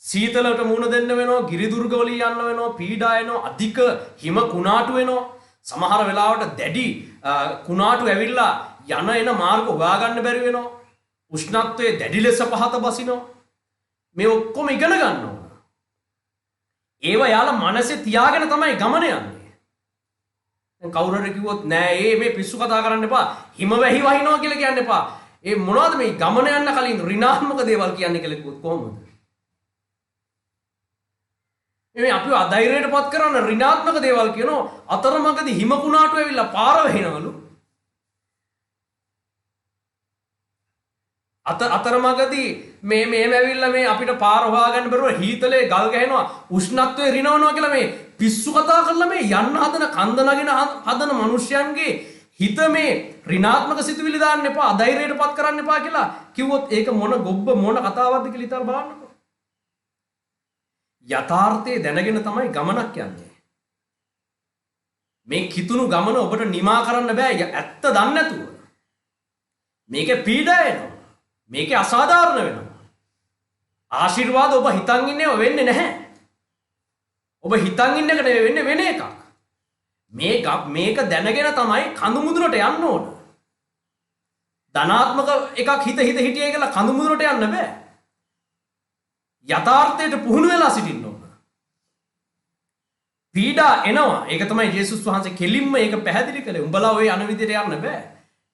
සීතලට මුහුණ දෙන්න වෙනවා, ගිරි දුර්ගවල යන්න වෙනවා, පීඩා එනවා, අධික හිම කුණාටු වෙනවා. සමහර වෙලාවට දැඩි කුණාටු ඇවිල්ලා යන එන මාර්ග හොයාගන්න බැරි වෙනවා. උෂ්ණත්වයේ දැඩි ලෙස පහත බසිනවා. මේ ඔක්කොම ඉගෙන ගන්න ඕන. ඒව යාලා මනසේ තියාගෙන තමයි ගමන යන්නේ. දැන් කවුරු හරි කිව්වොත් නෑ මේ පිස්සු කතා කරන්න එපා. හිම වැහි වහිනවා කියලා කියන්න එපා. ඒ මොනවද මේ ගමන යන්න කලින් ඍණාත්මක දේවල් කියන්නේ කියලා කිව්වොත් කොහොමද? මේ අපිව අධෛර්යයටපත් කරන ඍණාත්මක දේවල් කියනවා. අතරමඟදී හිම කුණාටු ඇවිල්ලා පාර වැහිනවලු. අතරමඟදී මේම ඇවිල්ලා මේ අපිට පාර හොයාගන්න බැරුව හීතලේ ගල් ගහනවා, උෂ්ණත්වයේ රිනවනවා කියලා මේ පිස්සු කතා කරලා මේ යන්න හදන කන්ද නගින හදන මිනිස්යන්ගේ හිත මේ ඍණාත්මක සිතුවිලි දාන්න එපා, අධෛර්යයටපත් කරන්න එපා කියලා කිව්වොත් ඒක මොන ගොබ්බ මොන කතාවක්ද කියලා ඉතින් බලන්නකෝ. යථාර්ථය දැනගෙන තමයි ගමනක් යන්නේ. මේ කිතුණු ගමන ඔබට නිමා කරන්න බෑ ඇත්ත දන්නේ නැතුව. මේකේ පීඩා එනවා. මේකේ අසාධාරණ වෙනවා. ආශිර්වාද ඔබ හිතන් ඉන්නේව වෙන්නේ නැහැ. ඔබ හිතන් ඉන්න එකට වෙන්නේ වෙන එකක්. මේක දැනගෙන තමයි කඳු මුදුනට යන්න ඕන. ධනාත්මක එකක් හිතියේ කියලා කඳු මුදුනට යන්න බෑ. යථාර්ථයට පුහුණු වෙලා සිටින්න ඕන. පීඩා එනවා. ඒක තමයි යේසුස් වහන්සේ කෙලින්ම ඒක පැහැදිලි කළේ. උඹලා ඔය යන විදිහට යන්න බෑ.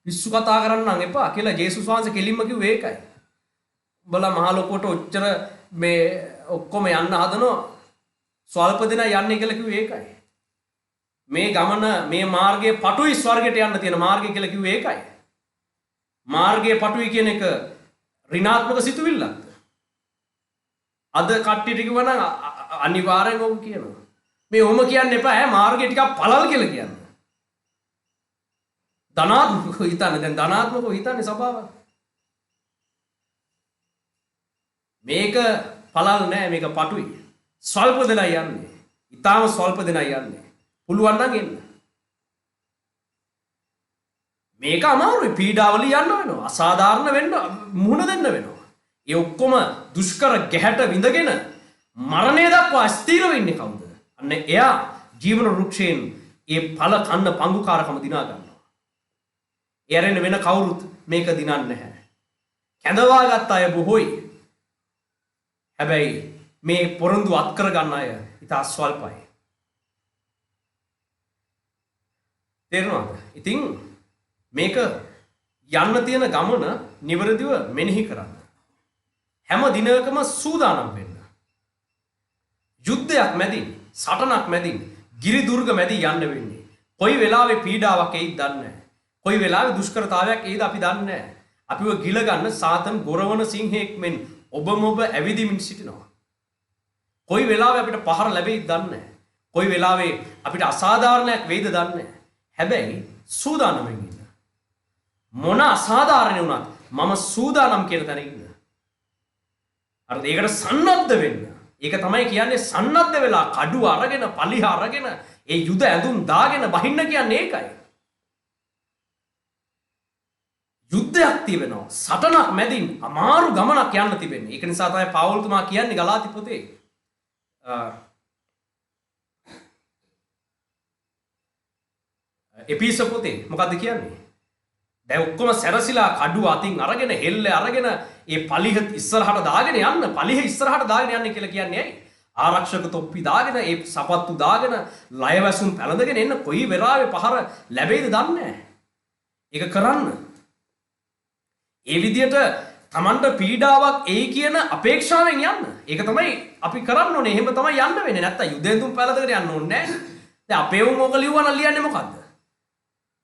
පිස්සු කතා කරන්න එපා කියලා යේසුස් වහන්සේ කෙලින්ම කිව්වේ ඒකයි. උඹලා මහ ලොකුවට ඔච්චර මේ ඔක්කොම යන්න හදනවා. ස්වල්ප දෙනා යන්නේ කියලා කිව්වේ ඒකයි. මේ ගමන මේ මාර්ගයේ පටුයි ස්වර්ගයට යන්න තියෙන මාර්ගය කියලා කිව්වේ ඒකයි. මාර්ගයේ පටුයි කියන එක ඍණාත්මක සිතුවිල්ලක්ද? අද කට්ටියට කිව්වනම් අනිවාර්යෙන් ඔව් කියනවා. මේ ඔහොම කියන්න එපා මාර්ගය ටිකක් පළල් කියලා කියන්න. ධනාත්මකව හිතන්නේ දැන් ධනාත්මකව හිතන්නේ සබාවක්. මේක පළල් නෑ මේක පටුයි. ස්වල්ප දෙනා යන්නේ. ඊටාම ස්වල්ප දෙනා යන්නේ. පුළුවන් නම් එන්න. මේක අමාරුයි පීඩාවල යන්න වෙනවා. අසාධාරණ වෙන්න මුහුණ දෙන්න වෙනවා. ඒ ඔක්කොම දුෂ්කර ගැහැට විඳගෙන මරණය දක්වා ස්ථිර වෙන්නේ කවුද? අන්න එයා ජීවන වෘක්ෂයෙන් ඒ ඵල කන්න පංගුකාරකම දිනා ගන්නවා. එයරෙන්න වෙන කවුරුත් මේක දිනන්නේ නැහැ. කැඳවාගත් අය බොහෝයි. හැබැයි මේ පොරොන්දු අත් කර ගන්න අය ඉතා ස්වල්පයි. තේරුණාද? ඉතින් මේක යන්න තියෙන ගමන නිවැරදිව මෙනෙහි කරන්න. හැම දිනකම සූදානම් වෙන්න. යුද්ධයක් මැදින්, සටනක් මැදින්, ගිරි දුර්ග මැදින් යන්න වෙන්නේ. කොයි වෙලාවෙ පීඩාවක් එයිද දන්නේ නැහැ. කොයි වෙලාවෙ දුෂ්කරතාවයක් එයිද අපි දන්නේ නැහැ. අපිව ගිල ගන්න සාතන් ගොරවන සිංහෙක් මෙන් ඔබ ඇවිදිමින් සිටිනවා. කොයි වෙලාවෙ අපිට පහර ලැබෙයිද දන්නේ නැහැ. කොයි වෙලාවෙ අපිට අසාධාරණයක් වෙයිද දන්නේ නැහැ. හැබැයි සූදානම්ෙන් ඉන්න. මොන අසාධාරණ වුණත් මම සූදානම් කියලා තැන ඉන්න. අර ඒකට සන්නද්ධ වෙන්න. ඒක තමයි කියන්නේ සන්නද්ධ වෙලා කඩුව අරගෙන පලිහ අරගෙන ඒ යුද ඇඳුම් දාගෙන බහින්න කියන්නේ ඒකයි. යුද්ධයක් තිබෙනවා. සටනක් මැදින් අමාරු ගමනක් යන්න තිබෙන්නේ. ඒක නිසා තමයි පවුල්තුමා කියන්නේ ගලාති පොතේ එපිස පොතේ මොකද්ද කියන්නේ? දැන් ඔක්කොම සැරසිලා කඩුව අතින් අරගෙන හෙල්ල අරගෙන ඒ පලිහ ඉස්සරහට දාගෙන යන්න පලිහ ඉස්සරහට දාගෙන යන්න කියලා කියන්නේ ඇයි? ආරක්ෂක තොප්පි දාගෙන ඒ සපත්තු දාගෙන ලයවැසුම් පැලඳගෙන එන්න කොයි වෙලාවෙ පහර ලැබෙයිද දන්නේ නැහැ. ඒක කරන්න. ඒ විදියට Tamanට පීඩාවක් එයි කියන අපේක්ෂාවෙන් යන්න. ඒක තමයි අපි කරන්න ඕනේ. එහෙම තමයි යන්න වෙන්නේ. නැත්තම් යුදෙන්තුම් පැලඳගෙන යන්න ඕනේ නැහැ. දැන් අපේ උන් ඕක ලියුවා නම් ලියන්නේ මොකද්ද?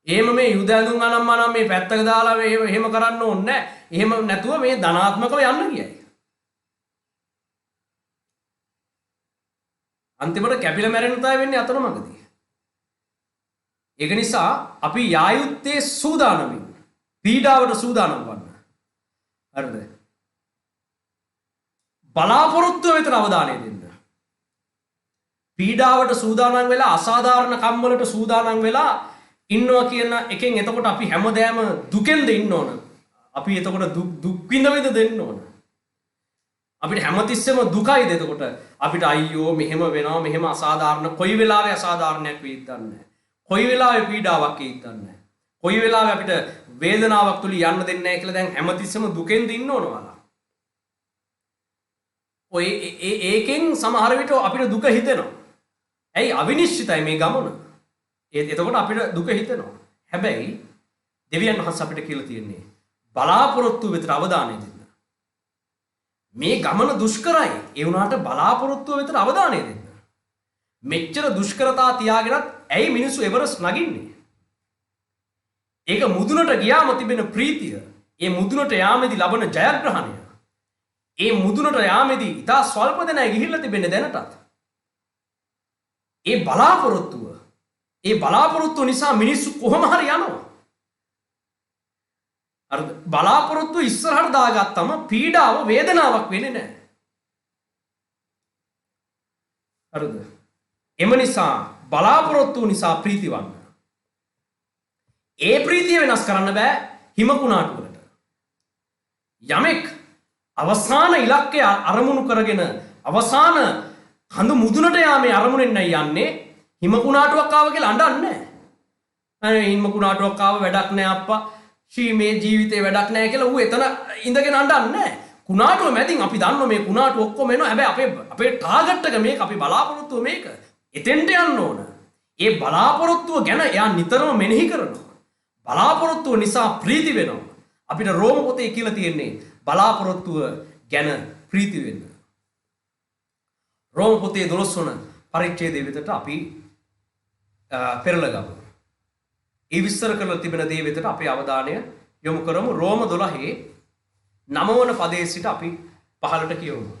එහෙම මේ යුදැඳුම් අනම්මනම් මේ පැත්තක දාලා මේ එහෙම කරන්න ඕනේ නැහැ. එහෙම නැතුව මේ ධනාත්මකව යන්න කියයි. අන්තිමට කැපිලා මැරෙන්න තමයි වෙන්නේ අතරමඟදී. ඒක නිසා අපි යායුත්තේ සූදානමින් පීඩාවට සූදානම් වන්න. හරිද? බලාපොරොත්තුව වෙත අවධානය දෙන්න. පීඩාවට සූදානම් වෙලා අසාධාරණ කම් වලට සූදානම් වෙලා ඉන්නවා කියන එකෙන් එතකොට අපි හැමදාම දුකෙන්ද ඉන්න ඕන. අපි එතකොට දුක් විඳ දෙන්න ඕන. අපිට හැමතිස්සෙම දුකයිද එතකොට අපිට අයියෝ මෙහෙම වෙනවා මෙහෙම අසාධාරණ කොයි වෙලාවෙ අසාධාරණයක් වෙයිද දන්නේ නැහැ. කොයි වෙලාවෙ පීඩාවක් එයිද දන්නේ නැහැ. කොයි වෙලාවෙ අපිට වේදනාවක් තුල යන්න දෙන්නේ නැහැ කියලා දැන් හැමතිස්සෙම දුකෙන්ද ඉන්න ඕනවලා. ඔය ඒකෙන් සමහර විට අපිට දුක හිතෙනවා. ඇයි අවිනිශ්චිතයි මේ ගමන. එතකොට අපිට දුක හිතෙනවා. හැබැයි දෙවියන් වහන්සේ අපිට කියලා තියෙන්නේ බලාපොරොත්තු වෙතට අවධානය දෙන්න. මේ ගමන දුෂ්කරයි. ඒ වුණාට බලාපොරොත්තුව වෙතට අවධානය දෙන්න. මෙච්චර දුෂ්කරතා තියාගෙනත් ඇයි මිනිස්සු එවරස් නගින්නේ? ඒක මුදුනට ගියාම තිබෙන ප්‍රීතිය, ඒ මුදුනට යාමේදී ලබන ජයග්‍රහණය, ඒ මුදුනට යාමේදී ඉතා ස්වල්ප දෙනයි ගිහිල්ලා තිබෙන්නේ දැනටත්. ඒ බලාපොරොත්තුව නිසා මිනිස්සු කොහොම හරි යනවා. අර බලාපොරොත්තුව ඉස්සරහට දාගත්තම පීඩාව වේදනාවක් වෙන්නේ නැහැ. හරිද? එම නිසා බලාපොරොත්තුව නිසා ප්‍රීතිවන්න. ඒ ප්‍රීතිය වෙනස් කරන්න බෑ හිමකුණාටු වලට. යමෙක් අවසාන ඉලක්කය අරමුණු කරගෙන අවසාන කඳු මුදුනට යාමේ අරමුණෙන් යන්නේ හිමකුණාටුවක් ආව කියලා අඬන්නේ නැහැ. හිමකුණාටුවක් ආව වැඩක් නැහැ අප්පා. මේ ජීවිතේ වැඩක් නැහැ කියලා ඌ එතන ඉඳගෙන අඬන්නේ නැහැ. කුණාටුව මැදින් අපි දන්නවා මේ කුණාටුව ඔක්කොම එනවා. හැබැයි අපේ ටාගට් එක මේක, අපි බලාපොරොත්තුව මේක. එතෙන්ට යන්න ඕන. ඒ බලාපොරොත්තුව ගැන එයා නිතරම මෙනෙහි කරනවා. බලාපොරොත්තුව නිසා ප්‍රීති වෙනවා. අපිට රෝම පොතේ කියලා තියෙන්නේ බලාපොරොත්තුව ගැන ප්‍රීති වෙන්න. රෝම පොතේ 12 වන පරිච්ඡේදය වෙතට අපි පෙරලා ගමු. ඒ විස්තර කරලා තිබෙන දේ වෙතට අපේ අවධානය යොමු කරමු. රෝම 12 9 වන පදයේ සිට අපි 15ට කියවමු.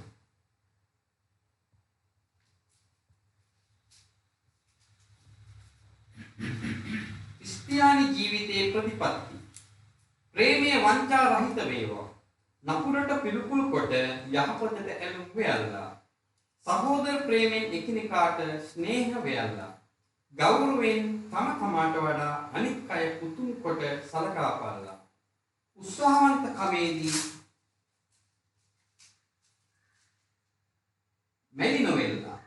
ක්‍රිස්තියානි ජීවිතයේ ප්‍රතිපත්ති. ප්‍රේමය වංචා රහිත වේවා. නපුරට පිළිකුල් කොට යහපතට ඇලුම් වේල්ලා. සහෝදර ප්‍රේමෙන් එකිනෙකාට ස්නේහ වේල්ලා. ගෞරවයෙන් තම තමාට වඩා අනික් අය පුතුන් කොට සලකා බලලා. උත්සාහවන්ත කමේදී මෙලි නොවෙල්ලා.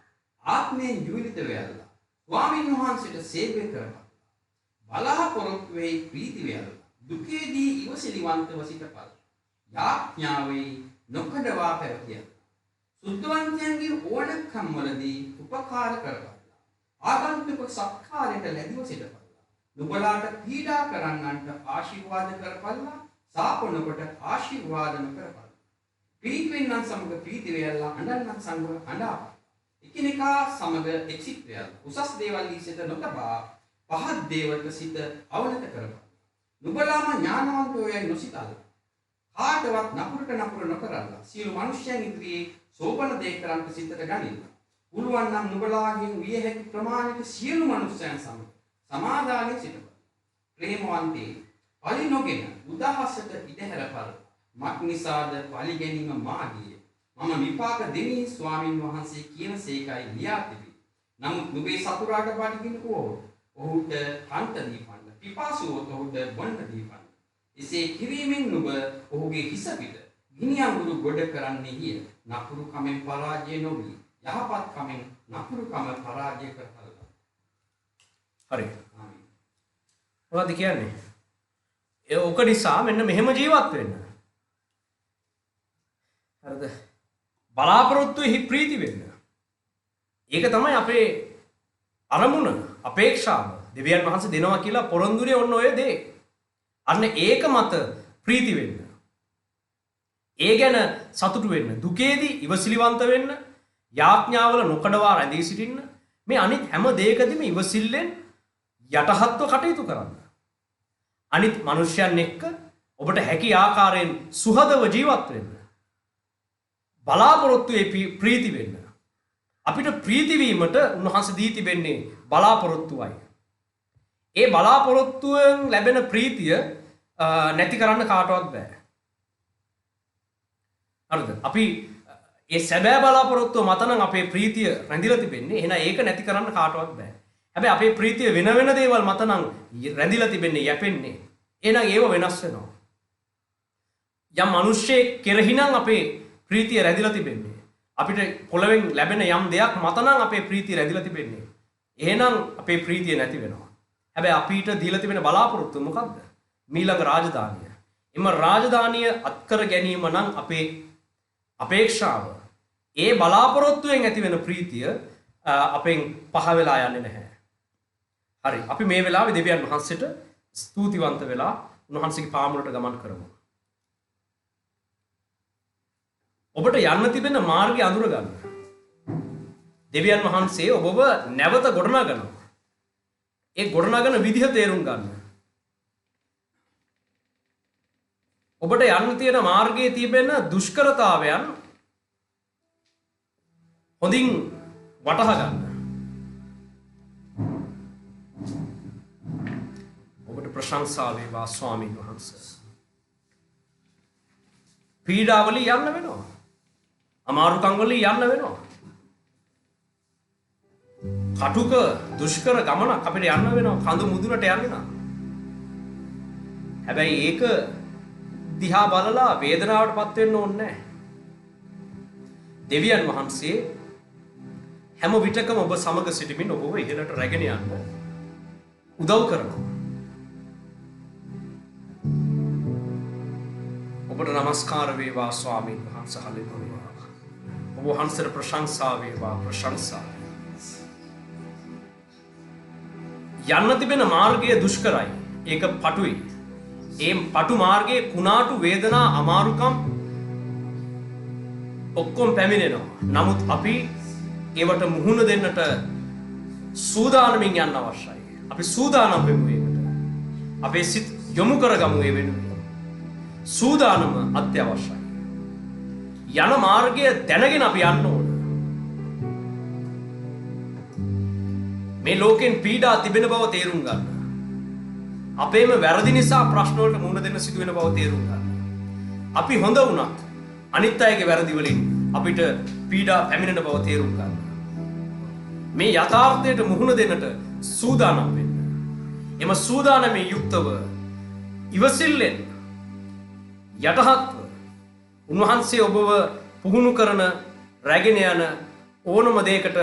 ආත්මයෙන් ජීවිත වේල්ලා. ස්වාමීන් වහන්සේට සේවය කරපන්. බලාපොරොත්තු වෙයි ප්‍රීති වේල්ලා. දුකේදී ඉවසිලිවන්තව සිටපල්. යාඥාවේ නොකඩවා පැවතිය. සුද්ධවන්තයන්ගේ ඕනකම් වලදී උපකාර කරපන්. ආගන්තුක සත්කාරයට ලැබිව සිටපල්ලා. නුඹලාට පීඩා කරන්නන්ට ආශිර්වාද කරපල්ලා. සාපොනකොට ආශිර්වාද නොකරපල්ලා. ප්‍රීතිවෙන්නන් සමග ප්‍රීති වේල්ලා. අඬන්නන් සමග අඬාපල්ලා. එකිනෙකා සමග එක්සිත් වේල්ලා. උසස් දේවල් සිත නොතබා පහත් දේවල්ට සිත අවනත කරපල්ලා. නුඹලාම ඥානවන්තයෝ යයි නොසිතල්ලා. කාටවත් නපුරට නපුර නොකරල්ලා. සියලු මනුෂ්‍යයන් ඉදිරියේ සෝබන දේ කරන්ට සිතට ගනිල්ලා. පුළුවන් නම් නුඹලාගෙන් විය හැකි ප්‍රමාණයට සියලු මනුෂ්‍යයන් සමග සමාදානයේ සිටපන්. ප්‍රේමවන්තේ පලි නොගෙන උදාහසට ඉඩහැරපල්. මක් නිසාද පලි ගැනීම මාගිය. මම විපාක දෙමි ස්වාමින් වහන්සේ කියන සේකයි ලියා තිබේ. නමුත් නුඹේ සතුරාට බඩගින්න ඔහුට කන්ත දීපන්න. පිපාසුවොත් ඔහුට බොන්න දීපන්න. එසේ කිරීමෙන් නුඹ ඔහුගේ හිස පිට ගිනි අඟුරු ගොඩ කරන්නෙහිය. නපුරු කමෙන් පරාජය නොවි. යහපත් කමෙන් නපුරු කම පරාජය කරහලවා. හරි. ආමීන්. මොකද කියන්නේ? ඔක නිසා මෙන්න මෙහෙම ජීවත් වෙන්න. හරිද? බලාපොරොත්තුෙහි ප්‍රීති වෙන්න. ඒක තමයි අපේ අරමුණ, අපේක්ෂාව. දෙවියන් වහන්සේ දෙනවා කියලා පොරොන්දුනේ ඔන්න ඔය දේ. අන්න ඒක මත ප්‍රීති වෙන්න. ඒ ගැන සතුටු වෙන්න. දුකේදී ඉවසිලිවන්ත වෙන්න. යාඥාවල නොකඩවා රැඳී සිටින්න. මේ අනිත් හැම දෙයකදීම ඉවසිල්ලෙන් යටහත්ව කටයුතු කරන්න. අනිත් මනුෂ්‍යයන් එක්ක ඔබට හැකි ආකාරයෙන් සුහදව ජීවත් වෙන්න. බලාපොරොත්තුවේ ප්‍රීති වෙන්න. අපිට ප්‍රීති වීමට උන්වහන්සේ දී තිබෙන්නේ බලාපොරොත්තුවයි. ඒ බලාපොරොත්තුවෙන් ලැබෙන ප්‍රීතිය නැති කරන්න කාටවත් බෑ. හරිද? අපි ඒ සැබෑ බලාපොරොත්තුව මත නම් අපේ ප්‍රීතිය රැඳිලා තිබෙන්නේ. එහෙනම් ඒක නැති කරන්න කාටවත් බෑ. හැබැයි අපේ ප්‍රීතිය වෙන වෙන දේවල් මත නම් රැඳිලා තිබෙන්නේ, යැපෙන්නේ. එහෙනම් ඒව වෙනස් වෙනවා. යම් මිනිස්සෙක් කෙරෙහි නම් අපේ ප්‍රීතිය රැඳිලා තිබෙන්නේ. අපිට පොළවෙන් ලැබෙන යම් දෙයක් මත නම් අපේ ප්‍රීතිය රැඳිලා තිබෙන්නේ. එහෙනම් අපේ ප්‍රීතිය නැති වෙනවා. හැබැයි අපිට දීලා තිබෙන බලාපොරොත්තුව මොකක්ද? මීළඟ රාජධානිය. එම රාජධානිය අත්කර ගැනීම නම් අපේ අපේක්ෂාව. ඒ බලාපොරොත්තුවෙන් ඇති වෙන ප්‍රීතිය අපෙන් පහ වෙලා යන්නේ නැහැ. හරි. අපි මේ වෙලාවේ දෙවියන් වහන්සේට ස්තුතිවන්ත වෙලා උන්වහන්සේගේ පාමුලට ගමන් කරමු. ඔබට යන්න තිබෙන මාර්ගය අඳුර ගන්න. දෙවියන් වහන්සේ ඔබව නැවත ගොඩනගනවා. ඒ ගොඩනගන විදිහ තේරුම් ගන්න. ඔබට යන්න තියෙන මාර්ගයේ තිබෙන දුෂ්කරතාවයන් හොඳින් වටහා ගන්න. ඔබට ප්‍රශංසා වේවා ස්වාමීන් වහන්සේ. පීඩාවලින් යන්න වෙනවා. අමාරුකම් වලින් යන්න වෙනවා. කටුක දුෂ්කර ගමනක් අපිට යන්න වෙනවා. කඳු මුදුනට යන්න වෙනවා. හැබැයි ඒක දිහා බලලා වේදනාවටපත් වෙන්න ඕනේ නැහැ. දෙවියන් වහන්සේ හැම විටකම ඔබ සමග සිටමින් ඔබව ඉහළට රැගෙන යන්න උදව් කරනවා. ඔබට නමස්කාර වේවා ස්වාමීන් වහන්සේ. හලෙලූයා. ඔබ වහන්සේට ප්‍රශංසා වේවා, ප්‍රශංසා. යන්න තිබෙන මාර්ගය දුෂ්කරයි. ඒක පටුයි. ඒ පටු මාර්ගයේ කුණාටු වේදනා අමාරුකම් ඔක්කොම පැමිණෙනවා. නමුත් අපි ඒවට මුහුණ දෙන්නට සූදානමින් යන්න අවශ්‍යයි. අපි සූදානම් වෙමු ඒකට. අපේ සිත යොමු කරගමු ඒ වෙනුවෙන්. සූදානම අත්‍යවශ්‍යයි. යන මාර්ගය දැනගෙන අපි යන්න ඕන. මේ ලෝකෙන් පීඩා තිබෙන බව තේරුම් ගන්න. අපේම වැරදි නිසා ප්‍රශ්න වලට මුහුණ දෙන්න සිදු වෙන බව තේරුම් ගන්න. අපි හොඳ වුණත් අනිත් අයගේ වැරදි වලින් අපිට පීඩා පැමිණෙන බව තේරුම් ගන්න. මේ යථාර්ථයට මුහුණ දෙන්නට සූදානම් වෙන්න. එම සූදානමේ යුක්තව ඉවසිල්ලෙන් යටහත්ව උන්වහන්සේ ඔබව පුහුණු කරන රැගෙන යන ඕනම දෙයකට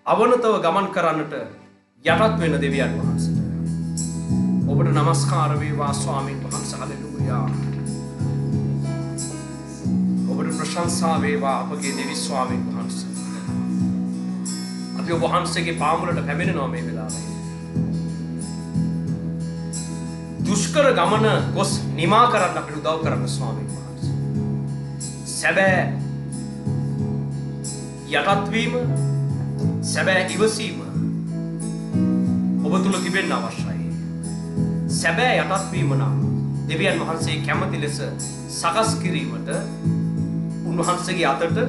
අවනතව ගමන් කරන්නට යටත් වෙන දෙවියන් වහන්සේට ඔබට නමස්කාර වේවා ස්වාමීන් වහන්සේ. හලෙලූයා. ඔබට ප්‍රශංසා වේවා අපගේ දෙවි ස්වාමීන් වහන්සේ. අපි ඔබ වහන්සේගේ පාමුලට පැමිණෙනවා මේ වෙලාවේ. දුෂ්කර ගමන ගොස් නිමා කරන්න අපිට උදව් කරන්න ස්වාමීන් වහන්සේ. සැබෑ යටත් වීම, සැබෑ ඉවසීම ඔබ තුල තිබෙන්න අවශ්‍යයි. සැබෑ යටත් වීම නම් දෙවියන් වහන්සේ කැමති ලෙස සකස් කිරීමට උන්වහන්සේගේ අතට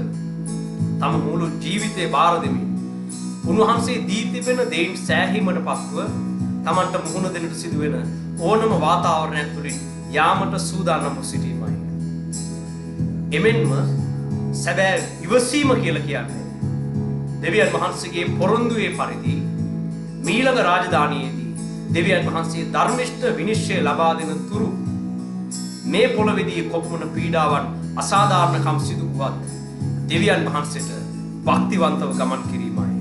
තම මුළු ජීවිතේ බාර දෙමින් උන්වහන්සේ දී තිබෙන දෙයින් සෑහීමට පත්ව තමන්ට මුහුණ දෙන්නට සිදුවෙන ඕනම වාතාවරණයක් තුළින් යාමට සූදානම්ව සිටීමයි. එමෙන්ම සැබෑ ඉවසීම කියලා කියන්නේ දෙවියන් වහන්සේගේ පොරොන්දුවේ පරිදි මීළඟ රාජධානියේදී දෙවියන් වහන්සේ ධර්මිෂ්ඨ විනිශ්චය ලබා දෙන තුරු මේ පොළොවේදී කොපමණ පීඩාවන් අසාධාරණකම් සිදු වුවත් දෙවියන් වහන්සේට භක්තිවන්තව ගමන් කිරීමයි.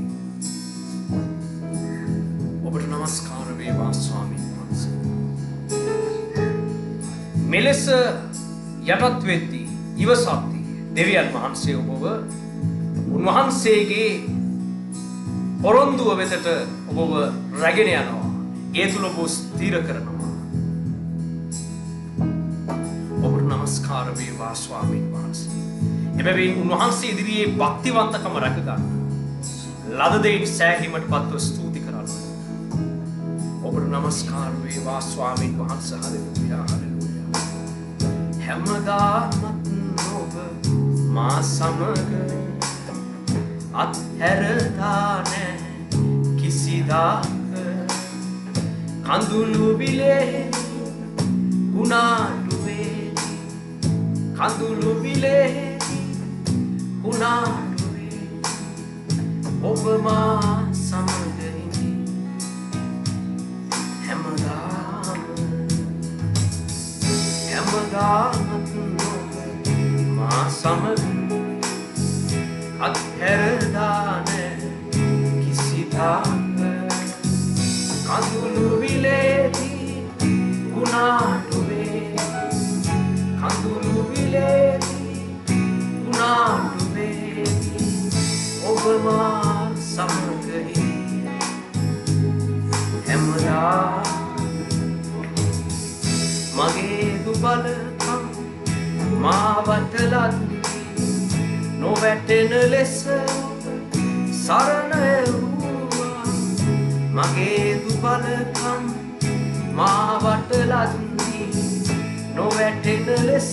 ඔබට නමස්කාර වේවා ස්වාමීන් වහන්සේ. මෙලෙස යටත් වෙද්දී ඉවසද්දී දෙවියන් වහන්සේ ඔබව උන්වහන්සේගේ පොරොන්දුව වෙතට ඔබව රැගෙන යනවා. ඒ තුල ඔබ ස්ථිර කරනවා. ඔබට නමස්කාර වේවා ස්වාමීන් වහන්සේ. එබැවින් උන්වහන්සේ ඉදිරියේ භක්තිවන්තකම රැක ගන්න. ලද දෙයින් සෑහීමටපත්ව ස්තුති කරන්න. ඔබට නමස්කාර වේවා ස්වාමීන් වහන්සේ. හලෙලූයා හලෙලූයා. හැමදාමත් ඔබ මා සමග අත්හැරලා නැහැ කිසිදාක. කඳුළු විලේ කුණාටු වේදී කඳුළු විලේ කුණාටු වේදී ඔබ මා සමග ඉඳි හැමදාම ඔබ මා සමග අත්හැරලා නැහැ කිසිදාක. කඳුළු විලේදී කුණාටු වේදී කඳුළු විලේදී කුණාටු වේදී ඔබ මා සමග ඉඳි හැමදාම. මගේ දුබලකම් මා වටලද්දී නොවැටෙන ලෙස සරණ එව්වා. මගේ දුබලකම් මා වටලද්දී නොවැටෙන ලෙස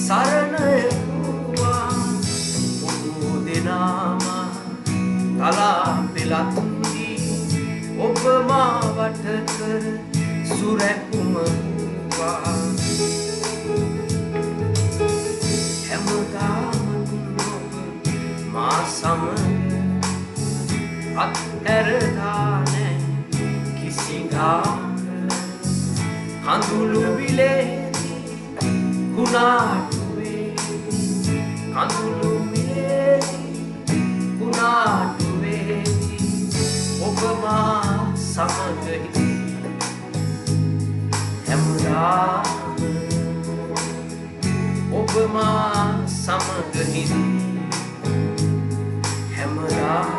සරණ එව්වා. ඔබ දෙනාම තලා පෙළද්දී ඔබ මා වට කර සුරැකුම වූවා. හැමදාම ඔබ මා සමග අත්හැරලා නැහැ කිසිදාක. කඳුළු විලේදී කුණාටු වේදී කඳුළු විලේදී කුණාටු වේදී ඔබ මා සමග ඉඳි හැමදාම ඔබ මා සමග ඉඳි හැමදාම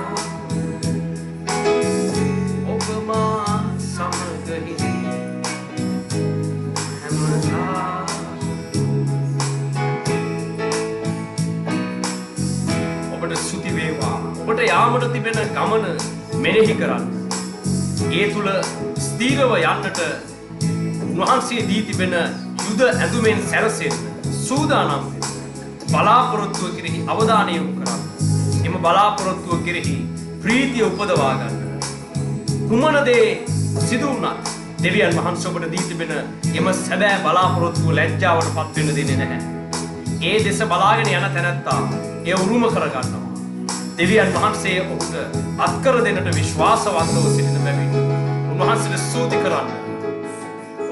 ඔබ මා සමග ඉඳි හැමදාම. ඔබට ස්තුති වේවා. ඔබට යාමට තිබෙන ගමන මෙනෙහි කරන්න. ඒ තුල ස්ථීරව යන්නට උන්වහන්සේ දී තිබෙන යුද ඇඳුමෙන් සැරසෙන්න සූදානම් වෙන්න. බලාපොරොත්තුව කෙරෙහි අවධානය යොමු කරන්න. එම බලාපොරොත්තුව කෙරෙහි ප්‍රීතිය උපදවා ගන්න. කුමන දේ සිදු වුණත් දෙවියන් වහන්සේ ඔබට දී තිබෙන එම සැබෑ බලාපොරොත්තුව ලැජ්ජාවට පත් වෙන්න දෙන්නේ නැහැ. ඒ දෙස බලාගෙන යන තැනැත්තා ඒ උරුම කරගන්නවා. දෙවියන් වහන්සේ ඔබට අත්කර දෙන්නට විශ්වාසවන්තව සිටින බැවින් උන්වහන්සේට ස්තුති කරන්න.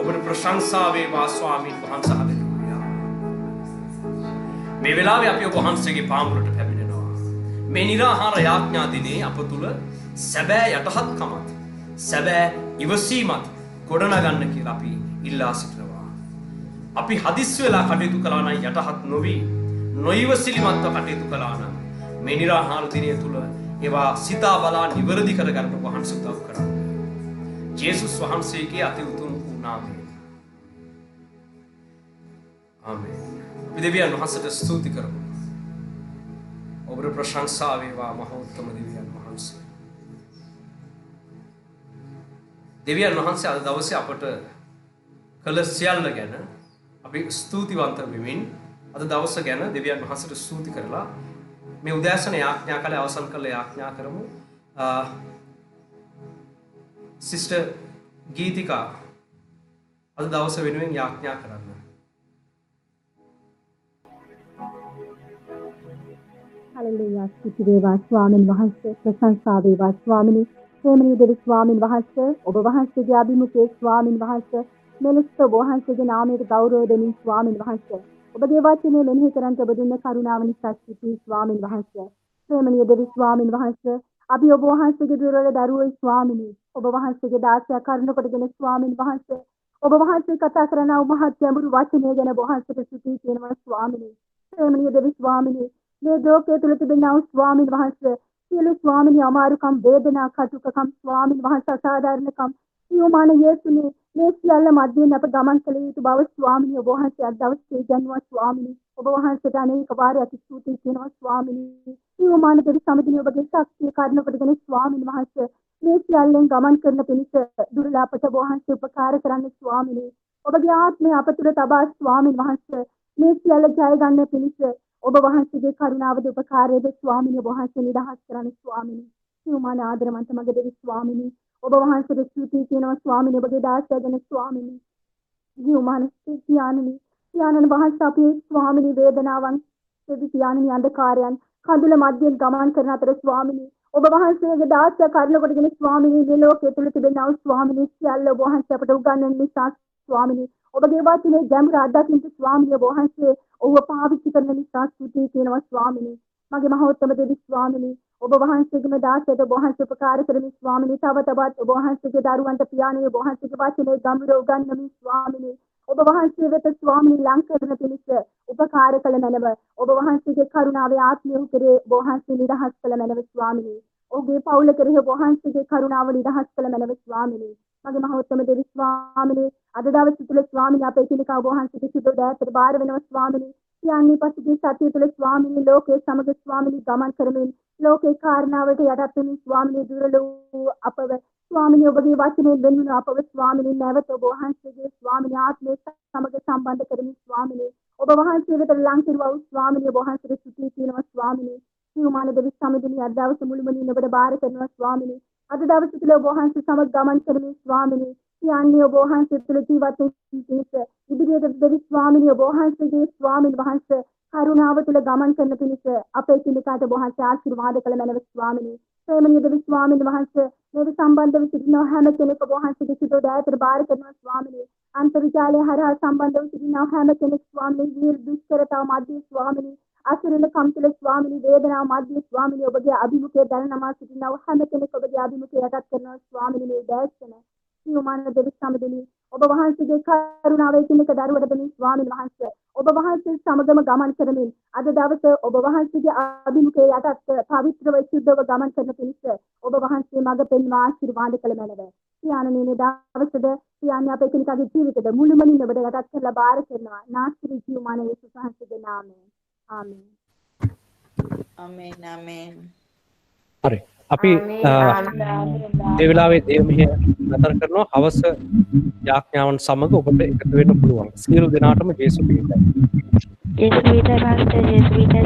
ඔබට ප්‍රශංසා වේවා ස්වාමීන් වහන්සේ. හලෙලූයා. මේ වෙලාවේ අපි ඔබ වහන්සේගේ පාමුලට පැමිණෙනවා. මේ නිරාහාර යාඥා දිනේ අප තුල සැබෑ යටහත්කමත් සැබෑ ඉවසීමත් ගොඩනගන්න කියලා අපි ඉල්ලා සිටිනවා. අපි හදිස් වෙලා කටයුතු කළා නම් යටහත් නොවි නොයිවසිලිමත්ව කටයුතු කළා නම් මේ නිරාහාර දිනය තුල ඒවා සිතා බලා නිවැරදි කරගන්න වහන්සේ උදව් කරන්න. ජේසුස් වහන්සේගේ අති උතුම් වූ නාමයෙන්. ආමේන්. අපි දෙවියන් වහන්සේට ස්තුති කරමු. ඔබට ප්‍රශංසා වේවා මහෝත්තම දෙවියන් වහන්සේ. දෙවියන් වහන්සේ අද දවසේ අපට කළ සියල්ල ගැන අපි ස්තුතිවන්ත වෙමින් අද දවස ගැන දෙවියන් වහන්සේට ස්තුති කරලා මේ උදෑසන යාඥා කලේ අවසන් කළ යාඥා කරමු. සිස්ටර් ගීතිකා අද දවස වෙනුවෙන් යාඥා කරන්න. හලෙලූයා. ස්තුති වේවා ස්වාමීන් වහන්සේ. ප්‍රශංසා වේවා ස්වාමිනී. ප්‍රේමණීය දෙවි ස්වාමීන් වහන්සේ, ඔබ වහන්සේගේ අභිමුඛයේ ස්වාමීන් වහන්සේ මෙලෙස ඔබ වහන්සේගේ නාමයට ගෞරව දෙමින් ස්වාමීන් වහන්සේ ඔබගේ වචනේ මෙනෙහි කරන්ට ඔබ දුන්න කරුණාව නිසා සිටී ස්වාමීන් වහන්සේ. ප්‍රේමණීය දෙවි ස්වාමීන් වහන්සේ අපි ඔබ වහන්සේගේ දුර්වල දරුවෝ ස්වාමීනි. ඔබ වහන්සේගේ දාසයා කරුණ කොටගෙන ස්වාමීන් වහන්සේ ඔබ වහන්සේ කතා කරන මහත් ගැඹුරු වචනය ගැන ඔබ වහන්සේට සිටී කියනවා ස්වාමීනි. ප්‍රේමණීය දෙවි ස්වාමීනි මේ ලෝකයේ තුල තිබෙනා ස්වාමීන් වහන්සේ සියලු ස්වාමීනි අමාරුකම් වේදනා කටුකකම් ස්වාමීන් වහන්සේ අසාධාරණකම් සියුමාන යේසුනේ මේ සියල්ල මැදින් අප ගමන් කළ යුතු බව ස්වාමීනි ඔබ වහන්සේ අද දවසේ ගන්නවා ස්වාමීනි ඔබ වහන්සේට අනේක වාරයක් ස්තුති කියනවා ස්වාමීනි සියුමාන දෙවි සමිතිනේ ඔබගේ ශක්තිය කාරණ කොටගෙන ස්වාමීන් වහන්සේ මේ සියල්ලෙන් ගමන් කරන පිණිස දුර්ලභට ඔබ වහන්සේ උපකාර කරන්න ස්වාමීනි ඔබගේ ආත්මය අප තුළ තබා ස්වාමීන් වහන්සේ මේ සියල්ල ජය ගන්න පිණිස ඔබ වහන්සේගේ කරුණාවද උපකාරයේද ස්වාමීනි ඔබ වහන්සේ නිදහස් කරන්න ස්වාමීනි සියුමාන ආදරමන්ත මගේ දෙවි ස්වාමීනි ඔබ වහන්සේට ස්තුති කියනවා ස්වාමීනි ඔබගේ දාසයා ගැන ස්වාමීනි සියුමාන පියාණන් වහන්සේ අපේ ස්වාමීනි වේදනාවන් දෙවි පියාණන් අන්ධකාරයන් කඳුල මැදින් ගමන් කරන අතර ස්වාමීනි ඔබ වහන්සේගේ දාසයා කරුණ කොටගෙන ස්වාමීනි මේ ලෝකයේ තුල තිබෙනා ස්වාමීනි සියල්ල ඔබ වහන්සේ අපට උගන්වන නිසා ස්වාමීනි ඔබගේ වචනේ ගැඹුරු අත්දැකීම් ස්වාමීනි ඔබ වහන්සේ ඔව්ව පාවිච්චි කරන නිසා ස්තුති කියනවා ස්වාමීනි මගේ මහෝත්තම දෙවි ස්වාමීනි ඔබ වහන්සේගේ දාසයට ඔබ වහන්සේ උපකාර කරමින් ස්වාමීනි තව තවත් ඔබ වහන්සේගේ දරුවන්ට පියාණන් ඔබ වහන්සේගේ වචනේ ගැඹුරු උගන්වමින් ස්වාමීනි ඔබ වහන්සේ වෙත ස්වාමීනි ලං කරන පිණිස උපකාර කළ මැනව ඔබ වහන්සේගේ කරුණාවේ ආත්මය කෙරේ ඔබ වහන්සේ නිදහස් කළ මැනව ස්වාමීනි ඔබගේ පවුල කෙරෙහි ඔබ වහන්සේගේ කරුණාව නිදහස් කළ මැනව ස්වාමීනි මගේ මහෝත්තම දෙවි ස්වාමීනි අද දවසේ තුල ස්වාමීනි අපේ කෙනෙකා ඔබ වහන්සේගේ සිත දෑතට බාර වෙනවා ස්වාමීනි යන්නේ පසුගිය සතිය තුල ස්වාමීනි ලෝකයේ සමග ස්වාමීනි ගමන් කරමින් ලෝකේ කාරණාවට යටත් වෙමින් ස්වාමීනි දුර්වල වූ අපව ස්වාමීනි ඔබගේ වචනේ වෙනුන අපව ස්වාමීනි නැවත ඔබ වහන්සේගේ ස්වාමීනි ආත්මය සමග සම්බන්ධ කරමින් ස්වාමීනි ඔබ වහන්සේ වෙත ලං කෙරුවා වූ ස්වාමීනි ඔබ වහන්සේට ස්තුති කියනවා ස්වාමීනි සියුමාන දෙවි සමිතිනි අද දවසේ මුළුමනින් ඔබට බාර කරනවා ස්වාමීනි අද දවසේ තුල ඔබ වහන්සේ සමග ගමන් කරමින් ස්වාමීනි යන්නේ ඔබ වහන්සේ තුල ජීවත් වෙන්න ඉදිරියට දෙවි ස්වාමීනි ඔබ වහන්සේගේ ස්වාමීන් වහන්සේ කරුණාව තුල ගමන් කරන පිණිස අපේ කිලිකාට ඔබ වහන්සේ ආශිර්වාද කළ මැනව ස්වාමීනි ප්‍රේමණීය දෙවි ස්වාමීන් වහන්සේ මේ සම්බන්ධව සිටින හැම කෙනෙක් ඔබ වහන්සේගේ සිත දෑතට බාර කරනවා ස්වාමීනි අන්තර්ජාලය හරහා සම්බන්ධව සිටින හැම කෙනෙක් ස්වාමීනි දුෂ්කරතාව මැද ස්වාමීනි අසුරණ කම්තුල ස්වාමීනි වේදනාව මැද ස්වාමීනි ඔබගේ අභිමුඛය දැනනමා සිටින හැම කෙනෙක් ඔබගේ අභිමුඛය යටත් කරනවා ස්වාමීනි මේ දැක්කන සියුමාන දෙවි සමදෙනි ඔබ වහන්සේගේ කරුණාවේ කිනක දරුවට දෙමින් ස්වාමීන් වහන්සේ ඔබ වහන්සේ සමගම ගමන් කරමින් අද දවසේ ඔබ වහන්සේගේ අභිමුඛය යටත් පවිත්‍රව සුද්ධව ගමන් කරන පිණිස ඔබ වහන්සේ මඟ පෙන්වා ආශිර්වාද කළ මැනව පියාණනි මේ දවසේද පියාණන් අපේ කෙනෙකුගේ ජීවිතද මුළුමනින්ම ඔබට යටත් කරලා බාර කරනවා නාස්තිරි ජීවමාන යේසුස් වහන්සේගේ නාමයෙන් ආමේන් ආමේන් හරි අපි ඒ වෙලාවේ දේවමහේ නතර කරනවා හවස යාඥාවන් සමග ඔබට එකතු වෙන්න පුළුවන් සියලු දෙනාටම ජේසුස් පිහිටයි ජේසුස් පිහිටයි පාස්ටර් ජේසුස් පිහිටයි